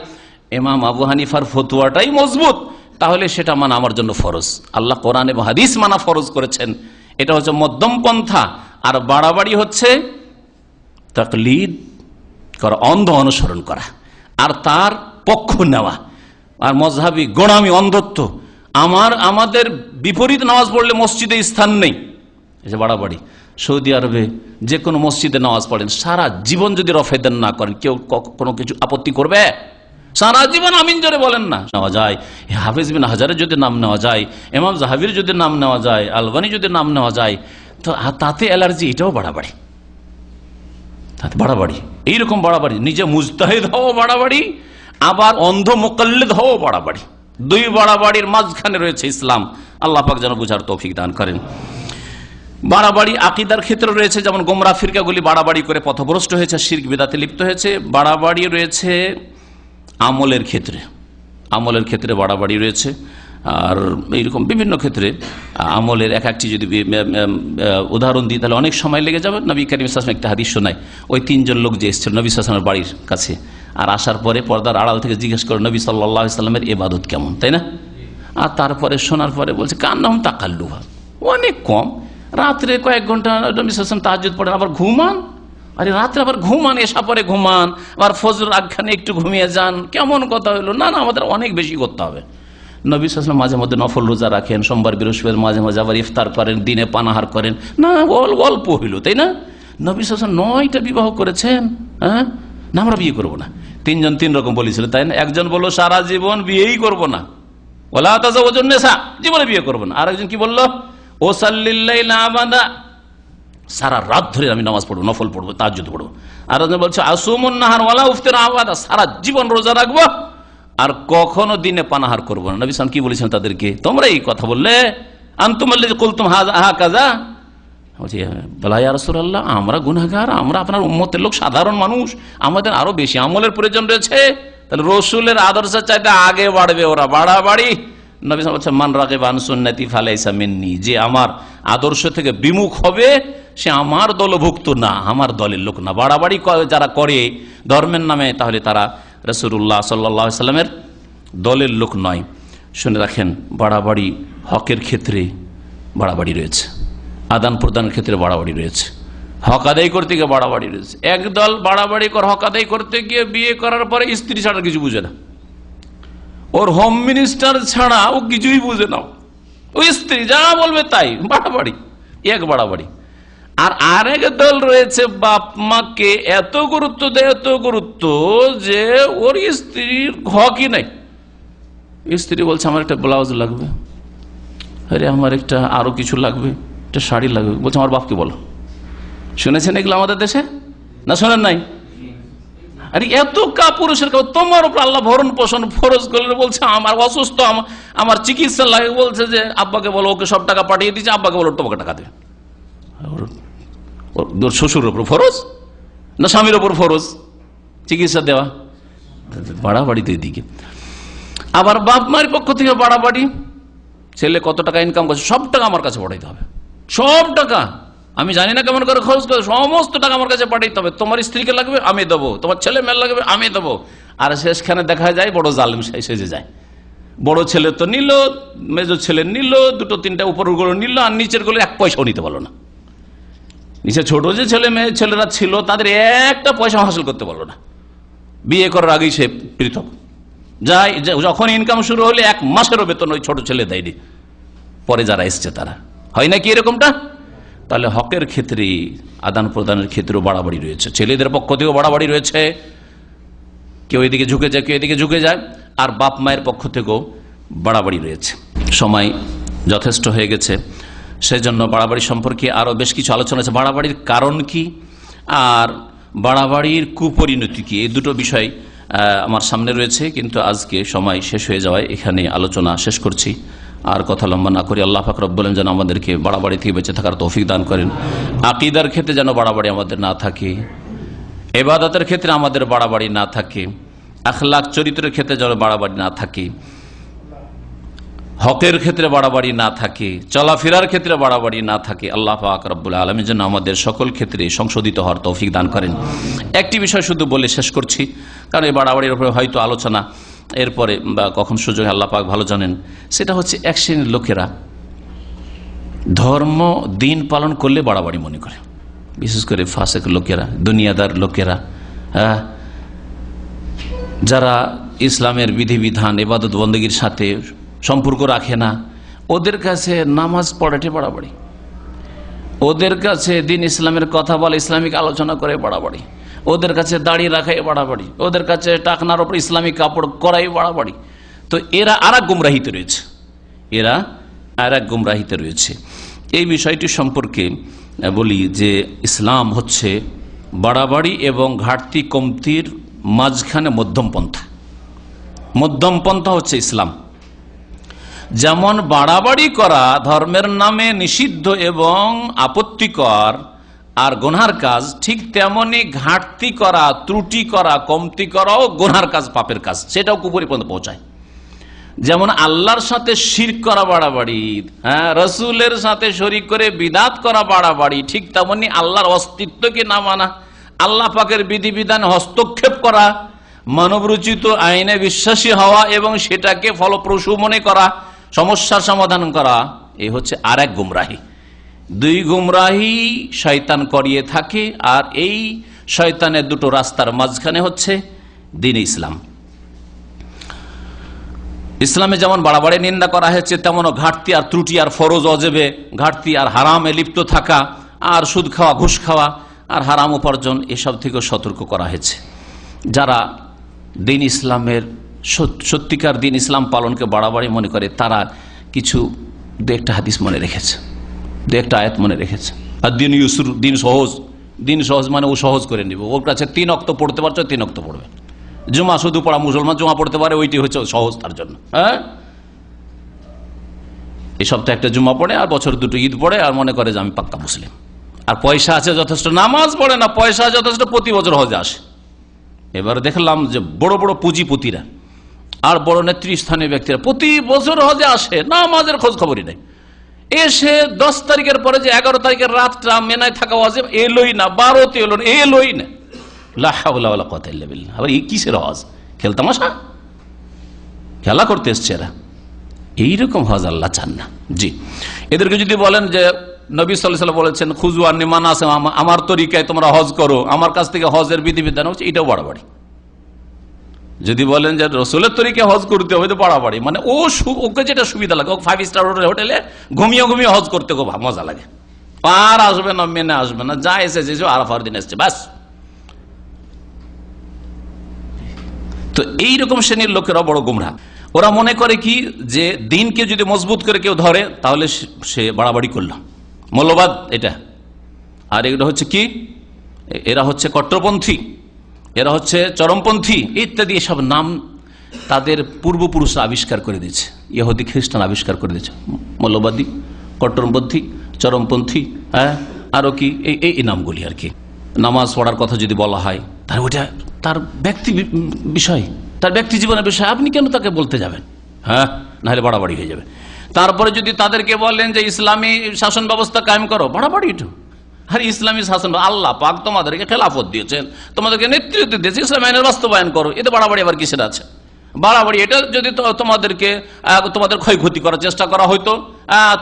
ইমাম আবু হানিফার ফতোয়াটাই মজবুত, তাহলে সেটা মানা আমার জন্য ফরজ। আল্লাহ কোরআন এবং হাদিস মানা ফরজ করেছেন, এটা হচ্ছে মধ্যম পন্থা। আর বাড়াবাড়ি হচ্ছে তাকলিদ করা, অন্ধ অনুসরণ করা, আর তার পক্ষ নেওয়া, আর মজহাবি গোড়ামি, অন্ধত্ব। আমাদের বিপরীত নামাজ পড়লে মসজিদে স্থান নেই, এই যে বাড়াবাড়ি। সৌদি আরবে যে কোনো মসজিদে নামাজ পড়েন, সারা জীবন যদি রফেদান না করেন, কেউ কোনো কিছু আপত্তি করবে? সারা জীবন আমিন জোরে বলেন না, নেওয়া যায়। হাফিজ বিন হাজারের যদি নাম নেওয়া যায়, ইমাম জাহাবির যদি নাম নেওয়া যায়, আলবানি যদি নাম নেওয়া যায়, তো তাতে অ্যালার্জি, এটাও বাড়াবাড়ি, তাতে বাড়াবাড়ি। এইরকম বাড়াবাড়ি, নিজে মুজতাহিদ হওয়া বাড়াবাড়ি, আবার অন্ধ মুকাল্লিদ হওয়া বাড়াবাড়ি। 2 বাড়াবাড়ির মাঝখানে রয়েছে ইসলাম। আল্লাহ পাক যেন বুঝার তৌফিক দান করেন। বাড়াবাড়ি আকীদার ক্ষেত্রে রয়েছে, যেমন গোমরাহ ফিরকাগুলি বাড়াবাড়ি করে পথভ্রষ্ট হয়েছে, শিরক বিদআতে লিপ্ত হয়েছে। বাড়াবাড়ি রয়েছে আমলের ক্ষেত্রে, আমলের ক্ষেত্রে বাড়াবাড়ি রয়েছে। আর এইরকম বিভিন্ন ক্ষেত্রে আমলের এক একটি যদি উদাহরণ দিই তাহলে অনেক সময় লেগে যাবে। নবী করিম সাল্লাল্লাহু আলাইহি ওয়াসাল্লাম একটা হাদিস শোনায়, ওই 3 জন লোক যে এসেছিল নবী সাল্লাল্লাহু আলাইহি ওয়াসাল্লামের বাড়ির কাছে, আর আসার পরে পর্দার আড়াল থেকে জিজ্ঞেস করে নবী সাল্লাল্লাহু আলাইহি ওয়াসাল্লামের ইবাদত কেমন, তাই না? আর তারপরে শোনার পরে বলছে কান্নাহুম তাকাল্লুহা, অনেক কম, রাত্রে কয়েক ঘন্টা নবী সাল্লাল্লাহু আলাইহি ওয়াসাল্লাম তাহাজ্জুদ পড়েন, আবার ঘুমান। আরে রাত্রে আবার ঘুমান, এসা পরে ঘুমান, আবার ফজর আগখানে একটু ঘুমিয়ে যান, কেমন কথা হইলো? না না, আমাদের অনেক বেশি করতে হবে। নবী সাল্লাল্লাহু আলাইহি ওয়াসাল্লাম মাঝে মধ্যে নফল রোজা রাখেন, সোমবার বৃহস্পতিবার মাঝে মাঝে আবার ইফতার করেন, দিনে পানাহার করেন, না অল্প হইল, তাই না? নবী সাল্লাল্লাহু আলাইহি ওয়াসাল্লাম 9টা বিবাহ করেছেন, হ্যাঁ, না আমরা বিয়ে করবো না। 3 জন 3 রকম বলেছিল, তাই না? একজন বললো সারা জীবন বিয়েই করবো না, ওয়ালা তাযাওয়াজুন নিসা, জীবনে বিয়ে করবো না। আর একজন কি বললো, ওসাল্লিল লাইলা আবাদা, সারা রাত ধরে আমি নামাজ পড়বো, নফল পড়বো, তাহাজ্জুদ পড়বো। আর একজন বলছে আসুমুন নাহার ওয়ালা উফতির আবাদা, সারা জীবন রোজা রাখবো আর কখনো দিনে পানাহার করবো না। নবী সাল্লাল্লাহু আলাইহি ওয়াসাল্লাম কি বলেছেন তাদেরকে? তোমরা এই কথা বললে, আনতুম আল্লাযী কুলতুম হাকাযা, বলছি বলা ইয়া রাসূলুল্লাহ, আমরা গুনাহগার, আমরা আপনার উম্মতের লোক, সাধারণ মানুষ, আমাদের আরো বেশি আমলের প্রয়োজন রয়েছে। তাহলে রসুলের আদর্শের চাইতে আগে বাড়বে ওরা, বাড়াবাড়ি। নবী সাল্লাল্লাহু আলাইহি ওয়াসাল্লাম মান রাগিবা আন সুন্নতি ফালাইসা মিন্নি, যে আমার আদর্শ থেকে বিমুখ হবে সে আমার দলভুক্ত না, আমার দলের লোক না। বাড়াবাড়ি যারা করে ধর্মের নামে, তাহলে তারা রাসূলুল্লাহ সাল্লাল্লাহু আলাইহি ওয়াসাল্লামের দলের লোক নয়। শুনে রাখেন, বাড়াবাড়ি হকের ক্ষেত্রে বাড়াবাড়ি রয়েছে, আদান প্রদানের ক্ষেত্রে বাড়াবাড়ি রয়েছে, হক আদায় করতে গিয়ে বাড়াবাড়ি রয়েছে। একদল বাড়াবাড়ি করে হক আদায় করতে গিয়ে বিয়ে করার পরে স্ত্রী ছাড়া কিছু বুঝে না, ওর হোম মিনিস্টার ছাড়া ও কিছুই বুঝে না, ওই স্ত্রী যা বলবে তাই, বাড়াবাড়ি, এক বাড়াবাড়ি। আর আরেক দল রয়েছে বাপ মাকে এত গুরুত্ব দেয়, এত গুরুত্ব যে ওর স্ত্রীর হকই নাই। স্ত্রী বলছে আমার একটা ব্লাউজ লাগবে, আরে আমার একটা আরো কিছু লাগবে, একটা শাড়ি লাগবে, বলছে আমার বাপকে বলো। শুনেছেন এগুলো আমাদের দেশে না শোনেন নাই? আরে এত পুরুষের তোমার উপর আল্লাহ ভরণ পোষণ ফরজ করলে, বলছে আমার অসুস্থ, আমার চিকিৎসা লাগে, বলছে যে আব্বাকে বলো, ওকে সব টাকা পাঠিয়ে দিচ্ছে, আব্বাকে বলো তোমাকে টাকা দেবে। ওর শ্বশুরের উপর ফরজ না স্বামীর উপর ফরজ চিকিৎসা দেওয়া? বাড়াবাড়িতে এদিকে। আবার বাপ মায়ের পক্ষ থেকে বাড়াবাড়ি, ছেলে কত টাকা ইনকাম করছে সব টাকা আমার কাছে পাঠাইতে হবে, সব টাকা আমি জানি না কেমন করে খরচ করে, সমস্ত টাকা আমার কাছে পাঠাইতে হবে। তোমার স্ত্রীকে লাগবে আমি দেবো, তোমার ছেলে মেয়ে লাগবে আমি দেবো। আর শেষখানে দেখা যায় বড় জালিম সেজে যায়। বড় ছেলে তো নিল, মেজো ছেলে নিল, দুটো তিনটা উপরের গুলো নিল, আর নিচের গুলো এক পয়সাও নিতে পারলো না। নিচে ছোট যে ছেলে মেয়ে ছেলেরা ছিল তাদের একটা পয়সা হাসিল করতে পারলো না। বিয়ে করার আগেই সে পৃথক যাই, যখন ইনকাম শুরু হলে 1 মাসেরও বেতন ওই ছোট ছেলে দেয়নি, পরে যারা এসছে তারা। হয় নাকি এরকমটা? তাহলে হকের ক্ষেত্রে, আদান প্রদানের ক্ষেত্রেও বাড়াবাড়ি রয়েছে, ছেলেদের পক্ষ থেকেও বাড়াবাড়ি রয়েছে, কেউ এদিকে ঝুঁকে যায় কেউ এদিকে ঝুঁকে যায়, আর বাপ মায়ের পক্ষ থেকেও বাড়াবাড়ি রয়েছে। সময় যথেষ্ট হয়ে গেছে, সেজন্য বাড়াবাড়ি সম্পর্কে আরও বেশ কিছু আলোচনা আছে। বাড়াবাড়ির কারণ কি আর বাড়াবাড়ির কুপরিণতি কি, এই দুটো বিষয় আমার সামনে রয়েছে, কিন্তু আজকে সময় শেষ হয়ে যাওয়ায় এখানে আলোচনা শেষ করছি। আর কথা লম্বা না করি, আল্লাহ পাক রব্বুল আলামিন যেন আমাদেরকে বাড়াবাড়ি থেকে বেঁচে থাকার তৌফিক দান করেন। আকীদার ক্ষেত্রে যেন বাড়াবাড়ি আমাদের না থাকে, ইবাদতের ক্ষেত্রে আমাদের বাড়াবাড়ি না থাকে, আখলাক চরিত্রের ক্ষেত্রে যেন বাড়াবাড়ি না থাকে, হকের ক্ষেত্রে বাড়াবাড়ি না থাকে, চলাফেরার ক্ষেত্রে বাড়াবাড়ি না থাকে। আল্লাহ পাক রব্বুল আলামিন যেন আমাদের সকল ক্ষেত্রে সংশোধিত হওয়ার তৌফিক দান করেন। একটি বিষয় শুধু বলে শেষ করছি, কারণ এই বাড়াবাড়ির উপরে হয়তো আলোচনা এরপরে বা কখন সুযোগ আল্লাহ পাক ভালো জানেন। সেটা হচ্ছে এক শ্রেণীর লোকেরা ধর্ম দিন পালন করলে বাড়াবাড়ি মনে করে, বিশেষ করে ফাসেক লোকেরা, দুনিয়াদার লোকেরা, যারা ইসলামের বিধিবিধান ইবাদত বন্দেগীর সাথে সম্পর্ক রাখে না, ওদের কাছে নামাজ পড়াতে বাড়াবাড়ি, ওদের কাছে দিন ইসলামের কথা বলে, ইসলামিক আলোচনা করে বাড়াবাড়ি, ওদের কাছে দাঁড়িয়ে রাখাই বাড়াবাড়ি, ওদের কাছে টাকনার ওপর ইসলামিক কাপড় করাই বাড়াবাড়ি। তো এরা আর এক গুমরাহিতে রয়েছে, এরা আর এক গুমরাহিতে রয়েছে। এই বিষয়টি সম্পর্কে বলি যে ইসলাম হচ্ছে বাড়াবাড়ি এবং ঘাটতি কমতির মাঝখানে মধ্যম পন্থা। মধ্যম পন্থা হচ্ছে ইসলাম। যেমন বাড়াবাড়ি করা ধর্মের নামে নিষিদ্ধ এবং আপত্তিকর আর গুনহার কাজ, ঠিক তেমনি ঘাটতি করা, ত্রুটি করা, কমতি করাও গুনহার কাজ, পাপের কাজ, সেটাও কুফরি পর্যন্ত পৌঁছায়। যেমন আল্লাহর সাথে শিরক করা বাড়াবাড়ি, রসুলের সাথে শরীক করে বিদাত করা বাড়াবাড়ি, ঠিক তেমনি আল্লাহর অস্তিত্বকে না মানা, আল্লাহ পাকের বিধিবিধান হস্তক্ষেপ করা, মানবরচিত আইনে বিশ্বাসী হওয়া এবং সেটাকে ফলপ্রসূ মনে করা, সমস্যার সমাধান করা, এই হচ্ছে আর এক গুমরাহি। দুই গুমরাহি শয়তান করিয়ে থাকে, আর এই শয়তানের দুটো রাস্তার মাঝখানে হচ্ছে দ্বীন ইসলাম। ইসলামে যেমন বাড়াবাড়ি নিন্দা করা হয়েছে, তেমনও ঘাটতি আর ত্রুটি আর ফরজ অজেবে ঘাটতি আর হারামে লিপ্ত থাকা, আর সুদ খাওয়া, ঘুষ খাওয়া, আর হারাম উপার্জন, এসব থেকেও সতর্ক করা হয়েছে। যারা দ্বীন ইসলামের সত্যিকার দ্বীন ইসলাম পালনকে বাড়াবাড়ি মনে করে, তারা কিছু দু একটা হাদিস মনে রেখেছে, দু একটা আয়াত মনে রেখেছে। আর দিন ইউসুর, দিন সহজ, দিন সহজ মানে ও সহজ করে নিব, ওর কাছে 3 ওয়াক্ত পড়তে পারছো, 3 ওয়াক্ত পড়বে। জুমা শুধু পড়া, মুসলমান জুমা পড়তে পারে, ওইটি হচ্ছে সহজ তার জন্য। হ্যাঁ, এই সপ্তাহে একটা জুমা পড়ে আর বছর 2টো ঈদ পড়ে, আর মনে করে যে আমি পাক্কা মুসলিম। আর পয়সা আছে যথেষ্ট, নামাজ পড়ে না, পয়সা যথেষ্ট, প্রতি বছর হজে আসে। এবার দেখলাম যে বড় বড় পুঁজিপতিরা আর বড় নেতৃস্থানীয় ব্যক্তিরা প্রতি বছর হজে আসে, নামাজের খোঁজ খবরই নেই। এসে 10 তারিখের পরে যে 11 তারিখের রাতটা মেনায় থাকা ওয়াজিব, এলোই না, 12তে এলো না, এলোই না। লা হাওলা ওয়ালা কুওয়াতা ইল্লা বিল্লাহ। আবার এই কিসের হজ? খেলতামাশা, খেলা করতে এসছে এরা। এইরকম হজ আল্লাহ চান না। জি, এদেরকে যদি বলেন যে নবী সাল্লাল্লাহু আলাইহি ওয়াসাল্লাম বলেছেন খুযু আন্নী মানাসিকাকুম, আমার তরিকায় তোমরা হজ করো, আমার কাছ থেকে হজের বিধিবিধান হচ্ছে, এটাও বাড়াবাড়ি। যদি বলেন যে রসুলের তরিকায় হজ করতে হবে, তো বাড়াবাড়ি। মানে ওকে যেটা সুবিধা লাগে, 5 স্টার হোটেলে ঘুমিয়ে ঘুমিয়ে হজ করতে খুব মজা লাগে, পার আসবে না, মেনে আসবে না, যা এসেছে আরাফার দিন এসছে, ব্যাস। তো এইরকম শ্রেণীর লোকেরা বড় গুমরাহ। ওরা মনে করে কি যে দিনকে যদি মজবুত করে কেউ ধরে তাহলে সে বাড়াবাড়ি করল, মৌলবাদ এটা। আর এগুলো হচ্ছে কি, এরা হচ্ছে কট্টরপন্থী, এরা হচ্ছে চরমপন্থী ইত্যাদি এসব নাম তাদের পূর্বপুরুষরা আবিষ্কার করে দিয়েছে, ইহুদি খ্রিস্টান আবিষ্কার করে দিয়েছে। মৌলবাদী, কট্টরপন্থী, চরমপন্থী, হ্যাঁ, আরো কি এই নামগুলি আর কি। নামাজ পড়ার কথা যদি বলা হয় তাহলে ওইটা তার ব্যক্তি বিষয়, তার ব্যক্তি জীবনের বিষয়, আপনি কেন তাকে বলতে যাবেন? হ্যাঁ, নাহলে বাড়াবাড়ি হয়ে যাবে। তারপরে যদি তাদেরকে বলেন যে ইসলামী শাসন ব্যবস্থা কায়েম করো, বাড়াবাড়ি এটা। আর ইসলামী শাসন আল্লাহ পাক তোমাদেরকে খেলাফত দিয়েছেন, তোমাদেরকে নেতৃত্ব দিয়েছে, ইসলাম আইনের বাস্তবায়ন করো, এতে বাড়াবাড়ি আবার কিসের আছে? বাড়াবাড়ি এটা যদি তোমাদের ক্ষয়ক্ষতি করার চেষ্টা করা হইতো,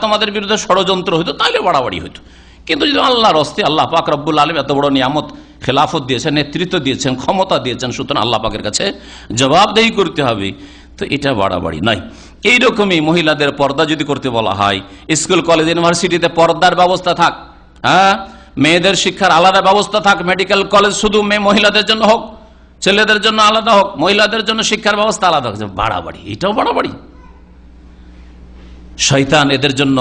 তোমাদের বিরুদ্ধে ষড়যন্ত্র হইতো, তাহলে বাড়াবাড়ি হইতো। কিন্তু যদি আল্লাহর হস্তে আল্লাহ পাক রব্বুল আলামিন এত বড় নিয়ামত খেলাফত দিয়েছেন, নেতৃত্ব দিয়েছেন, ক্ষমতা দিয়েছেন, সুতরাং আল্লাহ পাকের কাছে জবাবদেহি করতে হবে, তো এটা বাড়াবাড়ি নয়। এইরকমই মহিলাদের পর্দা যদি করতে বলা হয়, স্কুল কলেজ ইউনিভার্সিটিতে পর্দার ব্যবস্থা থাক, হ্যাঁ, মেয়েদের শিক্ষার আলাদা ব্যবস্থা থাক, মেডিকেল কলেজ শুধু মহিলাদের জন্য হোক, ছেলেদের জন্য আলাদা হোক, মহিলাদের জন্য শিক্ষার ব্যবস্থা আলাদা হোক, বাড়াবাড়ি, এটাও বাড়াবাড়ি। শয়তান এদের জন্য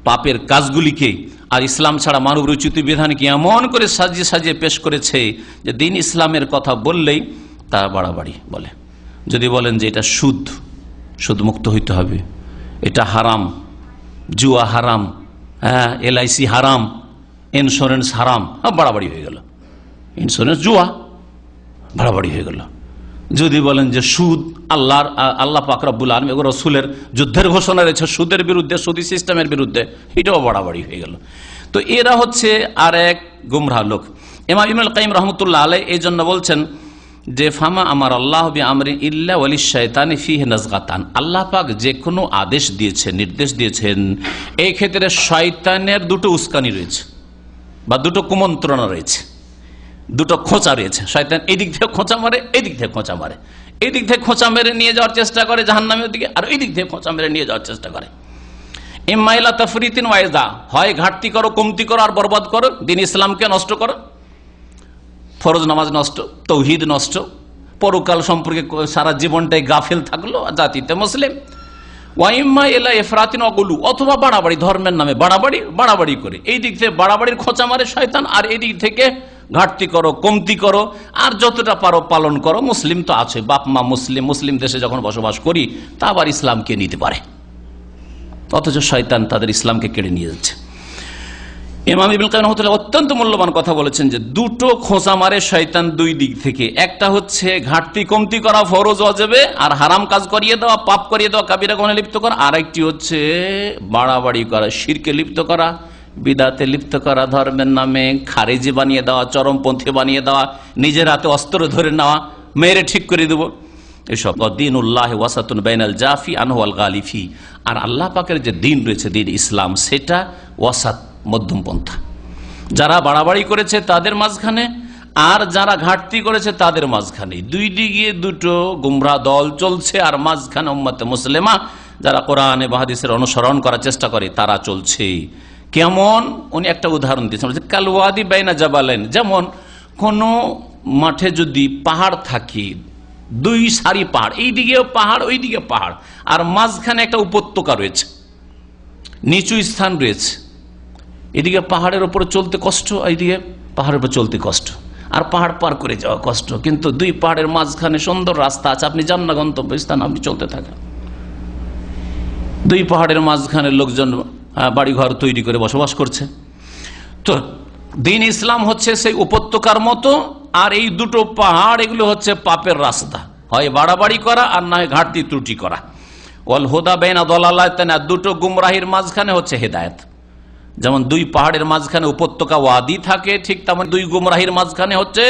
পাপের কাজগুলিকে আর ইসলাম ছাড়া মানব রচিত বিধানকে এমন করে সাজিয়ে সাজিয়ে পেশ করেছে যে দিন ইসলামের কথা বললেই তা বাড়াবাড়ি বলে। যদি বলেন যে এটা সুদ মুক্ত হইতে হবে, এটা হারাম, জুয়া হারাম, হ্যাঁ, LIC হারাম, ইন্স্যুরেন্স হারাম, বাড়াবাড়ি হয়ে গেল। ইন্স্যুরেন্স জুয়া, বাড়াবাড়ি হয়ে গেল। যদি বলেন যে সুদ আল্লাহ পাক রব্বুল আলামিন এবং রাসূলের যুদ্ধের ঘোষণা রয়েছে সুদের বিরুদ্ধে, সুদী সিস্টেমের বিরুদ্ধে, এটাও বাড়াবাড়ি হয়ে গেল। তো এরা হচ্ছে আর এক গুমরাহ লোক। ইমাম ইবনুল কাইয়িম রাহমাতুল্লাহ আলাইহি এই জন্য বলছেন যে ফামা আমার আল্লাহ বিআমরিন ইল্লা ওয়ালিশ শাইতানি ফিহি নাজগাতান, আল্লাহ পাক যে কোনো আদেশ দিয়েছেন, নির্দেশ দিয়েছেন, এই ক্ষেত্রে শয়তানের দুটো উস্কানি রয়েছে বা দুটো কুমন্ত্রণা রয়েছে, দুটো খোঁচা রয়েছে। শয়তান এদিক থেকে খোঁচা মারে, এদিক থেকে খোঁচা মারে, এদিক থেকে খোঁচা মেরে নিয়ে যাওয়ার চেষ্টা করে জাহান্নামের দিকে, আর এই দিক থেকে খোঁচা মেরে নিয়ে যাওয়ার চেষ্টা করে। ইম্মাইলা তাফরিতিন ওয়াইজা, হয় ঘাটতি করো, কমতি করো আর বরবাদ করো, দিন ইসলামকে নষ্ট করো, ফরজ নামাজ নষ্ট, তৌহিদ নষ্ট, পরকাল সম্পর্কে সারা জীবনটাই গাফিল থাকলো, জাতিতে মুসলিম। ওয়াইম্মা এলা এফরাতিন অগুলু, অথবা বাড়াবাড়ি, ধর্মের নামে বাড়াবাড়ি করে এই দিক থেকে বাড়াবাড়ির খোঁচা মারে শয়তান, আর এই দিক থেকে ঘাটতি করো, কমতি করো, আর যতটা পারো পালন করো। মুসলিম তো আছে, বাপ মা মুসলিম, মুসলিম দেশে যখন বসবাস করি তা আবার ইসলামকে নিতে পারে, অথচ শয়তান তাদের ইসলামকে কেড়ে নিয়ে যাচ্ছে। ইমাম ইবনুল কাইয়িম রাহিমাহুল্লাহ অত্যন্ত মূল্যবান কথা বলেছেন যে দুটো খোঁচা মারে শয়তান দুই দিক থেকে। একটা হচ্ছে ঘাটতি কমতি করা, ফরজ ওয়াজিবে আর হারাম কাজ করিয়ে দেওয়া, পাপ করিয়ে দেওয়া, কাবিরা গুনাহে লিপ্ত করা। আর একটি হচ্ছে বাড়াবাড়ি করা, শিরকে লিপ্ত করা, বিদাতে লিপ্ত করা, ধর্মের নামে খারেজি বানিয়ে দেওয়া, চরমপন্থী বানিয়ে দেওয়া, নিজের হাতে অস্ত্র ধরে নেওয়া, মেরে ঠিক করে দেবো, এসব। দীনুল্লাহ ওয়াসাতুন বাইনাল জাফি আনহু ওয়াল গালিফি, আর আল্লাহ পাকের যে দিন রয়েছে, দিন ইসলাম, সেটা ওয়াসাত, মধ্যম পন্থা। যারা বাড়াবাড়ি করেছে তাদের মাঝখানে, আর যারা ঘাটতি করেছে তাদের মাঝখানে, দুই দিকে দুটো গুমরাহ দল চলছে, আর মাঝখানে উম্মতে মুসলিমা যারা কোরআন এবং হাদিসের অনুসরণ করার চেষ্টা করে তারা চলছে। কেমন? উনি একটা উদাহরণ দিয়েছেন, কালওয়াদি বাইনা জাবালাইন, যেমন কোন মাঠে যদি পাহাড় থাকে, দুই সারি পাহাড়, এইদিকেও পাহাড় ওইদিকে পাহাড়, আর মাঝখানে একটা উপত্যকা রয়েছে, নিচু স্থান রয়েছে, এদিকে পাহাড়ের উপর চলতে কষ্ট, এইদিকে পাহাড়ের উপর চলতে কষ্ট, আর পাহাড় পার করে যাওয়া কষ্ট, কিন্তু দুই পাহাড়ের মাঝখানে সুন্দর রাস্তা আছে, আপনি যান না গন্তব্য স্থান, আপনি চলতে থাকেন। দুই পাহাড়ের মাঝখানে লোকজন বাড়িঘর তৈরি করে বসবাস করছে। তো দিন ইসলাম হচ্ছে সেই উপত্যকার মতো, আর এই দুটো পাহাড় এগুলো হচ্ছে পাপের রাস্তা, হয় বাড়াবাড়ি করা আর না হয় ঘাটতি ত্রুটি করা। ওয়াল হুদা বাইনা দালালাতান, দুটো গুমরাহির মাঝখানে হচ্ছে হেদায়েত। যেমন দুই পাহাড়ের মাঝখানে উপত্যকা ওয়াদি থাকে, ঠিক তেমন দুই গুমরাহির মাঝখানে হচ্ছে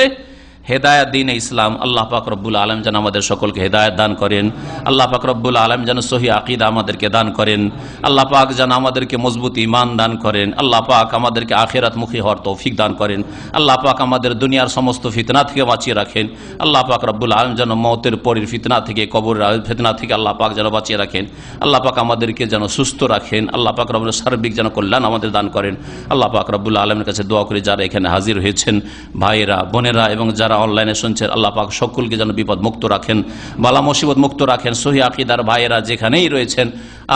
হেদায়েত দ্বীনে ইসলাম। আল্লাহ পাক রব্বুল আলামিন যেন আমাদের সকলকে হেদায়েত দান করেন। আল্লাহ পাক রব্বুল আলামিন যেন সহি আকীদা আমাদেরকে দান করেন। আল্লাহ পাক যেন আমাদেরকে মজবুত ঈমান দান করেন। আল্লাহ পাক আমাদেরকে আখিরাতমুখী হওয়ার তৌফিক দান করেন। আল্লাহ পাক আমাদের দুনিয়ার সমস্ত ফিতনা থেকে বাঁচিয়ে রাখেন। আল্লাহ পাক রব্বুল আলামিন যেন মওতের পরের ফিতনা থেকে, কবরের ফিতনা থেকে আল্লাহ পাক যেন বাঁচিয়ে রাখেন। আল্লাহ পাক আমাদেরকে যেন সুস্থ রাখেন। আল্লাহ পাক রব্বুল সার্বিক যেন কল্যাণ আমাদের দান করেন। আল্লাহ পাক রব্বুল আলামিনের কাছে দোয়া করি যারা এখানে হাজির হয়েছেন, ভাইয়েরা, বোনেরা এবং যারা অনলাইনে শুনছেন, আল্লাহ পাক সকলকে যেন বিপদ মুক্ত রাখেন, বালা মুসিবত মুক্ত রাখেন। সহি আকীদার ভাইয়েরা যেখানেই রয়েছেন,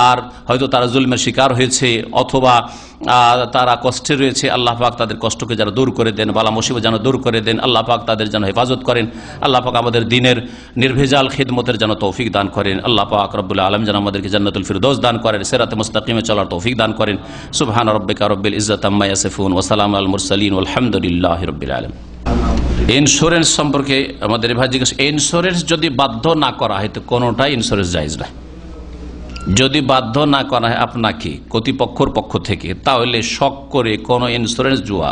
আর হয়তো তারা জুলমের শিকার হয়েছে অথবা তারা কষ্টে রয়েছে, আল্লাহ পাক তাদের কষ্টকে যেন দূর করে দেন, বালা মুসিবত যেন দূর করে দেন। আল্লাহ পাক তাদের যেন হেফাজত করেন। আল্লাহ পাক আমাদের দ্বীনের নির্ভেজাল খিদমতের যেন তৌফিক দান করেন। আল্লাহ পাক রব্বুল আলামিন যেন আমাদেরকে জান্নাতুল ফিরদৌস দান করেন, সিরাতে মুস্তাকিমে চলার তৌফিক দান করেন। সুবহান রাব্বিকা রব্বিল ইজ্জাতি আম্মা ইয়াসিফুন ওয়া সালামুন আলাল মুরসালিন ওয়ালহামদুলিল্লাহি রাব্বিল আলামিন। ইন্স্যুরেন্স সম্পর্কে আমাদের ভাই জিজ্ঞেস, ইন্স্যুরেন্স যদি বাধ্য না করা হয় তো কোনোটাই ইন্স্যুরেন্স জায়েজ না। যদি বাধ্য না করা হয় আপনাকে কর্তৃপক্ষের পক্ষ থেকে, তাহলে শখ করে কোনো ইন্স্যুরেন্স, জুয়া,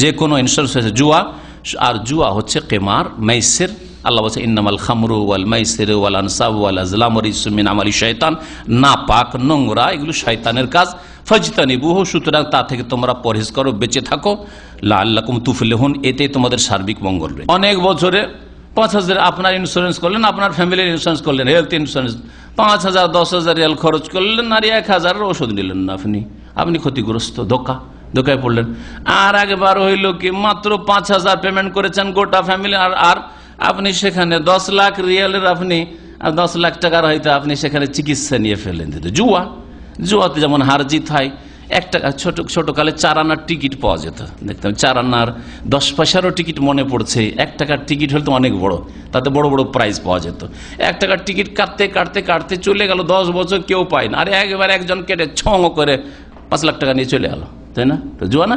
যে কোনো ইন্স্যুরেন্স হচ্ছে জুয়া। আর জুয়া হচ্ছে কেমার, মাইসির। আল্লাহ বলছে ইন্নামাল খামরু ওয়াল মাইসির ওয়াল আনসাব ওয়াল আজলামু রিজসুম মিন আমালি শয়তান, নাপাক, নোংরা, এগুলো শয়তানের কাজ। ফাজতানিবুহু, সুতরাং তা থেকে তোমরা পরহেজ করো, বেঁচে থাকো। লাআল্লাকুম তুফলিহুন, এতে তোমাদের সার্বিক মঙ্গল রয়েছে। অনেক বছরে 5,000 আপনার ইন্স্যুরেন্স করলেন, আপনার ফ্যামিলির ইন্স্যুরেন্স করলেন, হেলথ ইন্স্যুরেন্স 5,000 10,000 রিয়াল খরচ করলেন, আর 1,000 ওষুধ নিলেন না, আপনি ক্ষতিগ্রস্ত, ধোকায় পড়লেন। আর একবার হইল কি মাত্র 5,000 পেমেন্ট করেছেন গোটা ফ্যামিলি, আর আপনি সেখানে 10 লাখ রিয়ালের, আপনি 10 লাখ টাকার হয়তো আপনি সেখানে চিকিৎসা নিয়ে ফেলেন। জুয়াতে যেমন হার জিত হয়। একটা ছোট কালে 4 আনার টিকিট পাওয়া যেত, দেখতাম 4 আনার 10 পয়সারও টিকিট মনে পড়ছে। 1 টাকার টিকিট হলে তো অনেক বড়, তাতে বড় বড় প্রাইজ পাওয়া যেত। 1 টাকার টিকিট কাটতে চলে গেল 10 বছর, কেউ পায় না। আর একবার একজন কেটে ছং করে 5 লাখ টাকা নিয়ে চলে গেল, তাই না? তো জুয়া না?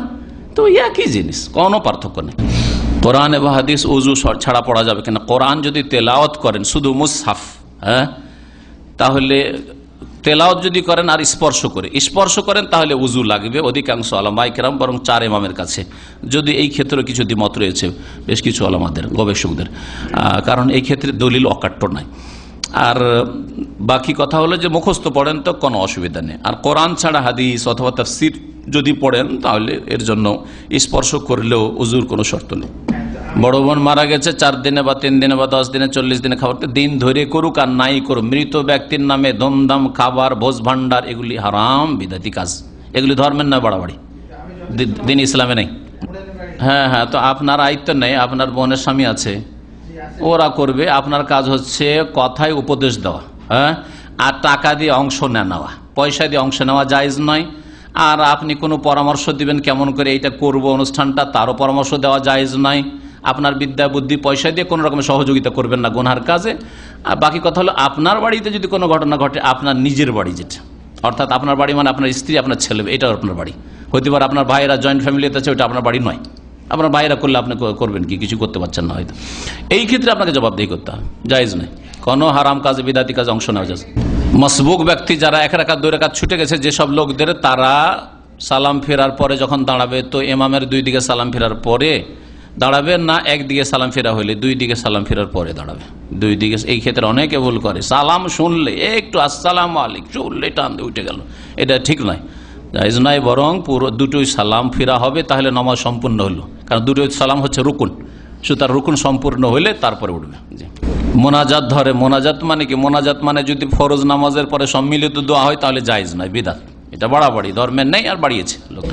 তো একই জিনিস, কোনো পার্থক্য নেই। কোরআন এবং হাদিস উজু ছাড়া পড়া যাবে কিনা? কোরআন যদি তেলাওয়াত করেন শুধু মুসহাফ, তাহলে তেলাওয়াত যদি করেন আর স্পর্শ করেন তাহলে উজু লাগবে। অধিকাংশ ওলামা ইকরাম, বরং 4 ইমামের কাছে, যদি এই ক্ষেত্রে কিছু দ্বিমত রয়েছে বেশ কিছু ওলামাদের, গবেষকদের, কারণ এই ক্ষেত্রে দলিল অকাট্য নাই। আর বাকি কথা হলো যে মুখস্থ পড়েন তো কোনো অসুবিধা নেই। আর কোরআন ছাড়া হাদিস অথবা তাফসীর যদি পড়েন তাহলে এর জন্য স্পর্শ করলেও উজুর কোনো শর্ত নেই। বড় বোন মারা গেছে 4 দিনে বা 3 দিনে বা 10 দিনে 40 দিনে খাবার, দিন ধরে করুক আর নাই করুক, মৃত ব্যক্তির নামে ধুমধাম খাবার, ভোজ ভান্ডার, এগুলি হারাম, বিদাতি কাজ। এগুলি ধর্মের নয়, বাড়াবাড়ি, দিন ইসলামে নেই। হ্যাঁ, তো আপনার আয়ত্ত নেই, আপনার বোনের স্বামী আছে, ওরা করবে। আপনার কাজ হচ্ছে কথায় উপদেশ দেওয়া, আর টাকা দিয়ে অংশ নেওয়া, পয়সা দিয়ে অংশ নেওয়া জায়েজ নয়। আর আপনি কোনো পরামর্শ দিবেন কেমন করে এইটা করব অনুষ্ঠানটা, তারও পরামর্শ দেওয়া জায়েজ নয়। আপনার বিদ্যা বুদ্ধি পয়সা দিয়ে কোনো রকম সহযোগিতা করবেন না গুনহার কাজে। আর বাকি কথা হলো আপনার বাড়িতে যদি কোনো ঘটনা ঘটে, আপনার নিজের বাড়ি যেটা, অর্থাৎ আপনার বাড়ি মানে আপনার স্ত্রী, আপনার ছেলে, এটা আপনার বাড়ি হইতে পারে। আপনার ভাইয়েরা জয়েন্ট ফ্যামিলিতে আছে, ওটা আপনার বাড়ি নয়। আপনার ভাইয়েরা করলে আপনি করবেন কি? কিছু করতে পারছেন না হয়তো। এই ক্ষেত্রে আপনাকে জবাবদিহি করতে হবে, জায়েজ নয়। কোনো হারাম কাজে, বিদাতি কাজে অংশ নেওয়া যায়। মসবুক ব্যক্তি যারা 1 রাকাত 2 রাকাত ছুটে গেছে, যেসব লোকদের, তারা সালাম ফেরার পরে যখন দাঁড়াবে, তো ইমামের 2 দিকে সালাম ফেরার পরে দাঁড়াবে না, একদিকে সালাম ফেরা হইলে 2 দিকে সালাম ফেরার পরে দাঁড়াবে, 2 দিকে। এই ক্ষেত্রে অনেকে ভুল করে, সালাম শুনলে একটু আসসালামু আলাইকুম শুনলে টান দিয়ে উঠে গেল, এটা ঠিক নয়, জায়েজ নয়। বরং পুরো দুটোই সালাম ফেরা হবে, তাহলে নামাজ সম্পূর্ণ হলো। কারণ দুটোই সালাম হচ্ছে রুকুন, সুতরাং রুকুন সম্পূর্ণ হইলে তারপরে উঠবে। মোনাজাত ধরে, মোনাজাত মানে কি? মোনাজাত মানে যদি ফরজ নামাজের পরে সম্মিলিত দোয়া হয় তাহলে জায়েজ নয়, বিদআত। এটা বাড়াবাড়ি, ধর্মের নেই, আর বাড়িয়েছে লোক।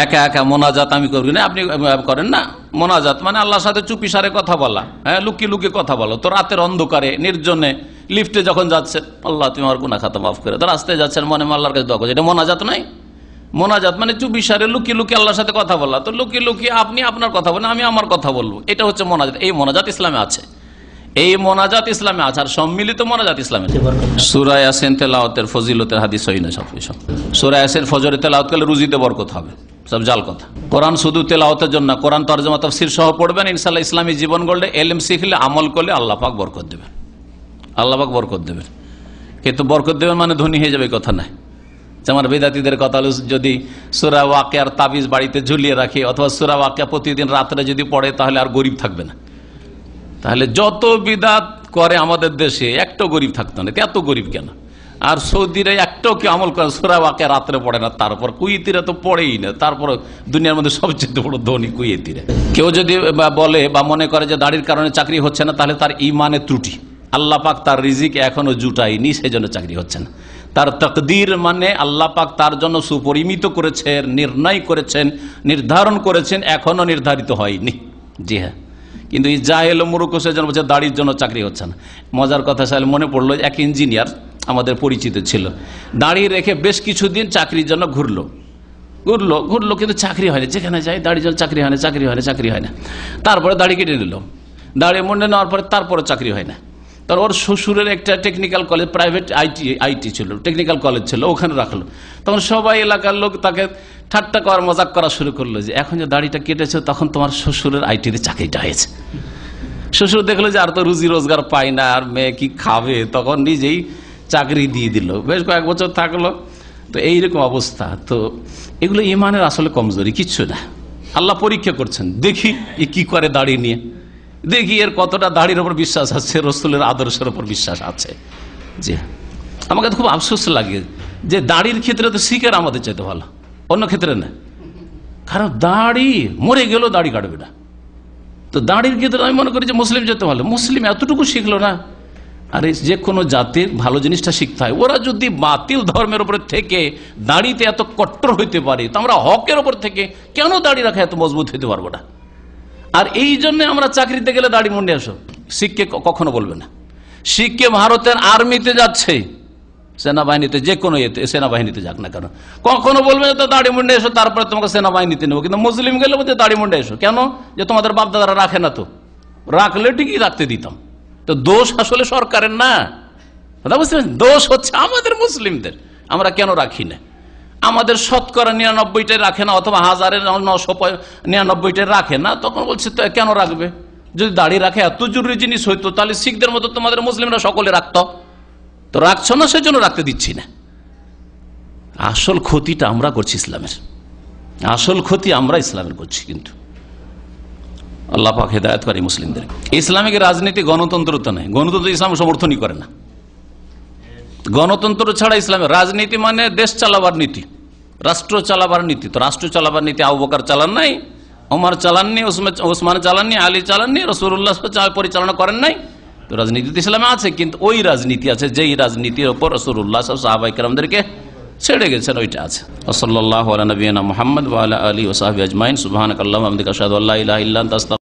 একা মোনাজাত আমি করবি না, আপনি করেন না। মোনাজাত মানে আল্লাহর সাথে চুপি সারে কথা বলা, লুকিয়ে কথা বলো। তো রাতের অন্ধকারে, নির্জনে, লিফটে যখন যাচ্ছেন, আল্লাহ তুমি আমার গুনাহ খাতা মাফ করে, তো রাস্তায় যাচ্ছেন, মনে আল্লাহর কাছে দোয়া করছে, এটা মোনাজাত নাই। মোনাজাত মানে চুপি সারে লুকিয়ে আল্লাহর সাথে কথা বলা। তো লুকিয়ে আপনি আপনার কথা বলেন, আমি আমার কথা বলবো, এটা হচ্ছে মোনাজাত। এই মোনাজাত ইসলামে আছে, এই মোনাজাত ইসলামে আছে। আর সম্মিলিত মোনাজাত ইসলামে। সূরা ইয়াসিন তেলাওয়াতের ফজিলতের হাদিস সহিহ না, সব সূরা ইয়াসিন ফজরে তেলাওয়াত করলে রুজিতে বরকত হবে, সব জাল কথা। কোরআন শুধু তেলাওয়াতের জন্য, কোরআন তরজমা তাফসীর সহ পড়বেন, ইনশাআল্লাহ ইসলামী জীবন গড়লে, ইলম শিখলে, আমল করলে আল্লাহ পাক বরকত দেবেন, আল্লাহ পাক বরকত দেবেন। কিন্তু বরকত দেবেন মানে ধনী হয়ে যাবে কথা নাই। যেমন বেদাতীদের কথা হলো, যদি সূরা ওয়াকিয়ার তাবিজ বাড়িতে ঝুলিয়ে রাখে, অথবা সূরা ওয়াকিয়া প্রতিদিন রাত্রে যদি পড়ে, তাহলে আর গরিব থাকবে না। তাহলে যত বিদাত করে আমাদের দেশে একটাও গরিব থাকতো না, এত গরিব কেন? আর সৌদিরা একটাও কি আমল করে? সূরা ওয়াকিয়া রাত্রে পড়ে না, তারপর কুয়েতিরা তো পড়েই না, তারপর দুনিয়ার মধ্যে সবচেয়ে বড় ধনী কুয়েতিরা। কেউ যদি বলে বা মনে করে যে দাড়ির কারণে চাকরি হচ্ছে না, তাহলে তার ঈমানের ত্রুটি। আল্লাহ পাক তার রিজিক এখনো জুটায়নি, সেজন্য চাকরি হচ্ছে না। তার তাকদীর মানে আল্লাহ পাক তার জন্য সুপরিমিত করেছেন, নির্ণয় করেছেন, নির্ধারণ করেছেন, এখনো নির্ধারিত হয়নি। জি হ্যাঁ, কিন্তু এই জাহেল মূর্খ সেজন্য বলছে দাড়ির জন্য চাকরি হচ্ছে না। মজার কথা সাহেব মনে পড়লো, এক ইঞ্জিনিয়ার আমাদের পরিচিত ছিল, দাড়ি রেখে বেশ কিছুদিন চাকরির জন্য ঘুরলো, কিন্তু চাকরি হয়নি। যেখানে যাই দাড়ির জন্য চাকরি হয় না। তারপরে দাড়ি কেটে নিল, দাড়ি মুন্ডে নেওয়ার পরে তারপরে চাকরি হয় না। তার ওর শ্বশুরের একটা টেকনিক্যাল কলেজ, প্রাইভেট আইটি ছিল, টেকনিক্যাল কলেজ ছিল, ওখানে রাখলো। তখন সবাই এলাকার লোক তাকে ঠাট্টা করার মজাক করা শুরু করলো যে এখন যে দাড়িটা কেটেছে তখন তোমার শ্বশুরের আইটিতে চাকরিটা হয়েছে। শ্বশুর দেখলো যে আর তো রুজি রোজগার পায় না, আর মেয়ে কি খাবে, তখন নিজেই চাকরি দিয়ে দিল। বেশ কয়েক বছর থাকলো। তো এইরকম অবস্থা। তো এগুলো ইমানের আসলে কমজোরি, কিচ্ছু না। আল্লাহ পরীক্ষা করছেন, দেখি এ কি করে দাড়ি নিয়ে, দেখি এর কতটা দাড়ির ওপর বিশ্বাস আছে, রসুলের আদর্শের ওপর বিশ্বাস আছে। জি, আমাকে তো খুব আফসোস লাগে যে দাড়ির ক্ষেত্রে তো শিখের আমাদের চাইতে ভালো, অন্য ক্ষেত্রে না। কারণ দাড়ি মরে গেলেও দাড়ি কাটবে না। তো দাড়ির ক্ষেত্রে আমি মনে করি যে মুসলিম যেতে ভালো। মুসলিম এতটুকু শিখলো না। আর যে কোনো জাতির ভালো জিনিসটা শিখতে হয়। ওরা যদি বাতিল ধর্মের উপর থেকে দাড়িতে এত কট্টর হইতে পারে, তো আমরা হকের উপর থেকে কেন দাড়ি রাখা এত মজবুত হইতে পারবো না? আর এই জন্য আমরা চাকরিতে গেলে দাড়ি মুন্ডে আসো, শিখকে কখনো বলবে না। শিখকে ভারতের আর্মিতে যাচ্ছে, সেনাবাহিনীতে, যে কোনো সেনাবাহিনীতে যাক না কেন, কখনো বলবে তো দাড়ি মুন্ডে এসো, তারপরে তোমাকে সেনাবাহিনীতে নেবো। কিন্তু মুসলিম গেলে বলতে দাড়ি মুন্ডে এসো কেন? যে তোমাদের বাপদাদারা রাখে না, তো রাখলে ঠিকই রাখতে দিতাম। তো দোষ আসলে সরকারের না, কথা বুঝতে পারছেন? দোষ হচ্ছে আমাদের মুসলিমদের। আমরা কেন রাখি না? আমাদের শতকরা 99টাই রাখে না, অথবা 1999টাই রাখে না। তখন বলছে তো কেন রাখবে? যদি দাড়ি রাখে এত জরুরি জিনিস হইতো, তাহলে শিখদের মতো তোমাদের মুসলিমরা সকলে রাখতো। তো রাখছো না, সেজন্য রাখতে দিচ্ছি না। আসল ক্ষতিটা আমরা করছি ইসলামের, আসল ক্ষতি আমরা ইসলামের করছি। কিন্তু আল্লাহ পাক হেদায়েত করে মুসলিমদের। ইসলামিক রাজনীতি গণতন্ত্র তো নয়, গণতন্ত্র ইসলাম সমর্থনই করে না। গণতন্ত্র ছাড়া ইসলামের রাজনীতি মানে দেশ চালাবার নীতি, রাষ্ট্র চালাবার নীতি। তো রাষ্ট্র চালাবার নীতি আবু বকর চালান নাই, ওমর চালাননি, ওসমান চালাননি, আলী চালাননি, রাসূলুল্লাহ পরিচালনা করেন নাই। তো রাজনীতি ইসলামে আছে, কিন্তু ওই রাজনীতি আছে যেই রাজনীতির ওপর রাসূলুল্লাহ সাহাবায়ে কেরামদেরকে ছেড়ে গেছেন, ওইটা আছে। সাল্লাল্লাহু আলা নবিয়িনা মুহাম্মদ ওয়া আলা আলিহি ওয়া সাহবিহি আজমাইন। সুবহানাকাল্লাহুম্মা ওয়া বিহামদিকা আশহাদু আল্লা ইলাহা ইল্লা আনতা